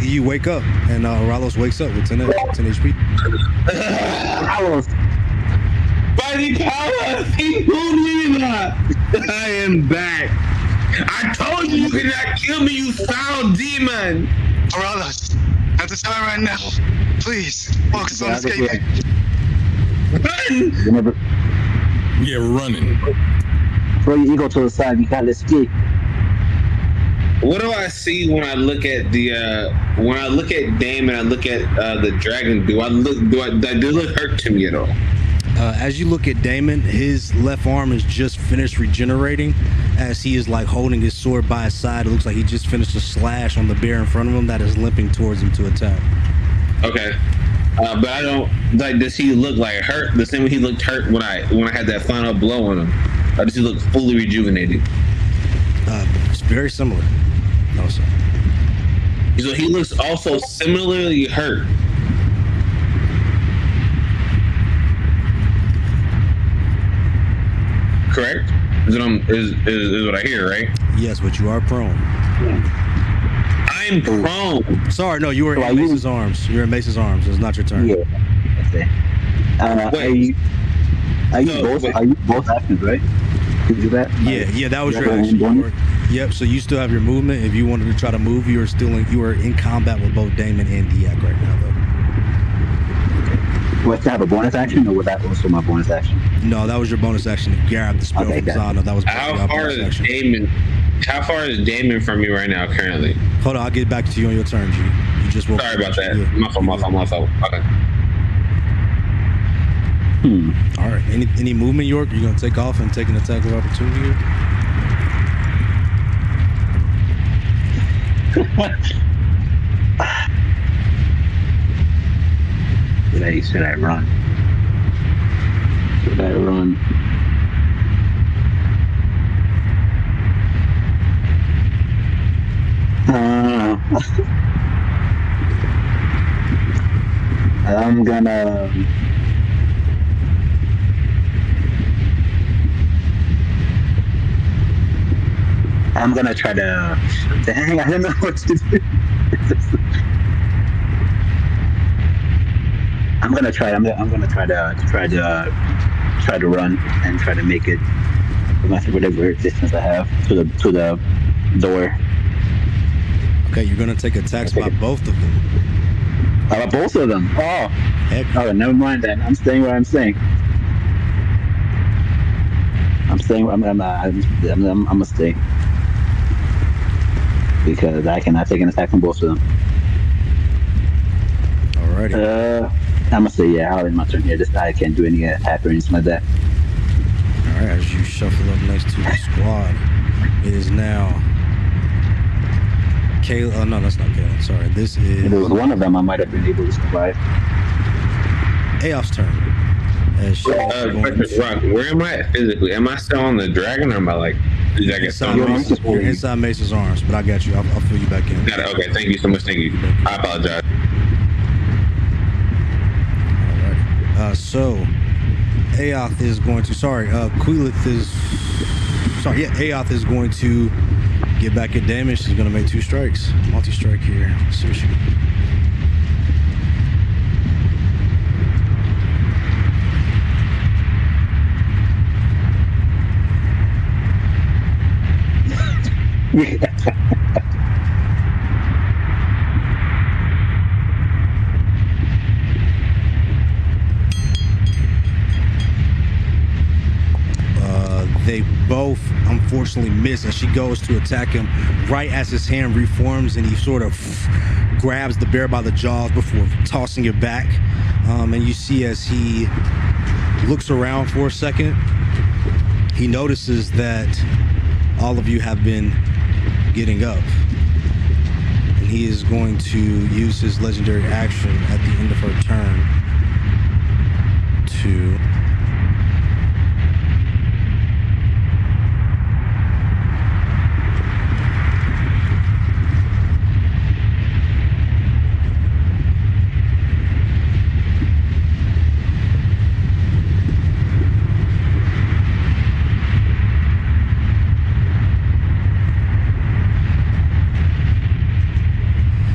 you wake up, and Eralos wakes up with 10 HP. Eralos! By the power of I am back. I told you you could not kill me, you foul demon. Eralos, at the time right now, please focus on escaping. Run! Yeah, we're running. Throw your ego to the side. You gotta escape. What do I see when I look at Damon? I look at the dragon. Do they look hurt to me at all? As you look at Damon, his left arm is just finished regenerating as he is like holding his sword by his side. It looks like he just finished a slash on the bear in front of him that is limping towards him to attack. Okay. But I don't like. Does he look like hurt? The same way he looked hurt when I had that final blow on him. Or does he look fully rejuvenated? It's very similar. Also. So he looks also similarly hurt. correct? Is what I hear, right? Yes, but you are prone. I'm prone. Sorry, no, you were So in Mace's arms. You're in Mace's arms. It's not your turn. Yeah. That's it. Wait. Are you both actions, right? Did you do that? Yeah, that was your Yeah, action. bonus? You were- Yep. So you still have your movement. If you wanted to try to move, you are in combat with both Damon and Daak right now, though. Was to have a bonus action, or was that also my bonus action? No, that was your bonus action to grab the spell Okay, from got it. Zana. That was How your far bonus is action. Damon? How far is Damon from you right now, currently? Hold on, I'll get back to you on your turn, G. You just woke Sorry up. about that. Yeah. My fault. Okay. All right. Any movement, York? You gonna take off and take an attack of opportunity here? Should I run? Should I run? I'm gonna. Try to. Dang, I don't know what to do. I'm gonna try to run and try to make it whatever distance I have to the door. Okay, you're gonna take attacks by both of them. Both of them. Oh, Heck, oh, never mind then. I'm staying where I'm staying. I'm gonna stay because I cannot take an attack from both of them. alrighty. I'm gonna say yeah. I'll end my turn here. I can't do any attack or anything like that. All right, as you shuffle up next to the squad, it is now Kayla. Oh, no, that's not Kayla. Sorry. This is If it was one of them, I might have been able to survive. Aoph's turn. As she Rock, where am I physically? Am I still on the dragon, or am I like? Did I get inside thrown off? Mace's, you're inside Mace's arms, but I got you. I'll fill you back in. Got it. Okay, thank you so much. Thank you. I apologize. Alrighty. So Aoth is going to. Quilith is. Sorry, yeah. Aoth is going to get back at damage. She's going to make 2 strikes. Multi-strike here. Let's see what she. They both unfortunately miss, and she goes to attack him right as his hand reforms, and he sort of grabs the bear by the jaws before tossing it back. And you see as he looks around for a second, he notices that all of you have been getting up, and he is going to use his legendary action at the end of her turn to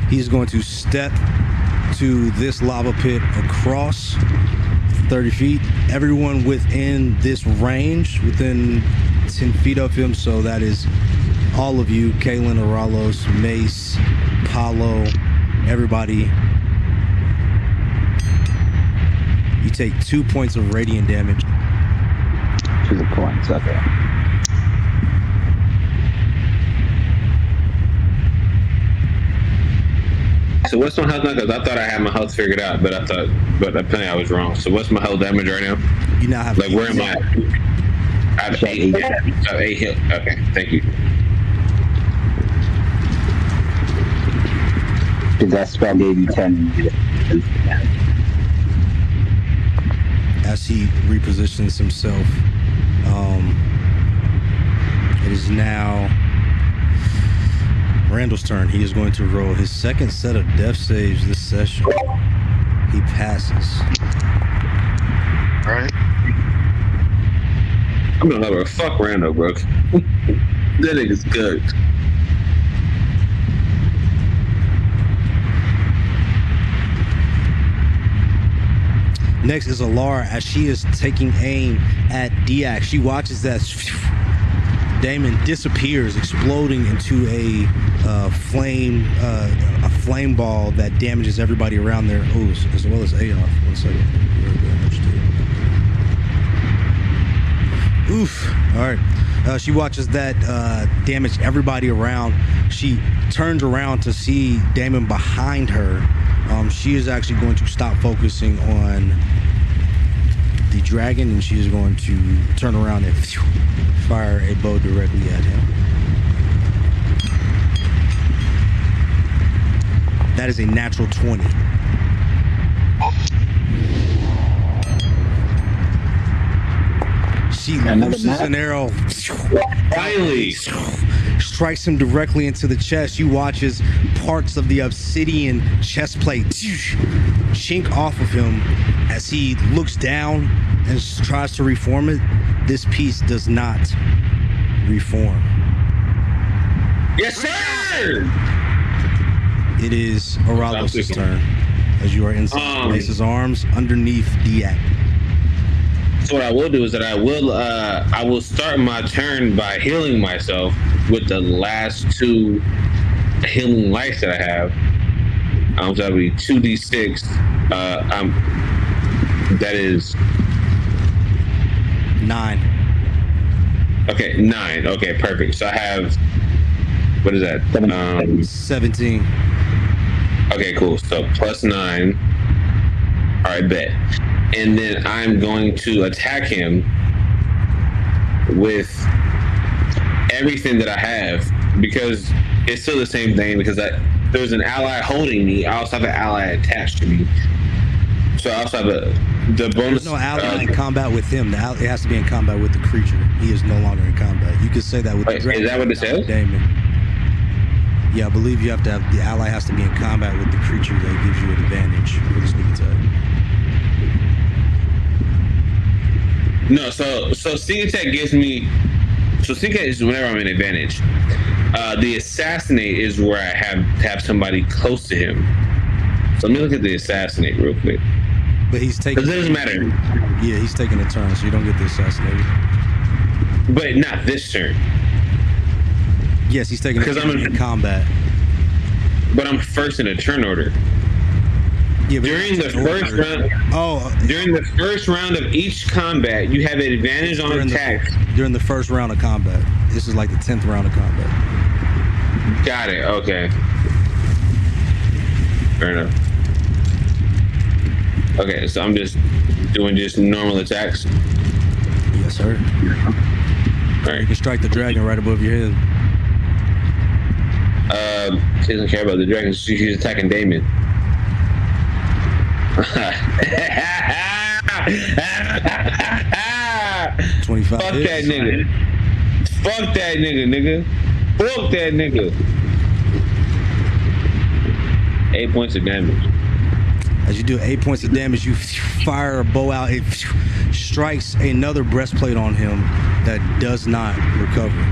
he's going to step to this lava pit across 30 feet. Everyone within this range, within 10 feet of him, so that is all of you, Kaylin, Eralos, Mace, Paulo, everybody. You take 2 points of radiant damage. 2 points, okay. So what's my health now? Because I thought I had my health figured out, but apparently I was wrong. So what's my health damage right now? You now have Like, where am I? I have 8. I have 8 hit. Okay, thank you. That spell gave you 10 damage. As he repositions himself, it is now Randall's turn. He is going to roll his second set of death saves this session. He passes. All right. I'm gonna have a fuck Rando, bro. That nigga's good. Next is Alara as she is taking aim at Daak. She watches that Damon disappears, exploding into a flame ball that damages everybody around there. Oh, as well as Aoff. 1 second. Oof. All right. She watches that damage everybody around. She turns around to see Damon behind her. She is actually going to stop focusing on the dragon, and she is going to turn around and fire a bow directly at him. That is a natural 20. She looses an arrow. Finally. Strikes him directly into the chest. You watch as parts of the obsidian chest plate chink off of him as he looks down and tries to reform it. This piece does not reform. Yes, sir! It is Eralos' turn as you are inside Mace's arms underneath Daak. So what I will do is that I will start my turn by healing myself with the last 2 healing life that I have. So that'll be 2d6. That is 9. Okay, 9. Okay, perfect. So I have, what is that? 17. Okay, cool. So plus 9. All right, bet. And then I'm going to attack him with everything that I have, because it's still the same thing, because there's an ally holding me. I also have an ally attached to me. So I also have the bonus. There's no ally in combat with him. It has to be in combat with the creature. He is no longer in combat. You could say that with the dragon. Is that what it says? Damon. Yeah, I believe you have to have the ally has to be in combat with the creature that gives you an advantage for the sneak attack. No, so sneak attack gives me. So sneak attack is whenever I'm in advantage. The assassinate is where I have somebody close to him. So let me look at the assassinate real quick. But he's taking. It doesn't matter. Yeah, he's taking a turn, so you don't get the assassinated. But not this turn. Yes, he's taking a turn in combat. But I'm first in a turn order. Yeah, during the first round. During the first round of each combat, you have an advantage on attacks. During the first round of combat. This is like the 10th round of combat. Got it. Okay. Fair enough. Okay, so I'm just doing just normal attacks. Yes, sir. All right. You can strike the dragon right above your head. She doesn't care about the dragon. She's attacking Damon. 25. Fuck that nigga. Fuck that nigga. Fuck that nigga. 8 points of damage. As you do 8 points of damage, you fire a bow out. It strikes another breastplate on him that does not recover.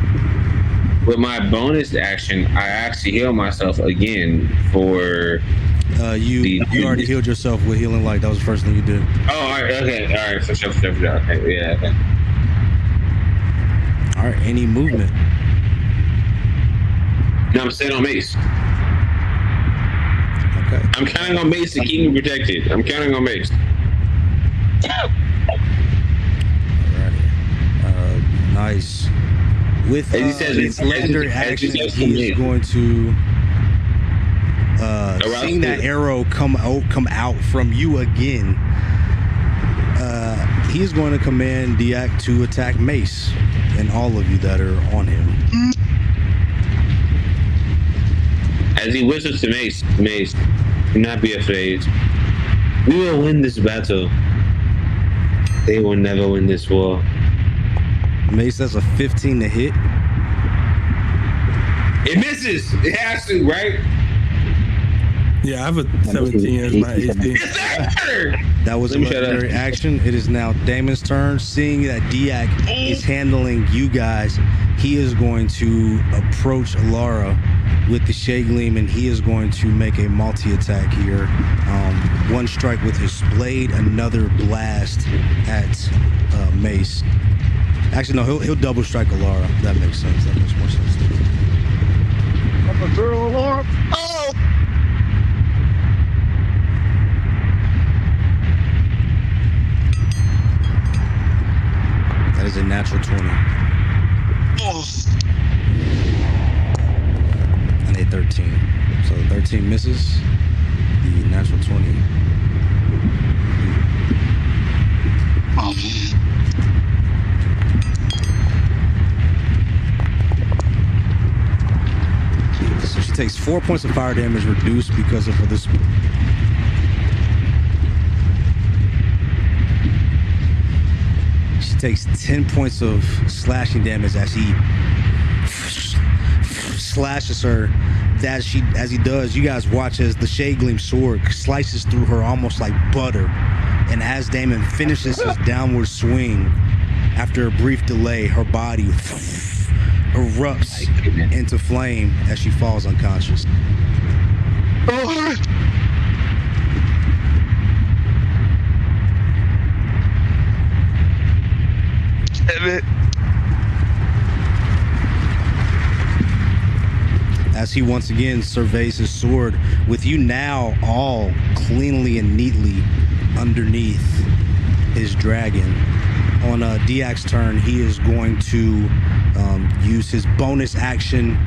With my bonus action, I actually heal myself again for. You already healed yourself with healing light. That was the first thing you did. Oh, all right, okay, all right, for sure. Okay, yeah. Okay. All right, any movement? No, I'm staying on Mace. Okay. I'm counting on Mace to keep me protected. I'm counting on Mace. Alrighty. Nice. With as he says, his legendary action, he is going to. Seeing that arrow come out from you again, he is going to command Daak to attack Mace and all of you that are on him. As he whistles to Mace, do not be afraid. We will win this battle. They will never win this war. Mace, that's a 15 to hit. It misses. It has to, right? Yeah, I have a 17 as my AC. That was a Let me shut legendary up. action. It is now Damon's turn. Seeing that Daak is handling you guys, he is going to approach Alara with the Shade Gleam, and he is going to make a multi-attack here. One strike with his blade, another blast at Mace. Actually, no, he'll double strike Alara. That makes sense. That makes more sense to me. I'm a girl, Laura. Oh! That is a natural 20. Oh. And a 13. So 13 misses. The natural 20. Oh, man. So she takes 4 points of fire damage reduced because of this. She takes 10 points of slashing damage as he slashes her. As he does, you guys watch as the Shade Gleam sword slices through her almost like butter. And as Damon finishes his downward swing, after a brief delay, her body erupts into flame as she falls unconscious. Oh. Damn it. As he once again surveys his sword, with you now all cleanly and neatly underneath his dragon. On Daak's turn, he is going to use his bonus action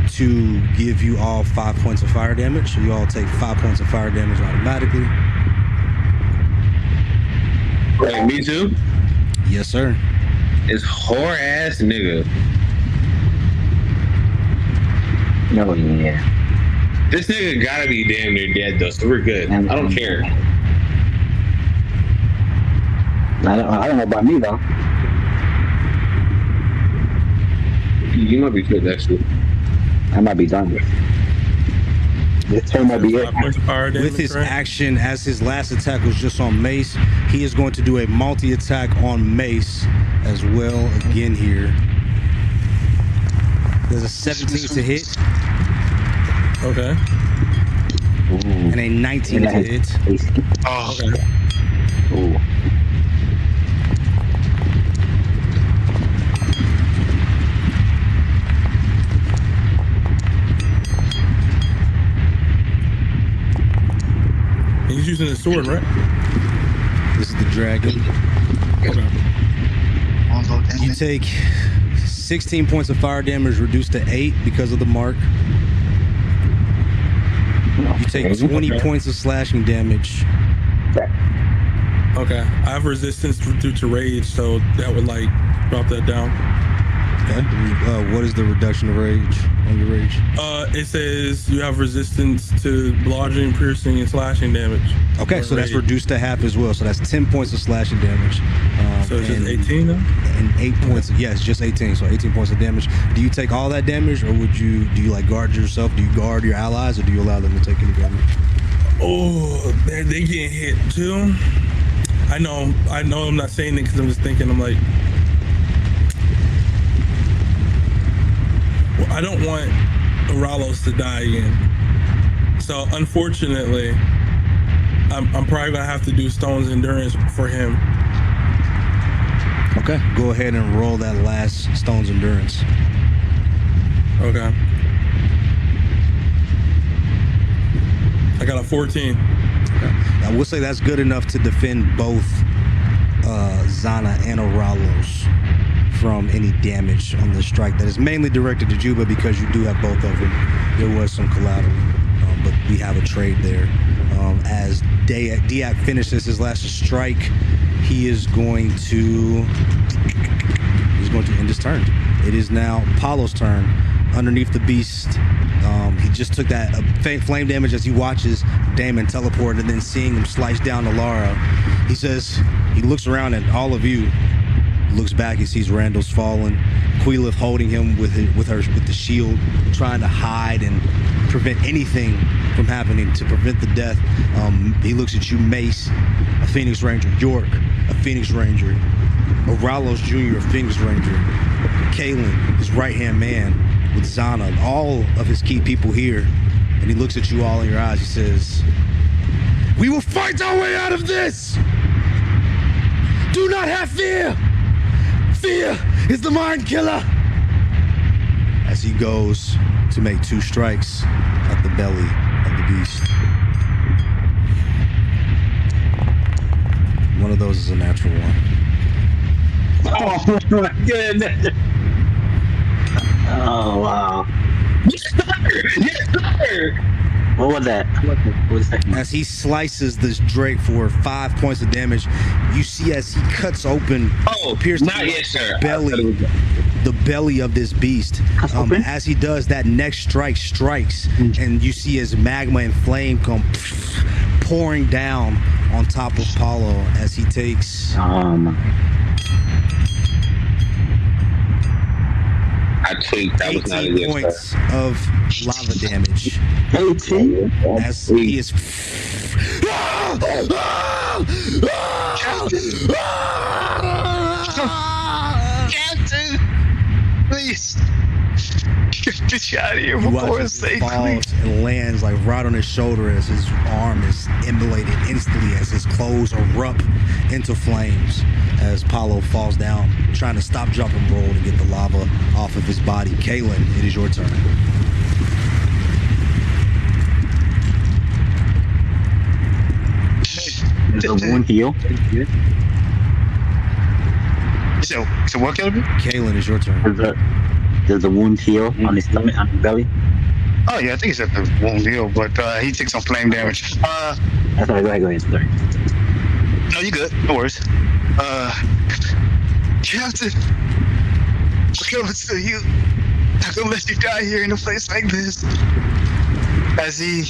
to give you all 5 points of fire damage. So you all take 5 points of fire damage automatically. Hey, me too? Yes, sir. This whore ass nigga. No, yeah. This nigga gotta be damn near dead though, so we're good. I don't care. I don't know about me though. You might be good actually. I might be done. This turn might be it. 5 points of fire damage, With his right? action, as his last attack was just on Mace, he is going to do a multi-attack on Mace as well again here. There's a 17 to hit Okay. and a 19 to hit. Oh. Okay. Ooh. He's using his sword, right? This is the dragon. Okay. You take 16 points of fire damage reduced to 8 because of the mark. You take 20 points of slashing damage. Okay. I have resistance due to rage, so that would like drop that down. Okay. What is the reduction of rage on your rage? It says you have resistance to bludgeoning, piercing, and slashing damage. Okay, Or so that's rage. reduced to half as well. So that's 10 points of slashing damage. So it's just and- 18 then? And 8 points. Yes, just 18. So 18 points of damage. Do you take all that damage, or do you like guard yourself? Do you guard your allies, or do you allow them to take any damage? Oh, they getting hit too. I know. I'm not saying it because I'm just thinking. I'm like, well, I don't want Eralos to die again. So unfortunately, I'm probably gonna have to do Stone's Endurance for him. Okay, go ahead and roll that last Stone's Endurance. Okay. I got a 14. Okay. I will say that's good enough to defend both Zana and Eralos from any damage on the strike that is mainly directed to Juba, because you do have both of them. There was some collateral, but we have a trade there. As Daak finishes his last strike, he is going to end his turn. It is now Apollo's turn. Underneath the beast, he just took that faint flame damage as he watches Damon teleport, and then seeing him slice down to Lara, he says, he looks around at all of you. Looks back, he sees Randall's fallen. Queelith holding him with the shield, trying to hide and prevent anything from happening, to prevent the death. He looks at you, Mace, a Phoenix Ranger, York, a Phoenix Ranger, Eralos Jr., a Phoenix Ranger, Kalen, his right-hand man, with Zana, all of his key people here. And he looks at you all in your eyes. He says, "We will fight our way out of this! Do not have fear! Fear is the mind killer!" As he goes to make 2 strikes at the belly of the beast. One of those is a natural one. Oh my goodness. Oh wow. Yes, sir. What was that? What was that? As he slices this Drake for 5 points of damage, you see as he cuts open, appears to not be yet, sir. the belly of this beast. As he does, that next strike strikes, and you see as magma and flame come pouring down on top of Paulo as he takes. I tweaked. That was not a 18 good points start. of lava damage 18? as he is. Captain, please get you out of here You before watch it's as he safe. falls and lands like right on his shoulder as his arm is immolated instantly as his clothes erupt into flames as Paulo falls down, trying to stop, drop, and roll to get the lava off of his body. Kaylin, it is your turn. There's a wound heal. So what killed me? Kaylin, is your turn. There's a wound heal on his stomach, on his belly. Oh yeah, I think it's at the wound heal, but he took some flame damage. That's all right, go ahead, sorry. No, you good. No worries. Captain, I'm coming to you. I'm gonna let you die here in a place like this. As he,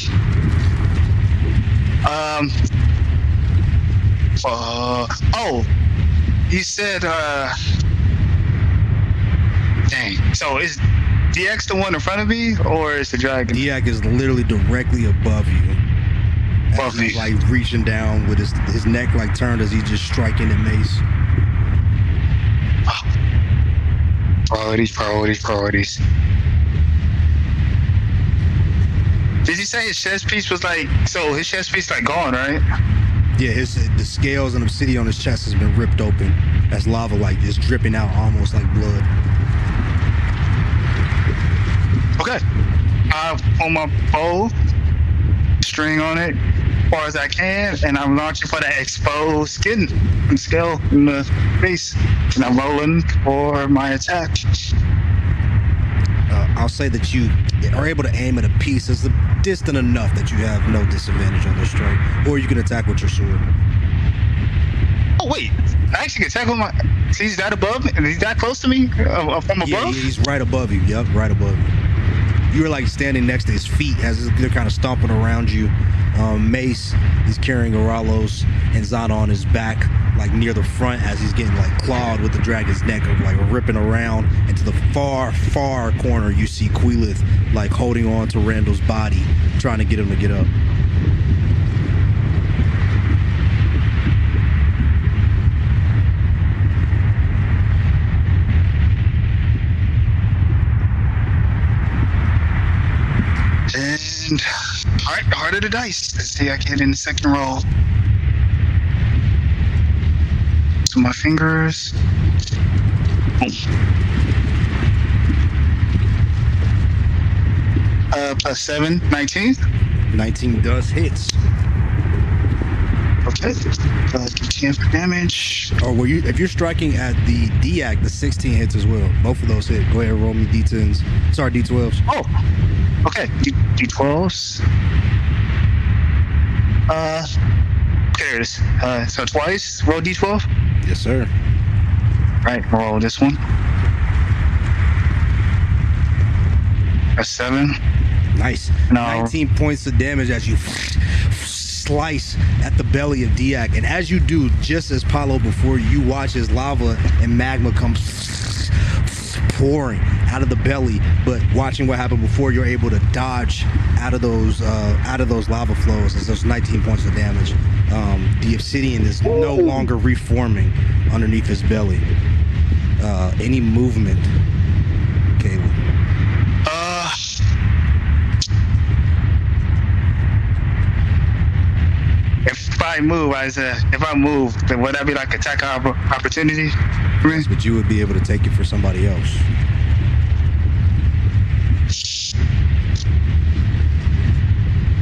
he said, dang. So is DX the one in front of me, or is the dragon? Daak is literally directly above you. Above me. He's like reaching down with his neck like turned as he's just striking at Mace. Priorities. Did you say his chest piece was like, so his chest piece like gone, right? Yeah, the scales and obsidian on his chest has been ripped open as lava like is dripping out almost like blood. Okay. I pull my bow, string on it as far as I can, and I'm launching for that exposed skin and scale in the face. And I'm rolling for my attack. I'll say that you are able to aim at a piece that's distant enough that you have no disadvantage on the strike, or you can attack with your sword. Oh wait, I actually can attack with my. See, he's that above me, and he's that close to me from above. Yeah, he's right above you. Yep, right above you. You're like standing next to his feet as they're kind of stomping around you. Mace is carrying Eralos and Zana on his back, like near the front as he's getting like clawed with the dragon's neck, like ripping around. And to the far corner, you see Queelith like holding on to Randall's body, trying to get him to get up. And heart of the dice. Let's see, I get in the second roll. So my fingers. Boom. Plus 7, 19. 19 does hits. Okay. 10 for damage. Or were you? If you're striking at the Daak, the 16 hits as well. Both of those hit. Go ahead and roll me D10s. Sorry, D12s. Oh. Okay. D12s. Okay, there it is. So twice. Roll D12. Yes, sir. Right. Roll this one. That's 7. Nice. No. 19 points of damage as you slice at the belly of Daak. And as you do, just as Paulo before, you watch as lava and magma comes pouring out of the belly. But watching what happened before, you're able to dodge out of those lava flows as those 19 points of damage. The obsidian is no longer reforming underneath his belly. Any movement, Caleb? If I move, then would that be like attack opportunity for me? Yes, but you would be able to take it for somebody else.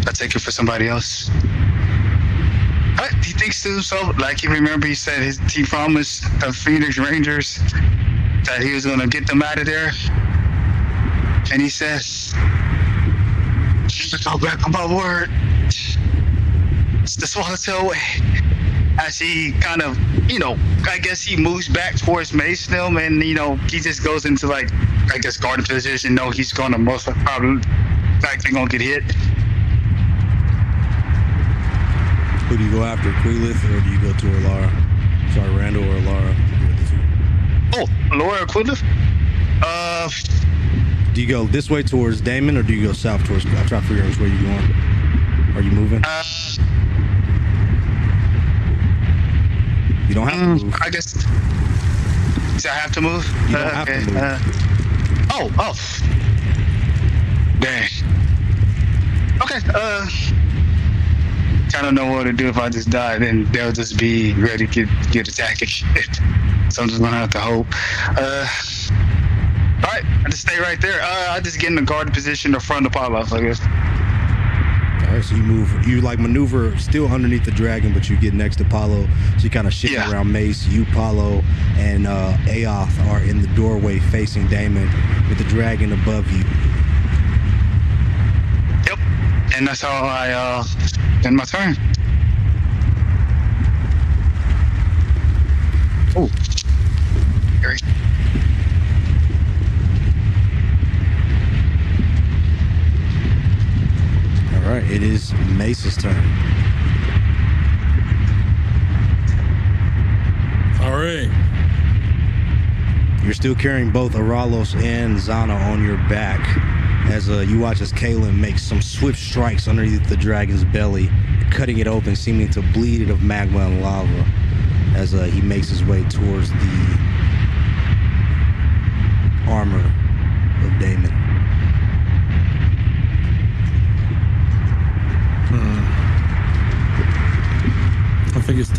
I take it for somebody else. He thinks to himself, like he said he promised the Phoenix Rangers that he was gonna get them out of there. And he says, "I'll back on my word. It's the Swallowtail way." As he kind of, I guess he moves back towards Mace now, and he just goes into guarding position. No, he's gonna most probably likely gonna get hit. Who do you go after, Quilith, or do you go to Alara? Sorry, Randall or Alara? Oh, Laura or Quilith? Do you go this way towards Damon, or do you go south towards? I'll try to figure out which way you're going. Are you moving? You don't have to move. I guess. Do I have to move? You don't have to move. Oh. Dang. Okay. I don't know what to do if I just die. Then they'll just be ready to get attacked and shit. So I'm just gonna have to hope. All right, I just stay right there. I just get in the guard position in front of Apollo, I guess. All right, so you maneuver still underneath the dragon, but you get next to Paulo, so you kind of shift around Mace. You, Paulo, and Aoth are in the doorway facing Damon with the dragon above you. Yep, and that's how I end my turn. Oh, Gary. All right, it is Mace's turn. All right. You're still carrying both Eralos and Zana on your back as you watch as Kalen makes some swift strikes underneath the dragon's belly, cutting it open, seeming to bleed it of magma and lava as he makes his way towards the armor of Damon. I think it's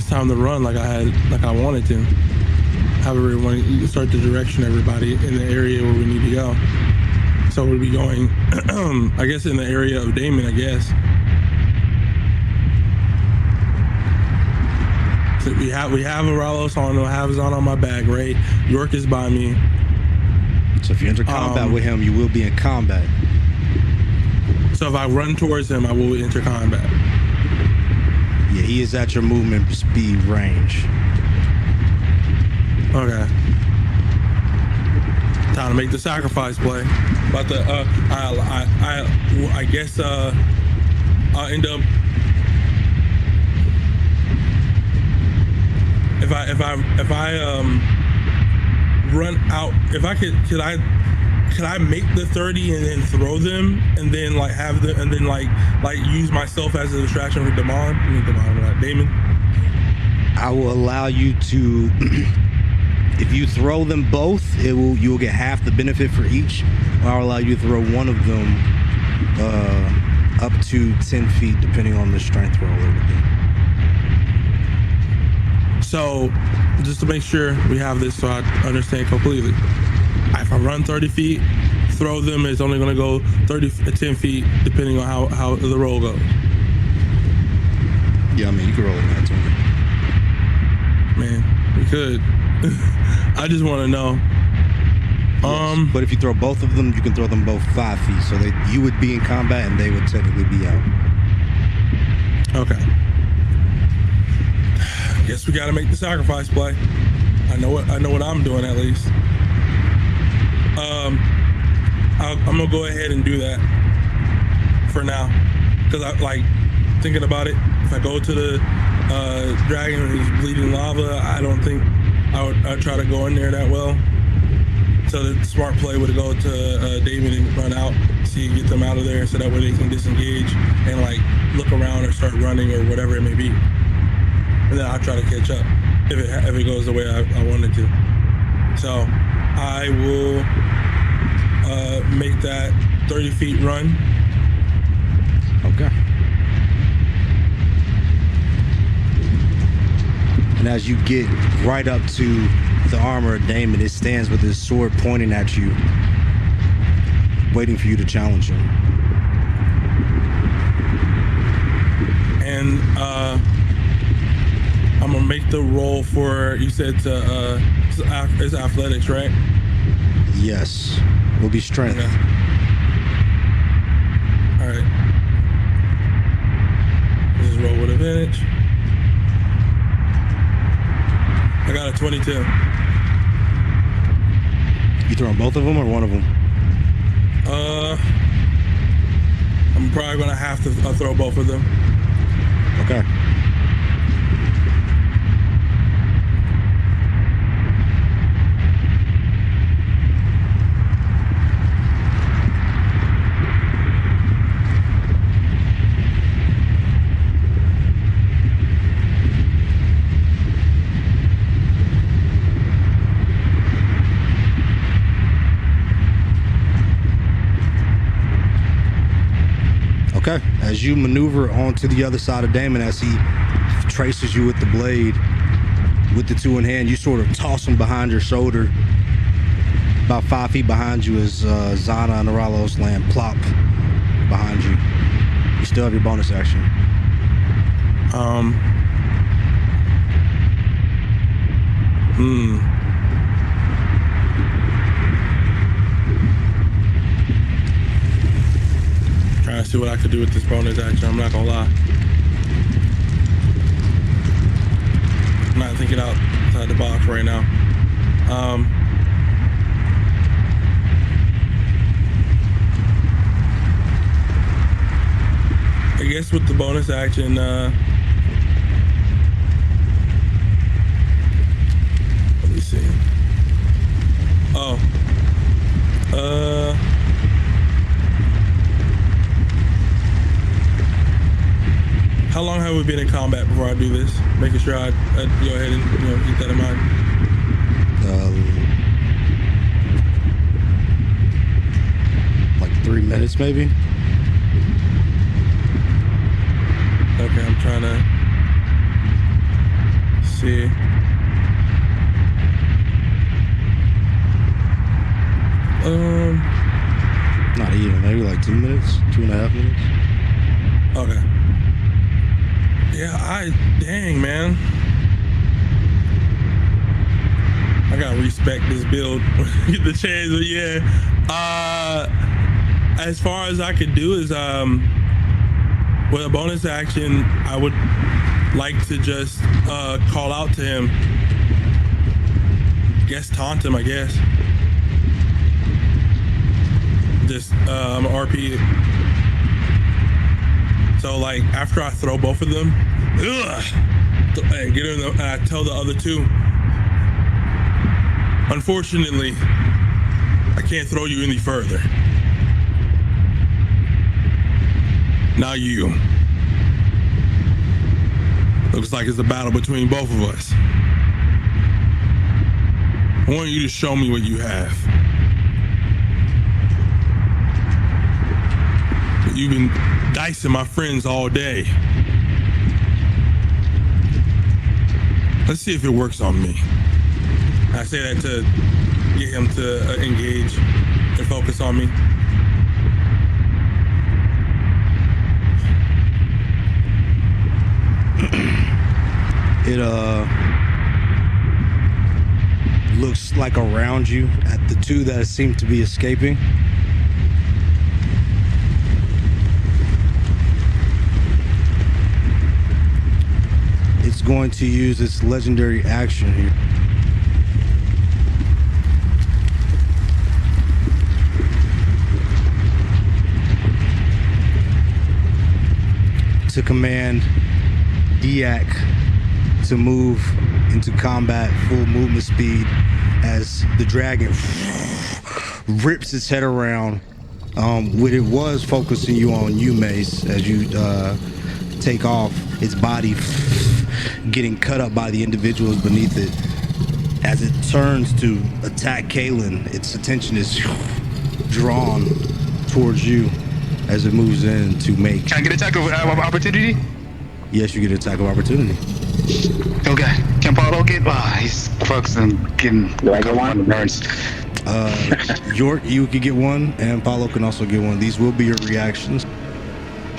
time to run like I wanted to. Have everyone start the direction, everybody in the area where we need to go. So we'll be going, I guess, in the area of Damon, I guess. So we have Eralos on, I have Zon on my back, right? York is by me. So if you enter combat with him, you will be in combat. So if I run towards him, I will enter combat. Yeah, he is at your movement speed range. Okay. Time to make the sacrifice play. But I guess I'll end up if I run out. If I could I make the 30 and then throw them and then use myself as a distraction for Damon? Damon. I will allow you to. If you throw them both, you will get half the benefit for each. I'll allow you to throw one of them up to 10 feet, depending on the strength roll. Everything. So, just to make sure we have this so I understand completely. If I run 30 feet, throw them is only going to go 10 feet, depending on how the roll goes. Yeah, I mean, you can roll it that 20. Man, we could. I just want to know. Yes, but if you throw both of them, you can throw them both 5 feet, so you would be in combat and they would technically be out. Okay. Guess we got to make the sacrifice play. I know what I'm doing at least. I'm gonna go ahead and do that. for now, because I like thinking about it. If I go to the dragon and he's bleeding lava, I don't think I'd try to go in there that well. So the smart play would go to Damon and run out, see, get them out of there, so that way they can disengage and like look around or start running or whatever it may be. And then I'll try to catch up if it goes the way I want it to. So I will make that 30 feet run. Okay. And as you get right up to the armor of Damon, it stands with his sword pointing at you, waiting for you to challenge him. And I'm gonna make the roll for, you said it's athletics, right? Yes. Will be strength. Okay. All right. This is roll with advantage. I got a 22. You throwing both of them or one of them? I'm probably gonna have to throw both of them. Okay. Okay, as you maneuver onto the other side of Damon, as he traces you with the blade, with the two in hand, you sort of toss him behind your shoulder. About 5 feet behind you is Zana and Eralos land plop behind you. You still have your bonus action. Trying to see what I could do with this bonus action. I'm not gonna lie. I'm not thinking outside the box right now. I guess with the bonus action, let me see. Oh. How long have we been in combat before I do this? Making sure I go ahead and keep that in mind. Like 3 minutes maybe? Okay, I'm trying to see. Not even, maybe like 2 minutes, 2.5 minutes. Okay. Yeah, dang, man. I gotta respect this build when I get the chance, but yeah. As far as I could do is, with a bonus action, I would like to just call out to him. Taunt him, I guess. Just RP. So like after I throw both of them, and get in the, and I tell the other two, unfortunately, I can't throw you any further. Now you. Looks like it's a battle between both of us. I want you to show me what you have. You've been dicing my friends all day. Let's see if it works on me. I say that to get him to engage and focus on me. It looks like around you at the two that seem to be escaping. It's going to use its legendary action here. command Daak to move into combat full movement speed as the dragon rips its head around. What it was focusing you on you, Mace, as you take off, its body getting cut up by the individuals beneath it. As it turns to attack Kaylin, its attention is drawn towards you as it moves in to make. Can I get attack of opportunity? Yes, you get attack of opportunity. Okay. Can Paulo get? He's focusing getting. Do I get one? Burns. York, you could get one, and Paulo can also get one. These will be your reactions.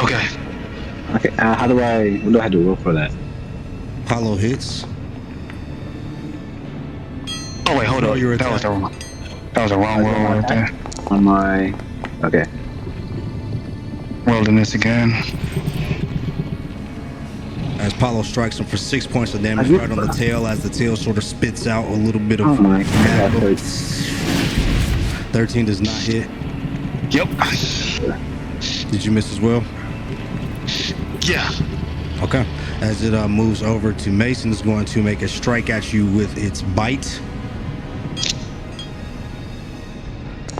Okay. Okay. What do I have to roll for that? Paulo hits. Oh wait, hold Roll on. your That was attack. the wrong. That was the wrong roll right there. On my. Okay. Rolling this again. As Paulo strikes him for 6 points of damage right on the tail, as the tail sort of spits out a little bit of Oh my magma. God. 13 does not hit. Yep. Did you miss as well? Yeah. Okay. As it moves over to Mason, is going to make a strike at you with its bite.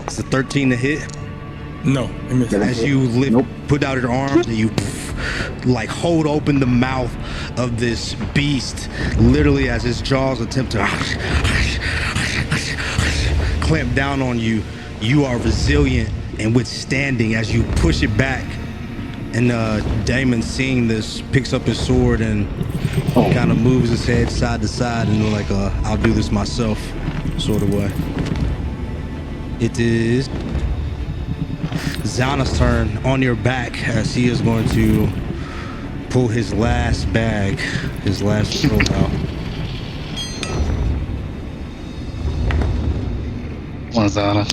It's a 13 to hit. No, I missed. As you lift, Nope. put out your arms and you like hold open the mouth of this beast, literally as its jaws attempt to clamp down on you. You are resilient and withstanding as you push it back. And Damon, seeing this, picks up his sword and kind of moves his head side to side and like I'll do this myself sort of way. It is Zana's turn on your back as he is going to pull his last bag, his last scroll out. One's on us.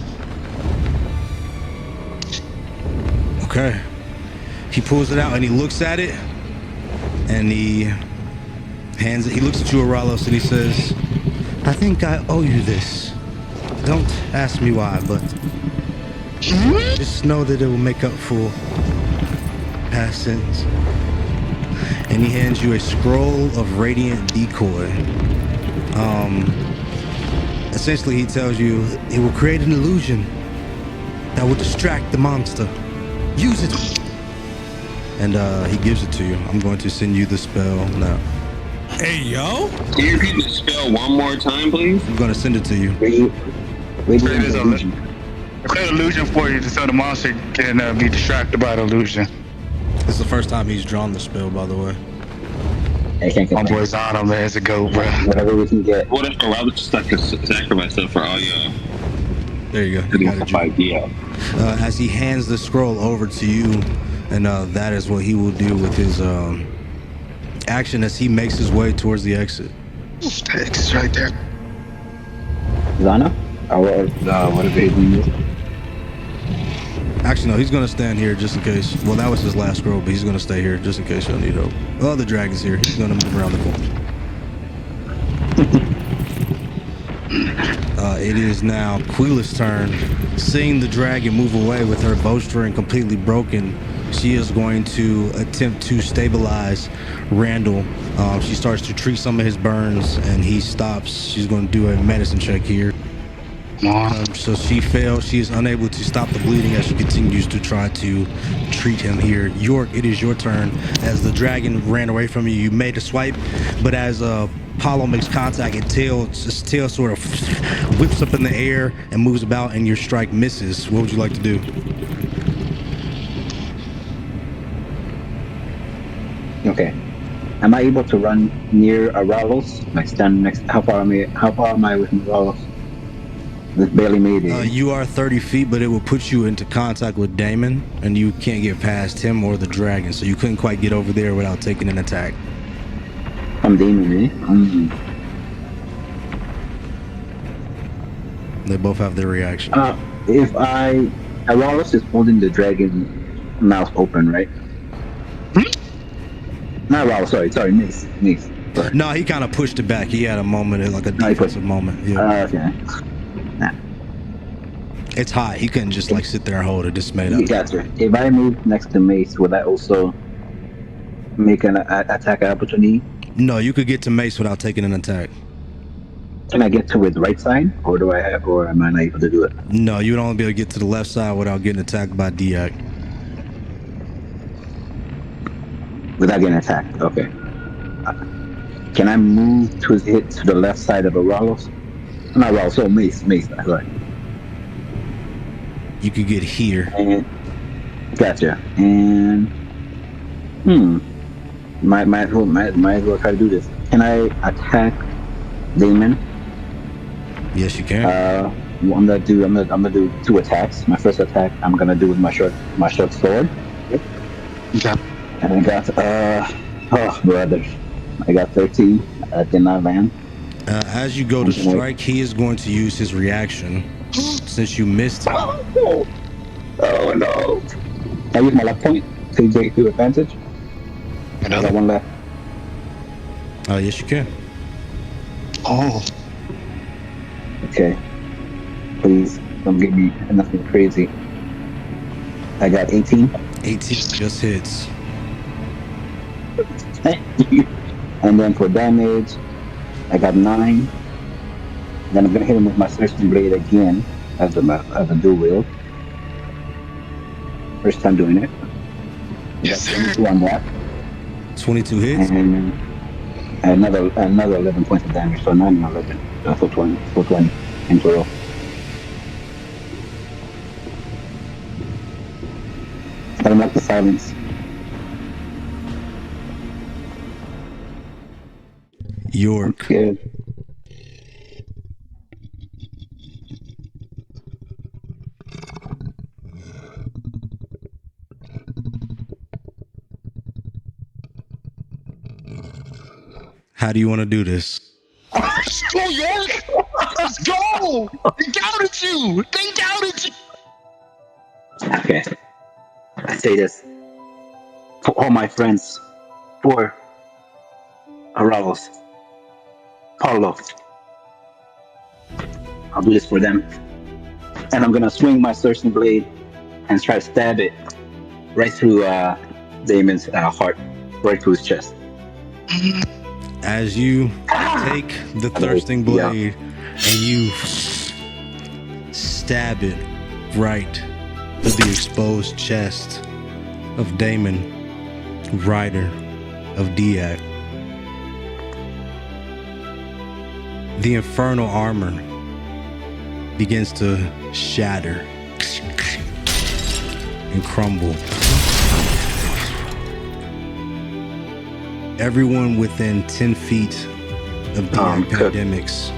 Okay. He pulls it out and he looks at it and he hands it. He looks at you, Eralos, and he says, I think I owe you this. Don't ask me why, but just know that it will make up for past sins. And he hands you a scroll of radiant decoy. Essentially, he tells you it will create an illusion that will distract the monster. Use it. And he gives it to you. I'm going to send you the spell now. Hey, yo. Can you repeat the spell one more time, please? I'm going to send it to you. It is a create illusion for you so the monster can be distracted by the illusion. This is the first time he's drawn the spell, by the way. I can't My complain. boy's on him, man. It's a goat, bro. Whatever we can get. What if Eralos just like a sacrifice stuff for all y'all? There you go. You got it, Drew. Idea. As he hands the scroll over to you, and that is what he will do with his action as he makes his way towards the exit. It's right there. Zana? Whatever his name is. Actually, no, he's going to stand here just in case. Well, that was his last scroll, but he's going to stay here just in case y'all need help. Oh, the dragon's here. He's going to move around the corner. It is now Quila's turn. Seeing the dragon move away with her bowstring completely broken, she is going to attempt to stabilize Randall. She starts to treat some of his burns, and he stops. She's going to do a medicine check here. So she fails. She is unable to stop the bleeding as she continues to try to treat him here. York, it is your turn. As the dragon ran away from you, you made a swipe, but as Paulo makes contact, its tail sort of whips up in the air and moves about, and your strike misses. What would you like to do? Okay. Am I able to run near Eralos? Like stand next? How far am I with Eralos? This barely made it. You are 30 feet, but it will put you into contact with Damon, and you can't get past him or the dragon, so you couldn't quite get over there without taking an attack. I'm Damon, eh? They both have their reaction. Eralos is holding the dragon mouth open, right? Not Eralos, sorry, Mace. Sorry. No, he kind of pushed it back. He had a moment, like a defensive moment. Yeah. Okay. It's hot. He couldn't just like sit there and hold it. Just made You up. gotcha. If I move next to Mace, will that also make an attack opportunity? No, you could get to Mace without taking an attack. Can I get to his right side, or am I not able to do it? No, you would only be able to get to the left side without getting attacked by Daak. Without getting attacked, okay. Can I move to the left side of Eralos? Not Eralos, so Mace, sorry. You could get here. And gotcha. And might as well try to do this. Can I attack Damon? Yes, you can. I'm gonna do 2 attacks. My first attack I'm gonna do with my short sword. Okay. And I got oh brother, I got 13. Did not land. As you go to strike, he is going to use his reaction since you missed him. Oh no! I use my luck point to take to advantage. Another one left. Yes, you can. Oh. Okay. Please don't get me nothing crazy. I got 18. 18 just hits. Thank you. And then for damage, I got 9. Then I'm gonna hit him with my searching blade again as a dual wield. First time doing it. Yes, sir. 22 on that. 22 hits. And another 11 points of damage, so 9 and 11. So 20 in total. I don't like the silence. York. Good. How do you want to do this? Let's go, York! Let's go! They doubted you! They doubted you! Okay. I say this for all my friends, for Eralos, Paulo. I'll do this for them. And I'm gonna swing my searching blade and try to stab it right through Damon's heart, right through his chest. As you take the thirsting blade and you stab it right through the exposed chest of Damon, rider of Daak. The infernal armor begins to shatter and crumble. Everyone within 10 feet of Daak pandemics,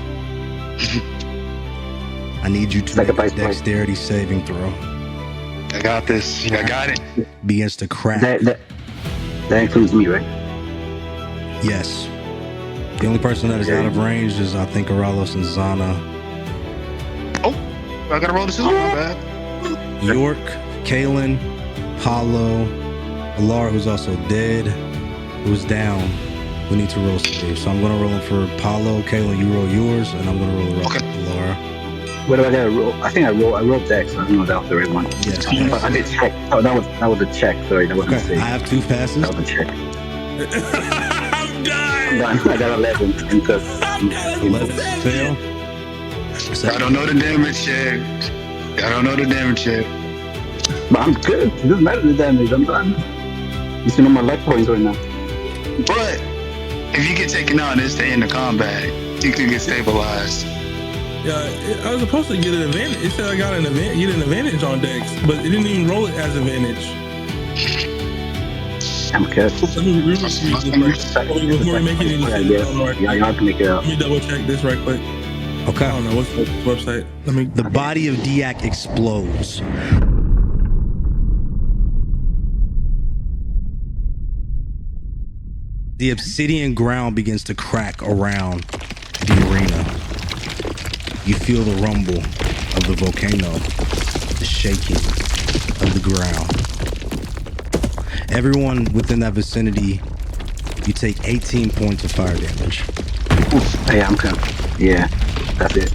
I need you to make a dexterity saving throw. I got this. I got it. Begins to crack. That includes me, right? Yes. The only person that is out of range is, I think, Eralos and Zana. Oh, I gotta roll this too. My bad. York, Kalen, Paulo, Alara, who's also dead, who's down. We need to roll saves. So I'm gonna roll them for Paulo, Kalen, you roll yours, and I'm gonna roll for Alara. What do I gotta roll? I think I rolled Dex. I don't know if that was the right one. Yes. I did check. Oh, that was a check. Sorry, that wasn't a Okay, save. I have 2 passes. That was a check. I'm done. I got 11 because 11 fail. I don't know the damage yet. But I'm good. It doesn't matter the damage. I'm done. You see my life points right now. But if you get taken out, it's the end of combat. You can get stabilized. Yeah, I was supposed to get an advantage. It said I got get an advantage on Dex, but it didn't even roll it as advantage. I'm good. Let me before we make it any sense. Yeah, y'all can make it out. Let me double check this right quick. Okay. I don't know what's the website. The body of Daak explodes. The obsidian ground begins to crack around the arena. You feel the rumble of the volcano, the shaking of the ground. Everyone within that vicinity, you take 18 points of fire damage. Hey, I'm coming. Yeah, that's it.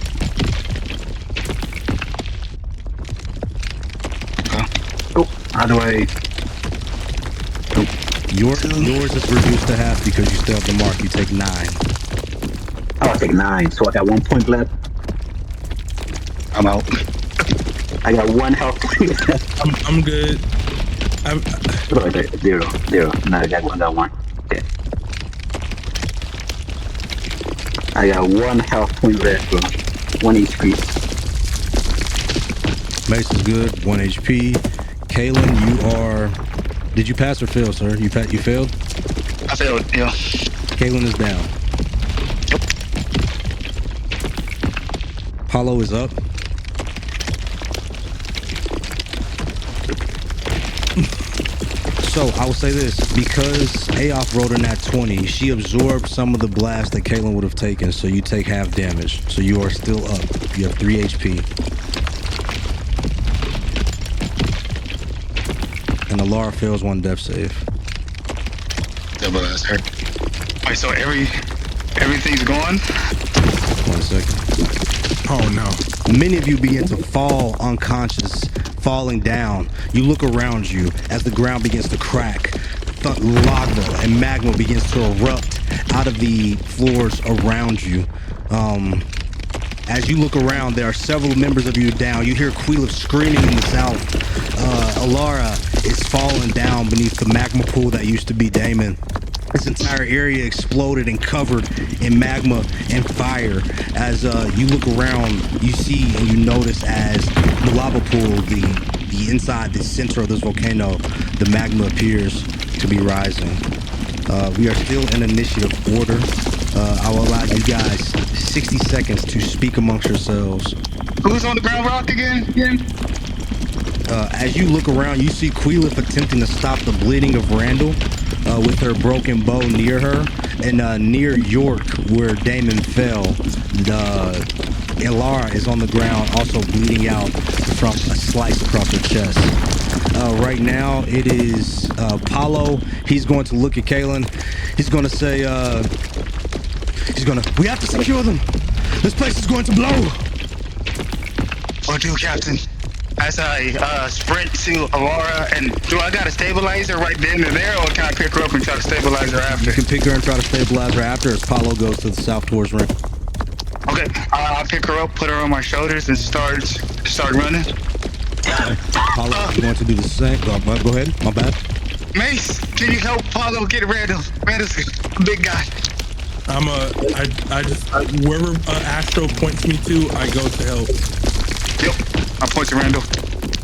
Oh, how do I? Oh, Yours is reduced to half because you still have the mark. You take 9. I'll take 9. So I got 1 point left. I'm out. I got 1 health point left. I'm good. Okay, 0. No, I got 1. Okay. I got 1 health point left, bro. 1 HP. Mace is good. 1 HP. Kalen, you are. Did you pass or fail, sir? You failed? I failed, yeah. Kalen is down. Paulo is up. So I will say this, because Aof rolled in that 20, she absorbed some of the blast that Kalen would have taken, so you take half damage. So you are still up. You have 3 HP. And Alara fails 1 death save. Double ass hurt. Wait, so everything's gone? 1 second. Oh no. Many of you begin to fall unconscious, falling down. You look around you as the ground begins to crack. Lava and magma begins to erupt out of the floors around you. As you look around, there are several members of you down. You hear Queelif screaming in the south. Alara is falling down beneath the magma pool that used to be Damon. This entire area exploded and covered in magma and fire. As you look around, you see and you notice as the lava pool, the inside, the center of this volcano, the magma appears to be rising. We are still in initiative order. I will allow you guys 60 seconds to speak amongst yourselves. Who's on the ground rock again? As you look around, you see Queelif attempting to stop the bleeding of Randall with her broken bow near her. And near York, where Damon fell, Alara is on the ground, also bleeding out from a slice across her chest. Right now, it is Paulo. He's going to look at Kalen. He's going to say, we have to secure them. This place is going to blow. What do, Captain? As I sprint to Alara, and do I got to stabilize her right then and there, or can I pick her up and try to stabilize her after? You can pick her and try to stabilize her after as Paulo goes to the south towards ring. Okay, I'll pick her up, put her on my shoulders, and start running. Paulo, you want to do the same? Go ahead. My bad. Mace, can you help Paulo get Randall? Randall's a big guy. Wherever Astro points me to, I go to help. Yep, I point to Randall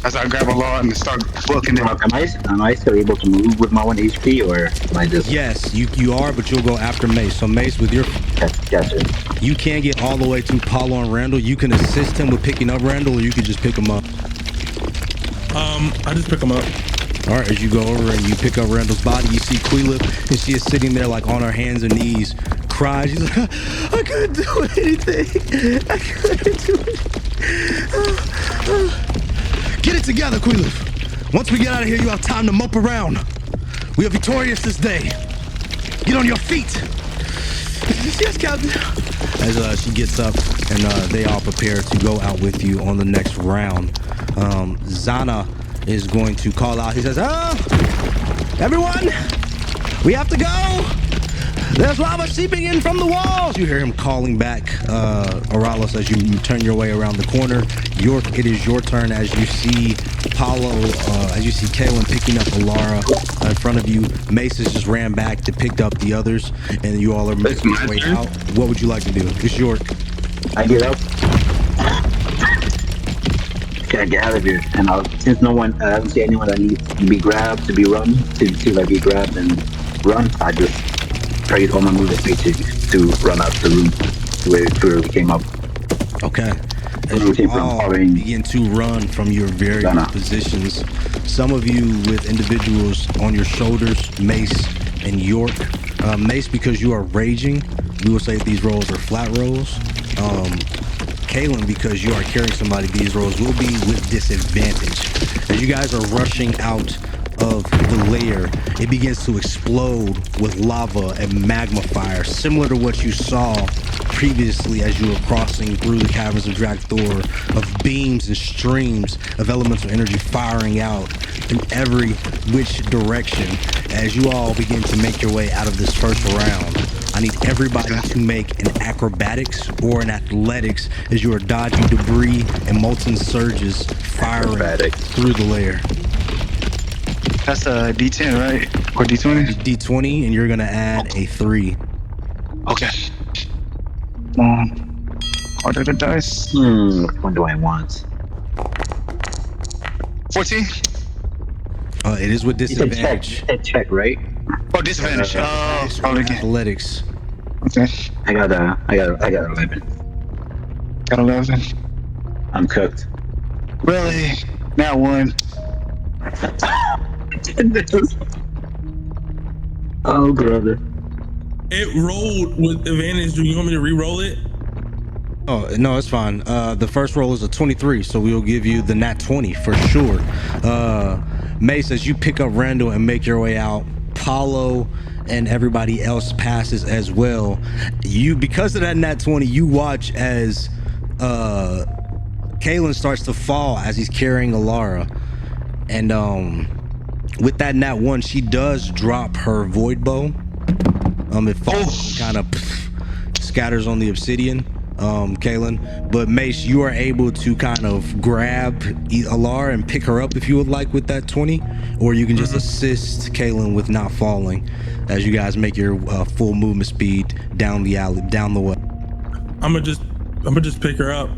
as I grab a law and start booking him. Am I still able to move with my 1 HP, or am I just... Yes, you are, but you'll go after Mace. So Mace, with your... Gotcha. You can't get all the way to Paulo and Randall. You can assist him with picking up Randall, or you can just pick him up. I just pick him up. All right, as you go over and you pick up Randall's body, you see Queelif, and she is sitting there like on her hands and knees, crying. She's like, I couldn't do anything. I couldn't do it. Get it together, Queelif. Once we get out of here, you have time to mope around. We are victorious this day. Get on your feet. Yes, Captain. As she gets up and they all prepare to go out with you on the next round. Zana is going to call out. He says, everyone, we have to go. There's lava seeping in from the walls. You hear him calling back Eralos as you turn your way around the corner. York, it is your turn as you see Paulo, as you see Kalen picking up Alara in front of you. Mace has just ran back to pick up the others, and you all are making your way out. What would you like to do? It's York. I get up. I get out of here, and since I don't see anyone that needs to be grabbed, to be run, to like be grabbed and run, I just trade all my movement speed to run out the room to where we came up. Okay. As you all begin to run from your various positions, some of you with individuals on your shoulders, Mace and York. Mace, because you are raging, we will say these rolls are flat rolls. Kalen, because you are carrying somebody, these rolls will be with disadvantage. As you guys are rushing out of the lair, it begins to explode with lava and magma fire, similar to what you saw previously as you were crossing through the caverns of Drakthor, of beams and streams of elemental energy firing out in every which direction. As you all begin to make your way out of this first round, I need everybody to make an acrobatics or an athletics as you are dodging debris and molten surges firing through the lair. That's a D10, right? Or D20? D20, and you're gonna add a 3. Okay. Order the dice. Which one do I want? 14? It is with You said check. disadvantage. You said check, right? Oh, disadvantage. Probably again. Athletics. Okay. I got 11. Got 11. I'm cooked. Really? Now 1. Oh, brother. It rolled with advantage. Do you want me to re-roll it? Oh, no, it's fine. The first roll is a 23, so we'll give you the nat 20 for sure. Mace, as you pick up Randall and make your way out, Paulo and everybody else passes as well. You, because of that nat 20, you watch as Kalen starts to fall as he's carrying Alara. And with that nat 1, she does drop her void bow. It falls, kind of scatters on the obsidian, Kalen. But Mace, you are able to kind of grab Alara and pick her up if you would like with that 20, or you can just assist Kalen with not falling as you guys make your full movement speed down the alley, down the way. I'm gonna just pick her up.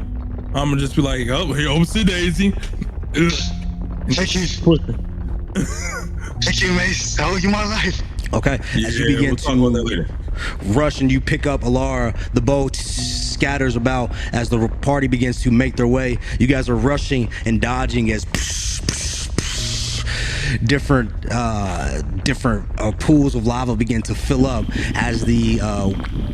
I'm gonna just be like, oh, here, oopsie daisy. Thank you. Thank you, Mace. I owe you my life. Okay, as you begin to rush and you pick up Alara, the bow scatters about as the party begins to make their way. You guys are rushing and dodging as different pools of lava begin to fill up as the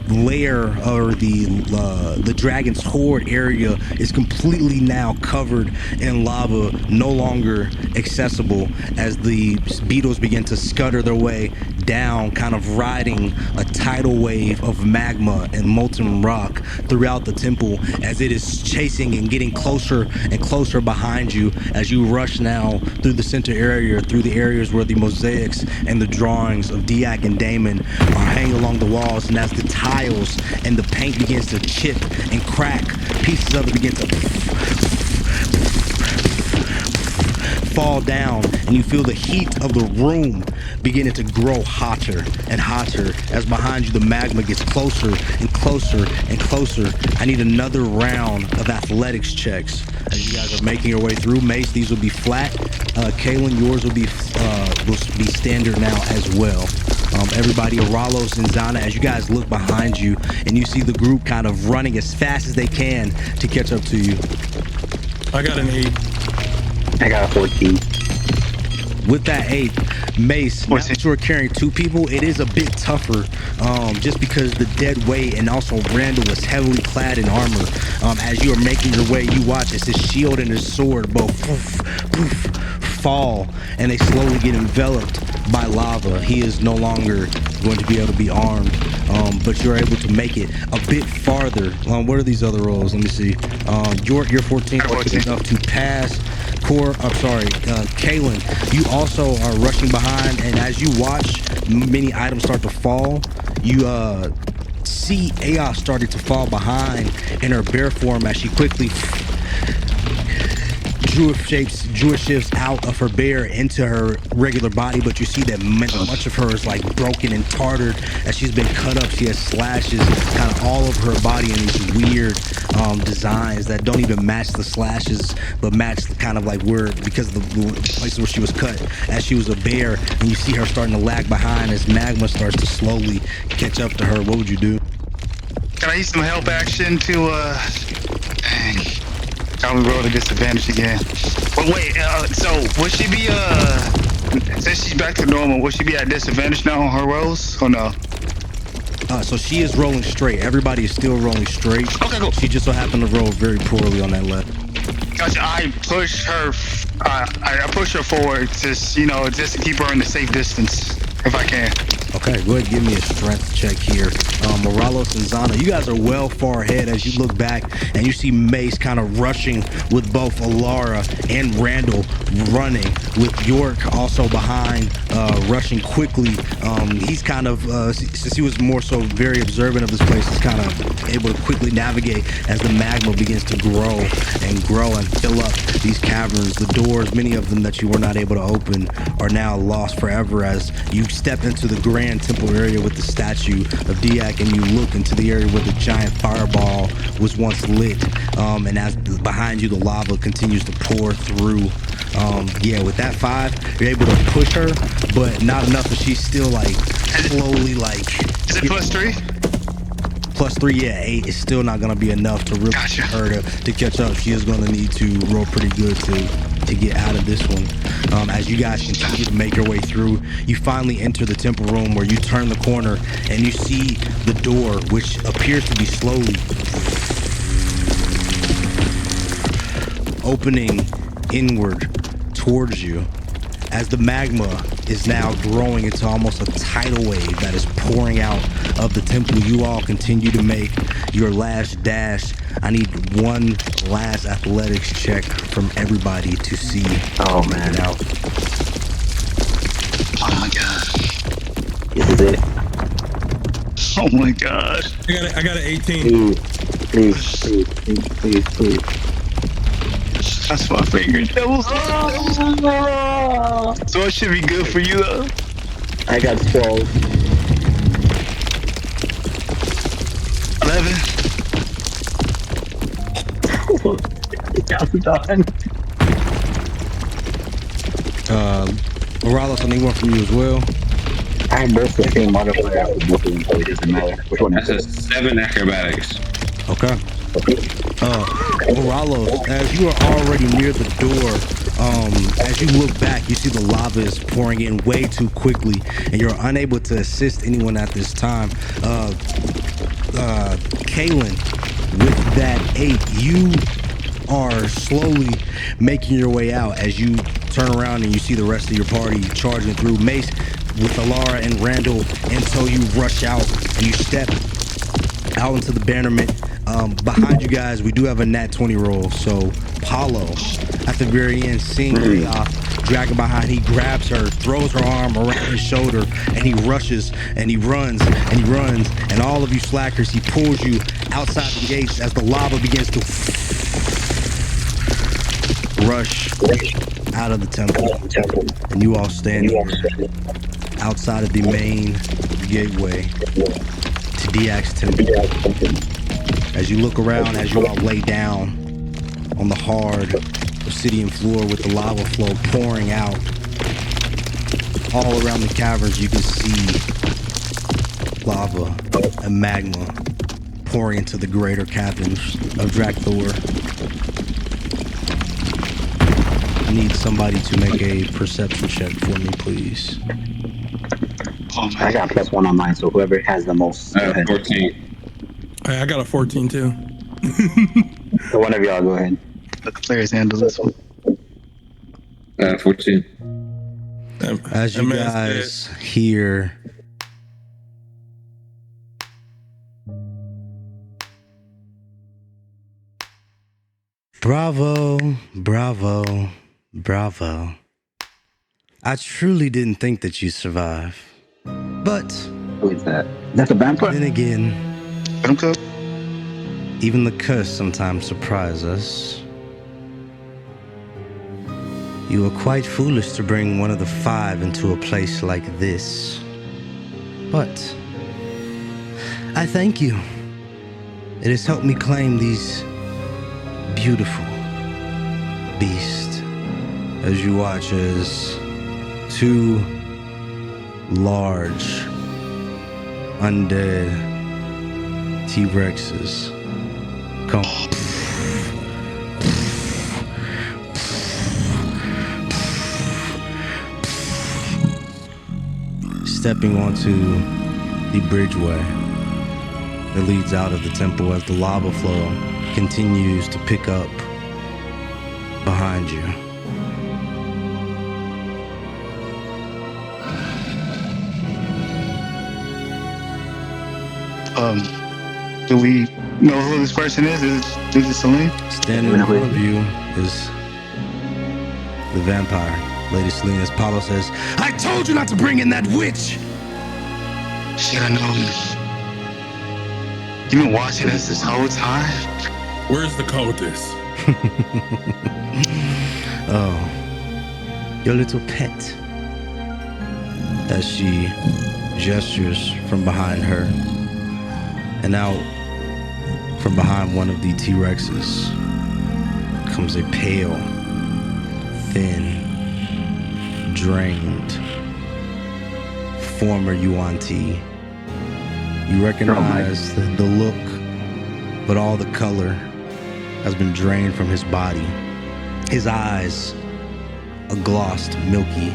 lair or the dragon's horde area is completely now covered in lava, no longer accessible, as the beetles begin to scutter their way down, kind of riding a tidal wave of magma and molten rock throughout the temple as it is chasing and getting closer and closer behind you as you rush now through the center area, through the areas where the mosaics and the drawings of Daak and Damon are hanging along the walls, and as the tiles and the paint begins to chip and crack, pieces of it begin to fall down, and you feel the heat of the room beginning to grow hotter and hotter as behind you the magma gets closer and closer and closer. I need another round of athletics checks as you guys are making your way through. Mace, these will be flat. Kalen, yours will be standard now as well. Everybody, Eralos and Zana, as you guys look behind you and you see the group kind of running as fast as they can to catch up to you. I got an 8. I got a 14. With that 8, Mace, now that you are carrying 2 people, it is a bit tougher, just because the dead weight, and also Randall is heavily clad in armor. As you are making your way, you watch as his shield and his sword both fall, and they slowly get enveloped by lava. He is no longer going to be able to be armed, but you're able to make it a bit farther. What are these other rolls? Let me see. York, you're 14, enough to pass. Kalen, you also are rushing behind, and as you watch many items start to fall, you see Aya started to fall behind in her bear form as she quickly Druid shifts out of her bear into her regular body, but you see that much of her is like broken and tartared as she's been cut up. She has slashes kind of all over her body in these weird designs that don't even match the slashes, but match kind of like where, because of the places where she was cut as she was a bear, and you see her starting to lag behind as magma starts to slowly catch up to her. What would you do? Can I use some help action to dang. Got me roll a disadvantage again. But wait, so would she be since she's back to normal, would she be at disadvantage now on her rolls or no? So she is rolling straight. Everybody is still rolling straight. Okay, cool. She just so happened to roll very poorly on that left. Gotcha. I push her. I push her forward, just just to keep her in a safe distance, if I can. Okay, go ahead and give me a strength check here. Eralos and Zana, you guys are well far ahead as you look back and you see Mace kind of rushing with both Alara and Randall running, with York also behind, rushing quickly. He's kind of, since he was more so very observant of this place, he's kind of able to quickly navigate as the magma begins to grow and fill up these caverns. The doors, many of them that you were not able to open, are now lost forever as you step into the grand temple area with the statue of Daak, and you look into the area where the giant fireball was once lit, and as behind you the lava continues to pour through. With that 5, you're able to push her, but not enough that she's still like slowly like. Is it +3? +3, yeah, 8 is still not gonna be enough to really Gotcha. get her to catch up. She is gonna need to roll pretty good to get out of this one. As you guys continue to make your way through, you finally enter the temple room where you turn the corner and you see the door, which appears to be slowly opening inward towards you, as the magma is now growing into almost a tidal wave that is pouring out of the temple. You all continue to make your last dash. I need one last athletics check from everybody to see. Oh man, out. Oh my god. This is it. Oh my god. I got an 18. Please. That's my figured. So it should be good for you though. I got 12. 11. Done. Eralos, I need one from you as well. I have both the same modifier for both of them, so it doesn't matter which one That's is a 7 acrobatics. Okay. Eralos, as you are already near the door, as you look back, you see the lava is pouring in way too quickly, and you're unable to assist anyone at this time. Kaylin, with that 8, you are slowly making your way out as you turn around and you see the rest of your party charging through. Mace with Alara and Randall, and so you rush out and you step out into the bannerment. Behind you guys, we do have a nat 20 roll, so Paulo at the very end, seeing Leof dragging behind, he grabs her, throws her arm around his shoulder, and he rushes and he runs and he runs, and all of you slackers, he pulls you outside the gates as the lava begins to rush out of the temple, and you all stand outside of the main gateway to Daak's temple. As you look around, as you all lay down on the hard obsidian floor with the lava flow pouring out all around the caverns, you can see lava and magma pouring into the greater caverns of Drakthor. I need somebody to make a perception check for me, please. Oh I got +1 on mine, so whoever has the most. 14. I got a 14 too. So one of y'all go ahead. Let the players handle this one. 14. As you guys hear bravo, bravo, bravo. I truly didn't think that you'd survive. But Who is that? That's a vampire? then again, Let him cook. even the curse sometimes surprises us. You were quite foolish to bring one of the 5 into a place like this. But I thank you. It has helped me claim these beautiful beasts. As you watch as 2 large undead T-Rexes come stepping onto the bridgeway that leads out of the temple as the lava flow continues to pick up behind you. Do we know who this person is? Is it Celine? Standing in front of you is the vampire, Lady Selene, as Paulo says, "I told you not to bring in that witch!" Should have known. You been watching us this whole time? Where's the cultist? Oh, your little pet. As she gestures from behind her, and out from behind one of the T-Rexes comes a pale, thin, drained, former Yuan Ti. You recognize the look, but all the color has been drained from his body. His eyes, a glossed, milky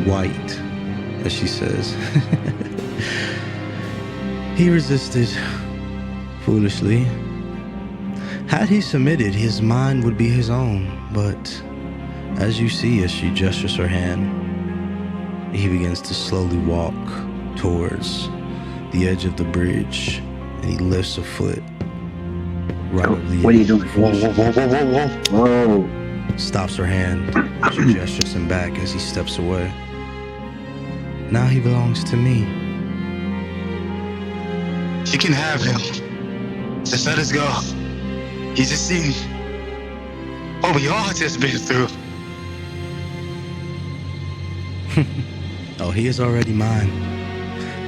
white, as she says. He resisted foolishly. Had he submitted, his mind would be his own. But as you see, as she gestures her hand, he begins to slowly walk towards the edge of the bridge, and he lifts a foot right over the edge. What are you doing? Whoa. Stops her hand. She gestures him back as he steps away. Now he belongs to me. You can have him. Just let us go. He's just seen what we all just been through. Oh, he is already mine.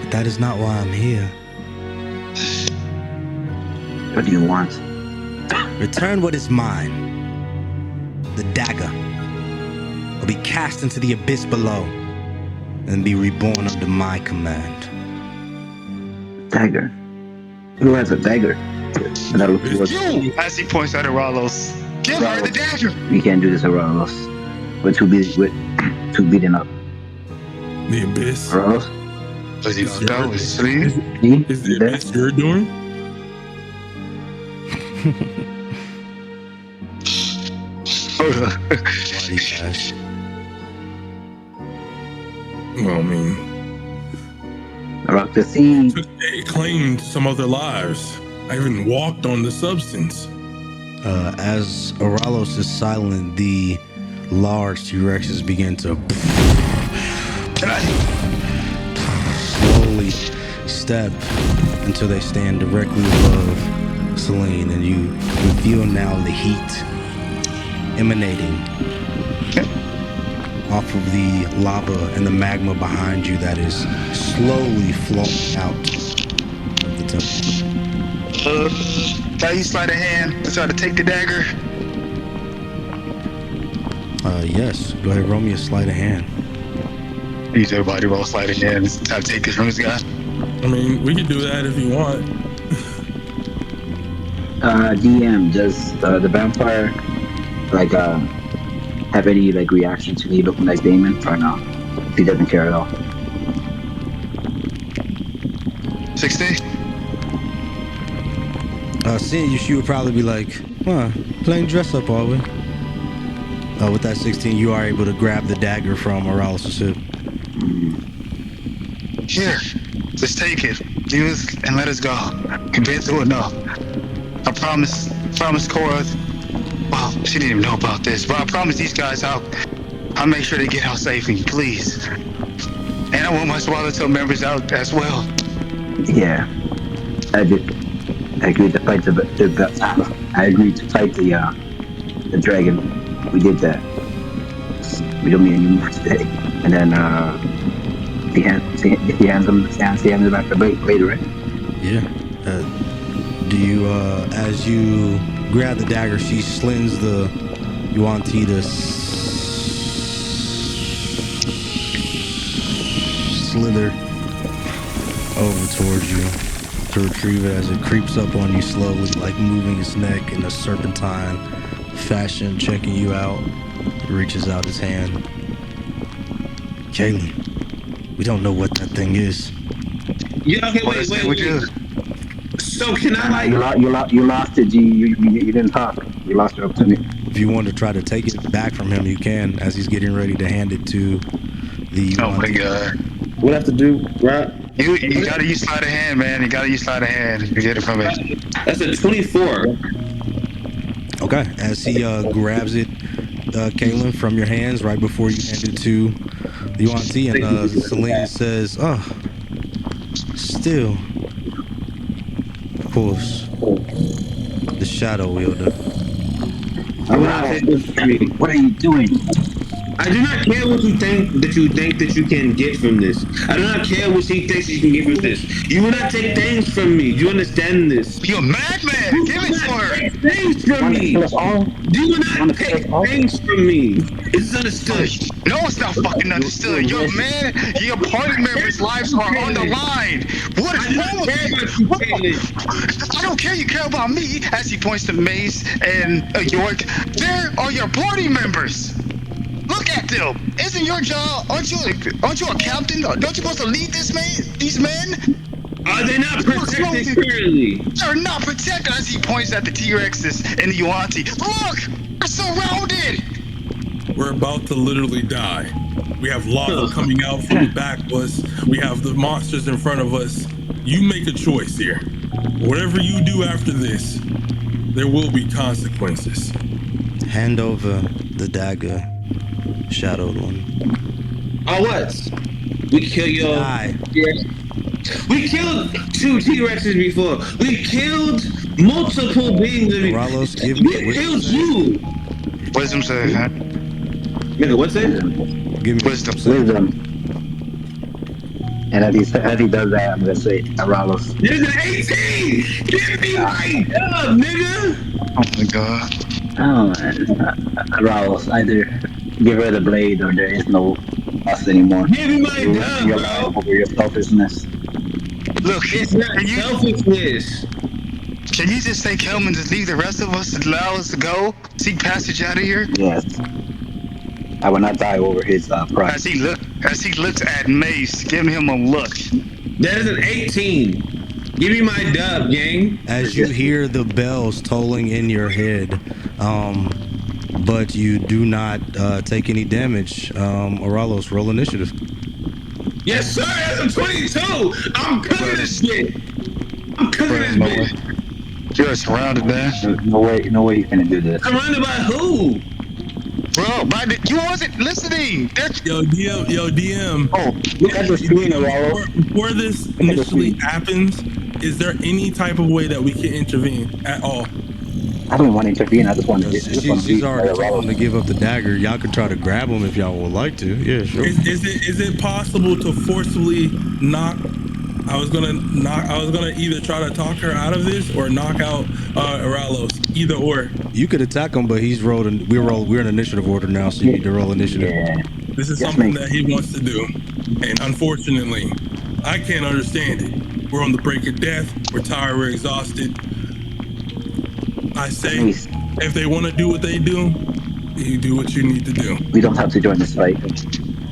But that is not why I'm here. What do you want? Return what is mine. The dagger will be cast into the abyss below and be reborn under my command. Dagger? Who has a dagger? And I look towards You! As he points at Eralos. Give her the dagger! We can't do this, Eralos. We're too busy with too beaten up. The abyss. Eralos? Was he knocked out? Was he sleeping? Is the abyss you're doing? Hold on. Why do you ask? Well, I mean, Rock the sea. it claimed some other lives. I even walked on the substance. As Eralos is silent, the large T-Rexes begin to slowly step until they stand directly above Selene, and you feel now the heat emanating off of the lava and the magma behind you that is slowly flowing out of the temple. Can you slide a hand to try to take the dagger? Yes. Go ahead, roll me a sleight of hand. Needs everybody roll slide a hand and try to take this from this guy. I mean, we could do that if you want. DM, does the vampire have any reaction to me looking like Damon or no? He doesn't care at all. 16? Seeing you, she would probably be like, huh, playing dress up, are we? With that 16, you are able to grab the dagger from Eralos' hip. Here, just take it. Use and let us go. We've been through enough. I promise Cora. Well, she didn't even know about this, but I promise these guys I'll make sure they get out safely, please. And I want my Swallowtail members out as well. Yeah, I did. I agreed to fight the dragon. We did that. We don't need any more today. And then he hands him back the blade, right? Yeah. Do you, as you grab the dagger, she slings the Yuan Ti to slither over towards you to retrieve it as it creeps up on you slowly, like moving its neck in a serpentine fashion, checking you out. It reaches out its hand. Kaylin, we don't know what that thing is. Yeah, okay, wait. So can I You lost it, G. You didn't talk. You lost your opportunity. If you want to try to take it back from him, you can, as he's getting ready to hand it to the Oh my Yuan-Ti. god. What I have to do, right? You gotta use sleight of hand, man. You gotta use sleight of hand to get it from it. That's a 24. Okay, as he grabs it, Kalen, from your hands right before you hand it to the Yuan-Ti, and Celine says, "Oh, still, of course, the Shadow Wielder." What are you doing? I do not care what you think that you can get from this. I do not care what she thinks you can get from this. You will not take things from me. Do you understand this? You're a madman. Give it to her. Take things from me. Kill us all? Do not take things from me. It's understood. No, it's not fucking understood. Your man, your party members' lives are on the line. What is wrong with you? I don't care. You care about me. As he points to Mace and York, there are your party members. Look at them. Isn't your job? Aren't you a captain? Don't you supposed to lead these men? Are they not protected currently? They're not protected. As he points at the T-Rexes and the Yuan-Ti. Look, we're surrounded. We're about to literally die. We have lava coming out from the back of us. We have the monsters in front of us. You make a choice here. Whatever you do after this, there will be consequences. Hand over the dagger, Shadowed One. Oh, what? We kill your... Die. We killed 2 T-Rexes before. We killed multiple beings before. Eralos, give me We killed you. Wisdom save, huh? Nigga, what's that? Give me Wisdom. And as he does that, I'm gonna say, Eralos. There's an 18! Give me my dub, nigga! Oh my god. Oh, Eralos, either give her the blade or there is no us anymore. Give me my dub, You're bro! over your selfishness. Look, It's not selfishness. can you just say, Kelman, just leave the rest of us and allow us to go? Seek passage out of here? Yes. I will not die over his pride. As he looks at Mace, giving him a look. That is an 18. Give me my dub, gang. as you hear the bells tolling in your head, but you do not take any damage. Eralos, roll initiative. Yes, sir. That's a 22. I'm cooking this shit. I'm cooking this bitch. You're surrounded, man. No way you're gonna do this. Surrounded by who? Bro, you wasn't listening. Yo, DM. Oh, look at the screen, Eralos. Before this initially happens, is there any type of way that we can intervene at all? I don't want to intervene. I just want to. She's already told him to give up the dagger. Y'all can try to grab him if y'all would like to. Yeah, sure. Is it possible to forcibly knock? I was gonna either try to talk her out of this or knock out Eralos. Either or. You could attack him, but he's rolled. We're in initiative order now, so you need to roll initiative. Yeah. This is Yes, something mate. that he wants to do, and unfortunately, I can't understand it. We're on the brink of death. We're tired. We're exhausted. I say, Mace, if they want to do what they do, you do what you need to do. we don't have to join this fight.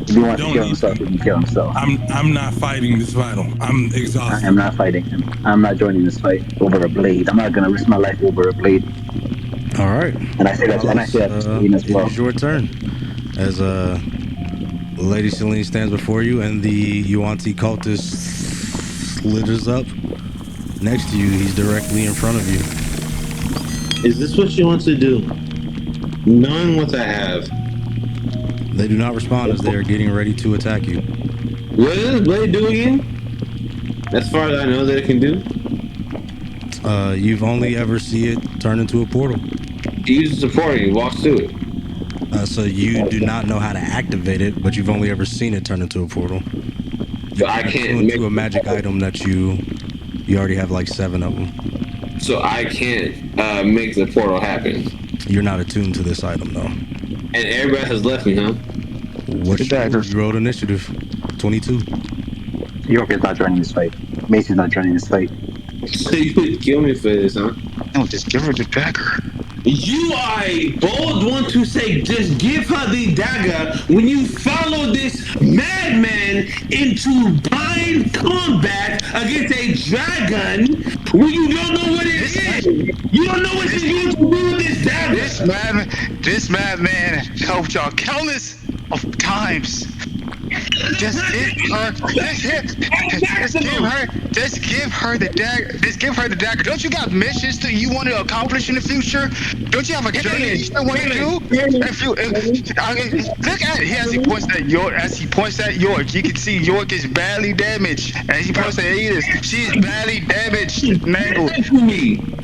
If he wants to Don't kill need himself, he can kill himself. I'm not fighting this battle. I'm I exhausted. am not fighting him. I'm not joining this fight over a blade. I'm not gonna risk my life over a blade. All right. And I say that. And I say that to Celine as well. It is your turn. As Lady Celine stands before you, and the Yuan-Ti cultist slithers up next to you. He's directly in front of you. Is this what she wants to do? Knowing what I have. They do not respond as they are getting ready to attack you. What does this blade do again? As far as I know that it can do. You've only ever see it turn into a portal. He uses support and he walks through it. So you do not know how to activate it, but you've only ever seen it turn into a portal. So I can't Into make a magic item that you already have like 7 of them. So I can't make the portal happen. You're not attuned to this item though. And everybody has left me, huh? What's you rolled initiative? 22. York is not joining this fight. Mace is not joining this fight. So you would kill me for this, huh? No, just give her the dagger. You are a bold one to say just give her the dagger when you follow this madman into blind combat against a dragon when you don't know what it is. You don't know what you're going to do with this dagger. This madman helped y'all countless of times. Just give her the dagger. Just give her the dagger. Don't you got missions that you want to accomplish in the future? Don't you have a journey you still want to do? If you look at it, as he points at York, you can see York is badly damaged. And he points at Edith, she's badly damaged, mangled.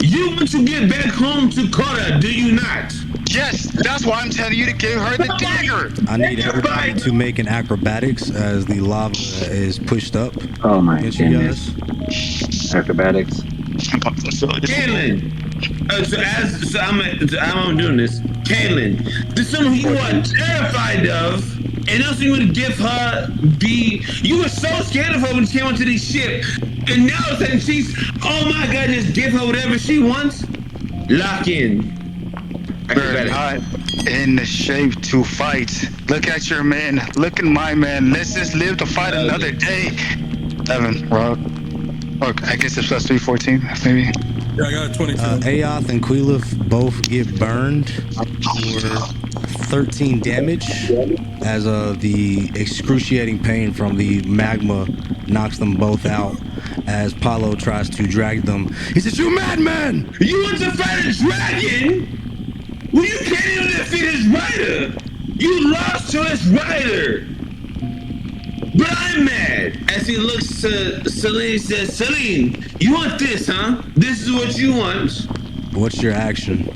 You want to get back home to Kota, do you not? Yes, that's why I'm telling you to give her the dagger. I need everybody to make an acrobatics as the lava is pushed up. Oh my against you goodness. guys. Acrobatics. Kaylin, I'm doing this. Kaylin, this is someone you are terrified of, and also you want to give her you were so scared of her when she came onto this ship, and now all of a sudden she's, oh my goodness, give her whatever she wants. Lock in. We're not in the shape to fight. Look at your man. Look at my man. Let's just live to fight another day. 7, Rob. Oh, I guess it's plus 3, 14, maybe. Yeah, I got a 22. Aoth and Quilif both get burned for 13 damage as the excruciating pain from the magma knocks them both out as Paulo tries to drag them. He says, "You madman! You want to fight a dragon? Well, you can't even defeat his rider. You lost to his rider. But I'm mad." As he looks to Celine, says, "Celine, you want this, huh? This is what you want." What's your action?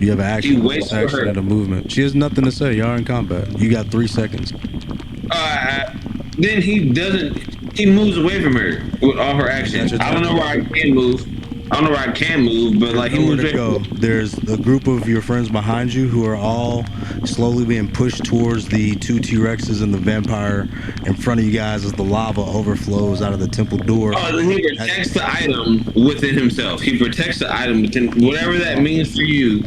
You have an action, He waits for action her. and a movement. She has nothing to say. Y'all in combat. You got 3 seconds. Then he moves away from her with all her actions. I don't know where I can move. But like he Nowhere moves to go. There's a group of your friends behind you who are all slowly being pushed towards the 2 T-Rexes and the vampire in front of you guys as the lava overflows out of the temple door. Oh, then he protects the item within himself. He protects the item within whatever that means for you.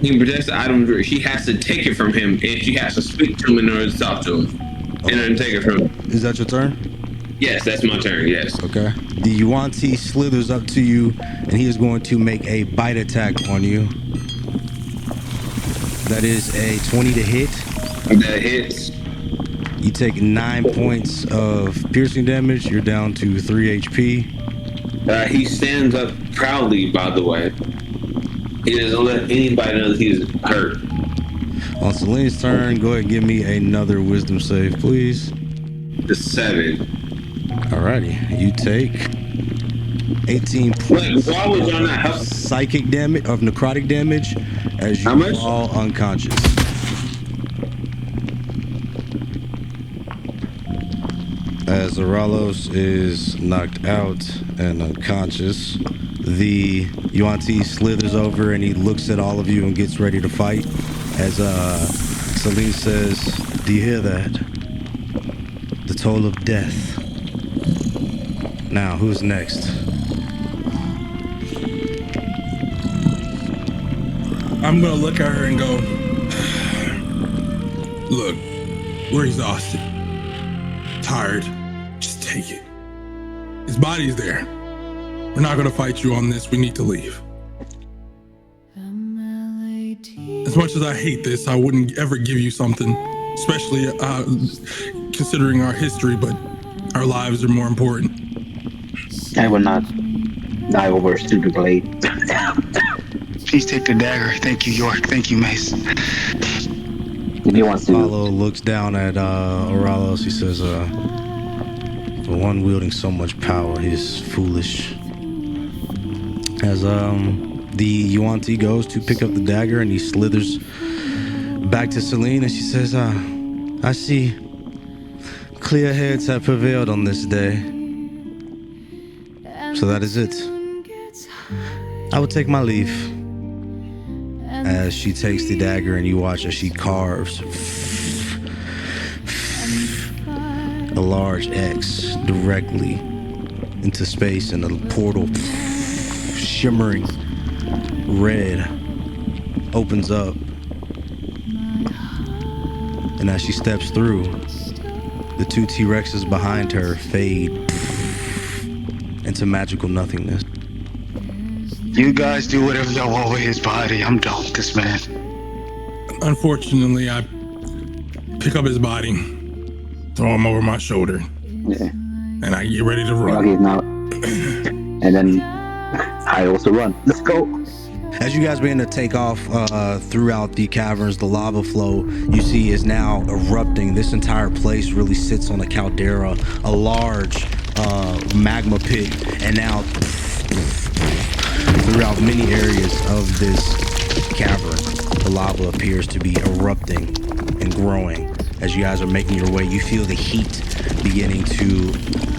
He protects the item. She has to take it from him, and she has to speak to him in order to talk to him, and then take it from him. Is that your turn? Yes, that's my turn. Yes. Okay. The Yuan-Ti slithers up to you, and he is going to make a bite attack on you. That is a 20 to hit. That hits. You take 9 points of piercing damage. You're down to 3 HP. He stands up proudly, by the way. He doesn't let anybody know that he's hurt. On Celine's turn, go ahead and give me another wisdom save, please. The 7. Alrighty. You take 18 points Why would y'all not help? psychic damage, of necrotic damage, as you How much? fall unconscious. As Eralos is knocked out and unconscious, the Yuan-Ti slithers over and he looks at all of you and gets ready to fight. As Celine says, "Do you hear that? The toll of death. Now, who's next?" I'm gonna look at her and go, "Look, we're exhausted, tired. Just take it. His body's there. We're not gonna fight you on this. We need to leave." As much as I hate this, I wouldn't ever give you something, especially considering our history, but our lives are more important. I will not die over a stupid blade. Please take the dagger. Thank you, York. Thank you, Mace. If he wants to. Paulo looks down at Eralos. He says, "For one wielding so much power, he is foolish." As the Yuan-Ti goes to pick up the dagger and he slithers back to Celine and she says, "I see clear heads have prevailed on this day. So that is it. I will take my leave." As she takes the dagger and you watch as she carves a large X directly into space and a portal shimmering red opens up, and as she steps through, the two T-Rexes behind her fade into magical nothingness. You guys do whatever y'all want with his body. I'm done with this man. Unfortunately, I pick up his body, throw him over my shoulder, Yeah. and I get ready to Okay, run. now. And then I also run. Let's go. As you guys begin to take off throughout the caverns, the lava flow you see is now erupting. This entire place really sits on a caldera, a large magma pit, and now throughout many areas of this cavern, the lava appears to be erupting and growing. As you guys are making your way, you feel the heat beginning to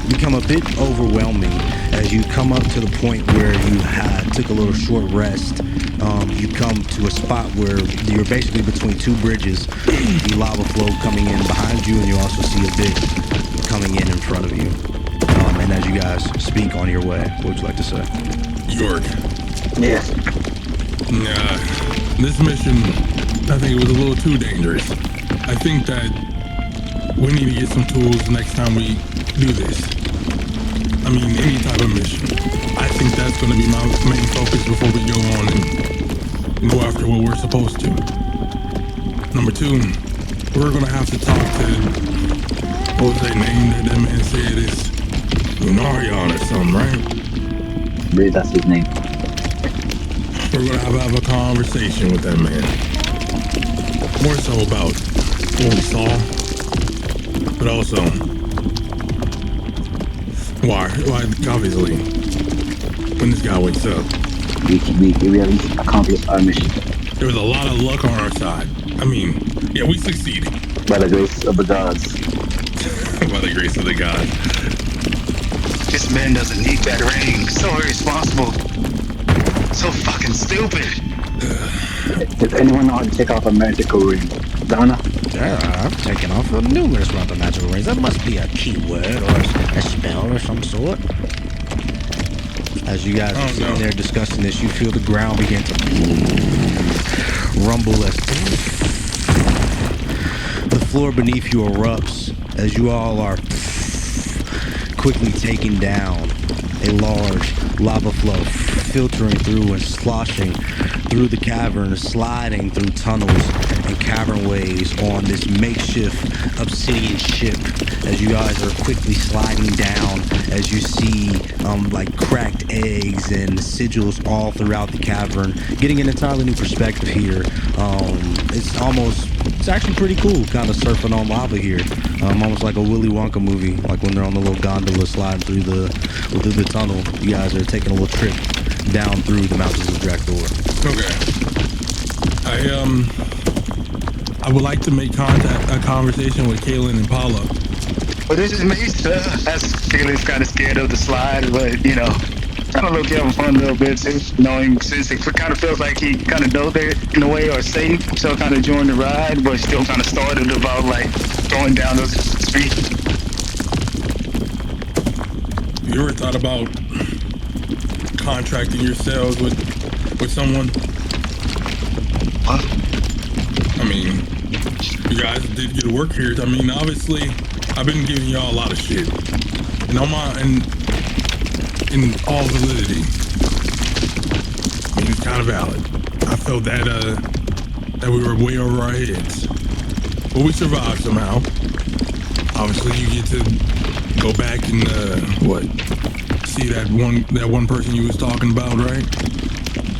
become a bit overwhelming as you come up to the point where you took a little short rest. You come to a spot where you're basically between two bridges, the lava flow coming in behind you, and you also see a bit coming in front of you. And as you guys speak on your way, what would you like to say? York. Yes. This mission, I think it was a little too dangerous. I think that we need to get some tools next time we do this. I mean, any type of mission. I think that's going to be my main focus before we go on and go after what we're supposed to. Number two, we're going to have to talk to, what was that name that man said? It's Lunarion or something, right? I believe that's his name. We're going to have a conversation with that man. More so about what we saw, but also why obviously, when this guy wakes up, We really accomplished our mission. there was a lot of luck on our side. I mean, yeah, we succeeded. By the grace of the gods. By the grace of the God. This man doesn't need that ring. So irresponsible. So fucking stupid. Does anyone know how to take off a magical ring? Donna? Yeah, I've taken off numerous amount of magical rings. That must be a keyword or a spell or some sort. As you guys are sitting there discussing this, you feel the ground begin to rumble as the floor beneath you erupts as you all are quickly taking down a large lava flow, filtering through and sloshing through the cavern, sliding through tunnels and cavernways on this makeshift obsidian ship as you guys are quickly sliding down as you see like cracked eggs and sigils all throughout the cavern, getting an entirely new perspective here. It's actually pretty cool kind of surfing on lava here, almost like a Willy Wonka movie, like when they're on the little gondola sliding through the tunnel. You guys are taking a little trip down through the Mountains of Drakthor. Okay. I would like to make a conversation with Kaylin and Paula. But this is Mace. That's Kaylee's kind of scared of the slide, but you know, kind of look having fun a little bit too. Knowing since it kind of feels like he kind of knows there in a way or safe, so kind of joined the ride, but still kind of started about like going down those streets. You ever thought about contracting yourselves with someone? What? I mean, you guys did good work here. I mean, obviously, I've been giving y'all a lot of shit, and in all validity, I mean, it's kind of valid. I felt that we were way over our heads, but we survived somehow. Obviously, you get to go back and see that one person you was talking about, right?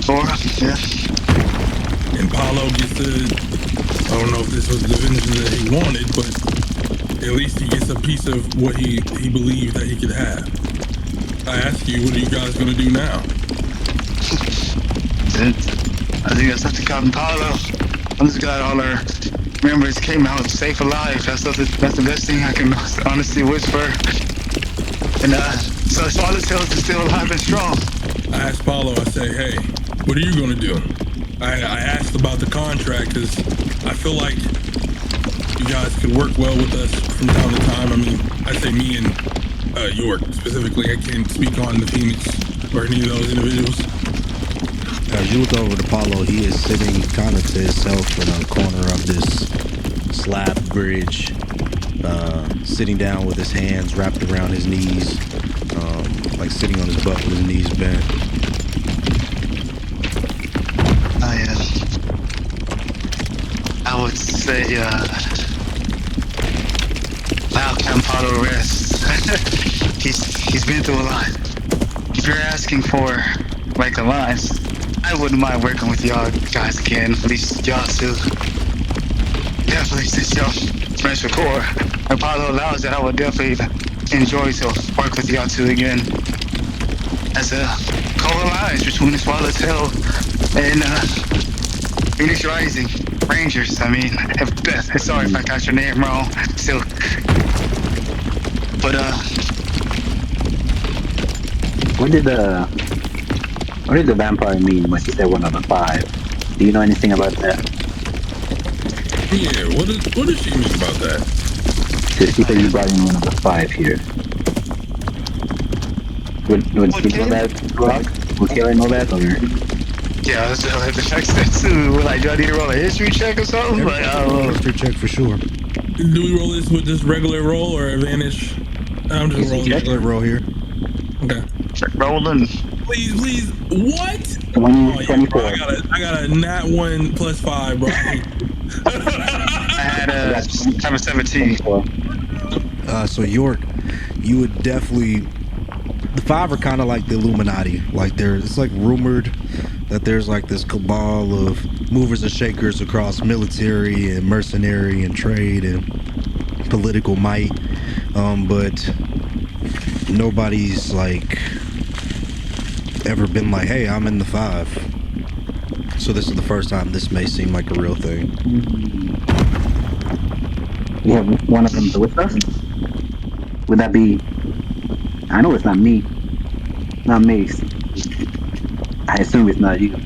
Sora? Yeah. And Paulo gets to, I don't know if this was the vengeance that he wanted, but at least he gets a piece of what he believed that he could have. I ask you, what are you guys going to do now? I think that's up to Captain Paulo. I'm just glad all our members came out safe alive. That's the best thing I can honestly wish for. And so Swallowtail is still alive and strong. I asked Paulo, I say, hey, what are you going to do? I asked about the contract because I feel like you guys could work well with us from time to time. I mean, I say me and York specifically. I can't speak on the Phoenix or any of those individuals. As you look over at Apollo, he is sitting kind of to himself in a corner of this slab bridge, sitting down with his hands wrapped around his knees, like sitting on his butt with his knees bent. I would say, allow Campado rest. he's been through a lot. If you're asking for like alliance, I wouldn't mind working with y'all guys again. At least y'all two. Definitely, since y'all friends with core, if Apollo allows it, I would definitely enjoy to work with y'all two again. As a co-alliance between the Swallowtail and Phoenix Rising Rangers. I mean, sorry if I got your name wrong. Still, but What did the vampire mean when she said 1 out of 5? Do you know anything about that? Yeah, what does she mean about that? So she said you brought in 1 out of 5 here. Would she know that, Rock? Would Kayla know that, or? yeah, that's like the fact that too. Like, do I need to roll a history check or something? Like, I don't know. History check for sure. Do we roll this with just regular roll or advantage? I'm just rolling. Regular roll here. Okay. Rolling. Please. What? 24. I got a nat 1 plus 5, bro. I had a 17. So York, you would definitely. The 5 are kind of like the Illuminati. Like it's like rumored that there's like this cabal of movers and shakers across military and mercenary and trade and political might. But nobody's like ever been like, hey, I'm in the 5. So this is the first time this may seem like a real thing. You have one of them with us? Would that be? I know it's not me. Not Mace. I assume it's not you.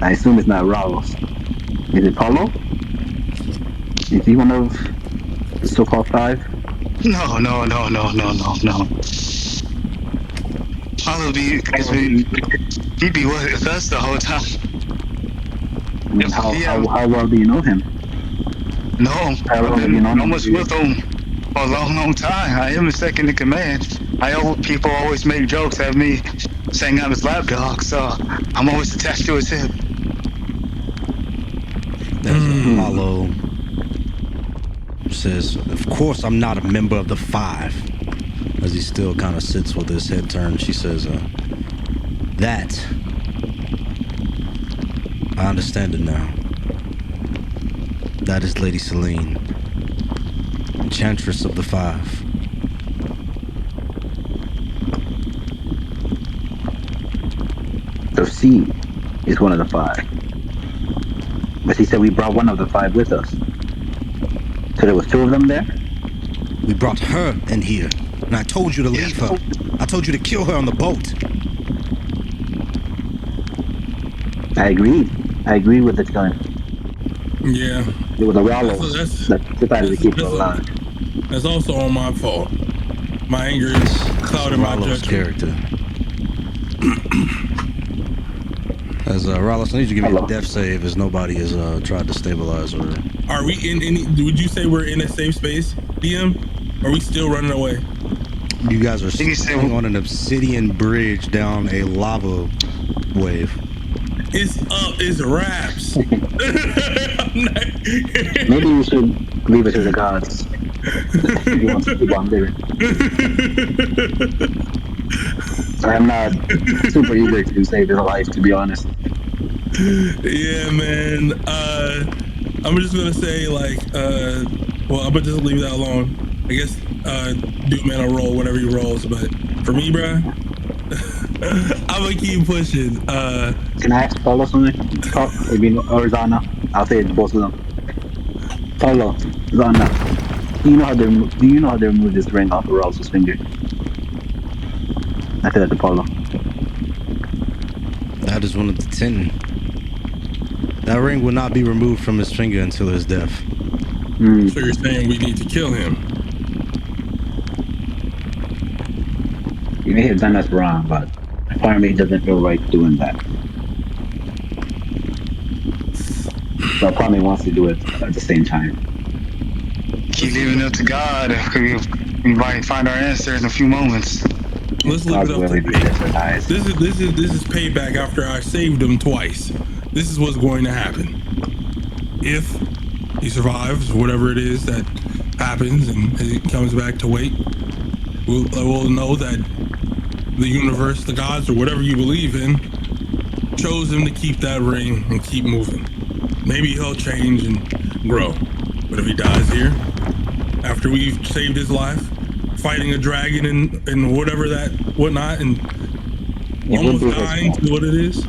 I assume it's not Eralos. Is it Paulo? Is he one of the so-called 5? No. Paulo he'd be with us the whole time. How well do you know him? No, How long I've have you been known him? almost with him for a long time. I am his second in command. People always make jokes at me saying I'm his lapdog, so I'm always attached to his hip. Apollo says, of course I'm not a member of the 5. As he still kind of sits with his head turned, she says, that, I understand it now. That is Lady Selene, Enchantress of the 5. So C is one of the 5. But he said we brought 1 of the 5 with us. So there was 2 of them there? We brought her in here, and I told you to leave her. I told you to kill her on the boat. I agreed. I agreed with the killing. Yeah. It was Eralos that decided to keep her alive. That's also on my fault. My anger is clouded my Eralos' judgment. character. As Eralos, I need you to give me a death save as nobody has tried to stabilize her. Are we in any? Would you say we're in a safe space, DM? Or are we still running away? You guys are sitting on an obsidian bridge down a lava wave. It's up. It's wraps. Maybe you should leave it to the gods. If you want to keep on living. I'm not super eager to save his life, to be honest. Yeah, man. I'm just gonna say well, I'm gonna just leave that alone. I guess do man will roll whenever he rolls, but for me, bruh, I'm gonna keep pushing. Can I ask Paulo something? Or Zana? I'll say it, both of them. Paulo, Zana, do you know how they remove this ring off of Rouse's finger? I said that to Paulo. That is one of the 10. That ring will not be removed from his finger until his death. So you're saying we need to kill him? You may have done us wrong, but part of me doesn't feel right doing that. But part of me wants to do it at the same time. Keep leaving it up to God. We might find our answer in a few moments. Let's leave God's it up will to he be fate. lives or dies. This is payback after I saved him twice. This is what's going to happen. If he survives, whatever it is that happens, and he comes back to wake, we'll know that the universe, the gods, or whatever you believe in, chose him to keep that ring and keep moving. Maybe he'll change and grow. But if he dies here, after we've saved his life, fighting a dragon and whatnot, and almost dying to what it is,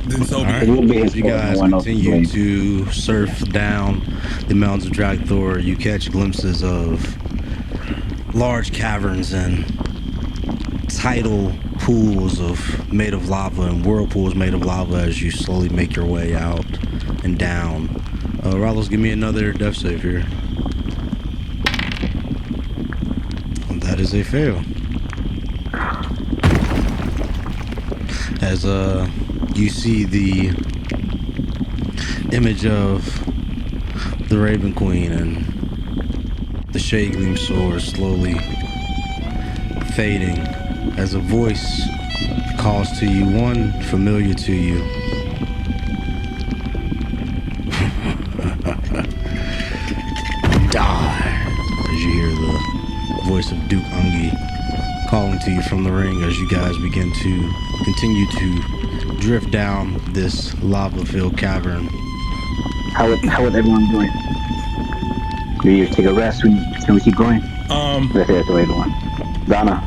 then so be It will be his You fault. guys No one else will continue blame. to surf down the Mountains of Drakthor. You catch glimpses of large caverns and tidal pools made of lava and whirlpools made of lava as you slowly make your way out and down. Eralos, give me another death save here. And that is a fail. As you see the image of the Raven Queen and the Shade Gleam sword slowly fading as a voice calls to you, one familiar to you. Die, as you hear the voice of Duke Ungi calling to you from the ring as you guys begin to continue to drift down this lava-filled cavern. How is everyone doing? Do you take a rest? Can we keep going? Let's say that's the way to one. Donna,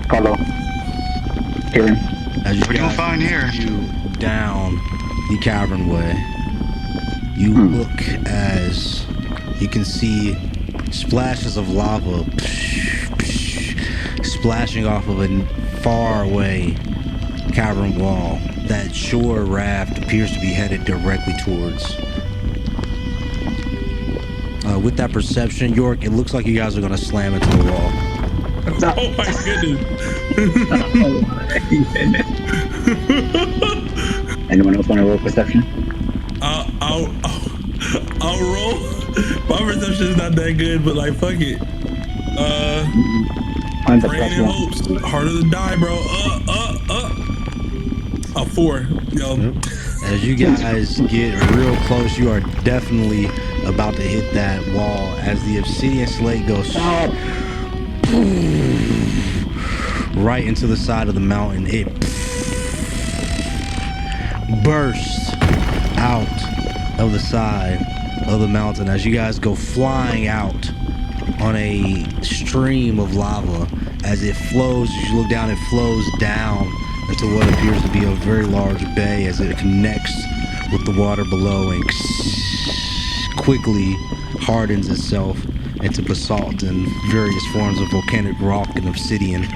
Paulo, Kieran. As you What do you guys find here? continue down the cavernway, you look as you can see splashes of lava splashing off of a far away cavern wall. That shore raft appears to be headed directly towards. With that perception, York, it looks like you guys are going to slam into the wall. Oh my goodness. Anyone else want to roll perception? I'll roll. My perception is not that good, but like fuck it. Mine's a Praying in hopes. Harder to die, bro. A 4. Yo. Yep. As you guys get real close, you are definitely about to hit that wall as the obsidian slate goes right into the side of the mountain. It bursts out of the side of the mountain as you guys go flying out on a stream of lava. As it flows, as you look down, it flows down into what appears to be a very large bay as it connects with the water below and quickly hardens itself into basalt and various forms of volcanic rock and obsidian.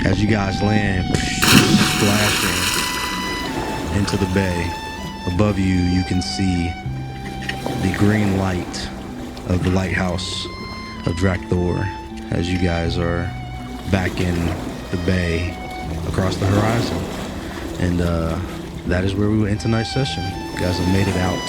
As you guys land, splashing into the bay. Above you, you can see the green light of the lighthouse of Drakthor as you guys are back in the bay across the horizon. And that is where we will end tonight's session. You guys have made it out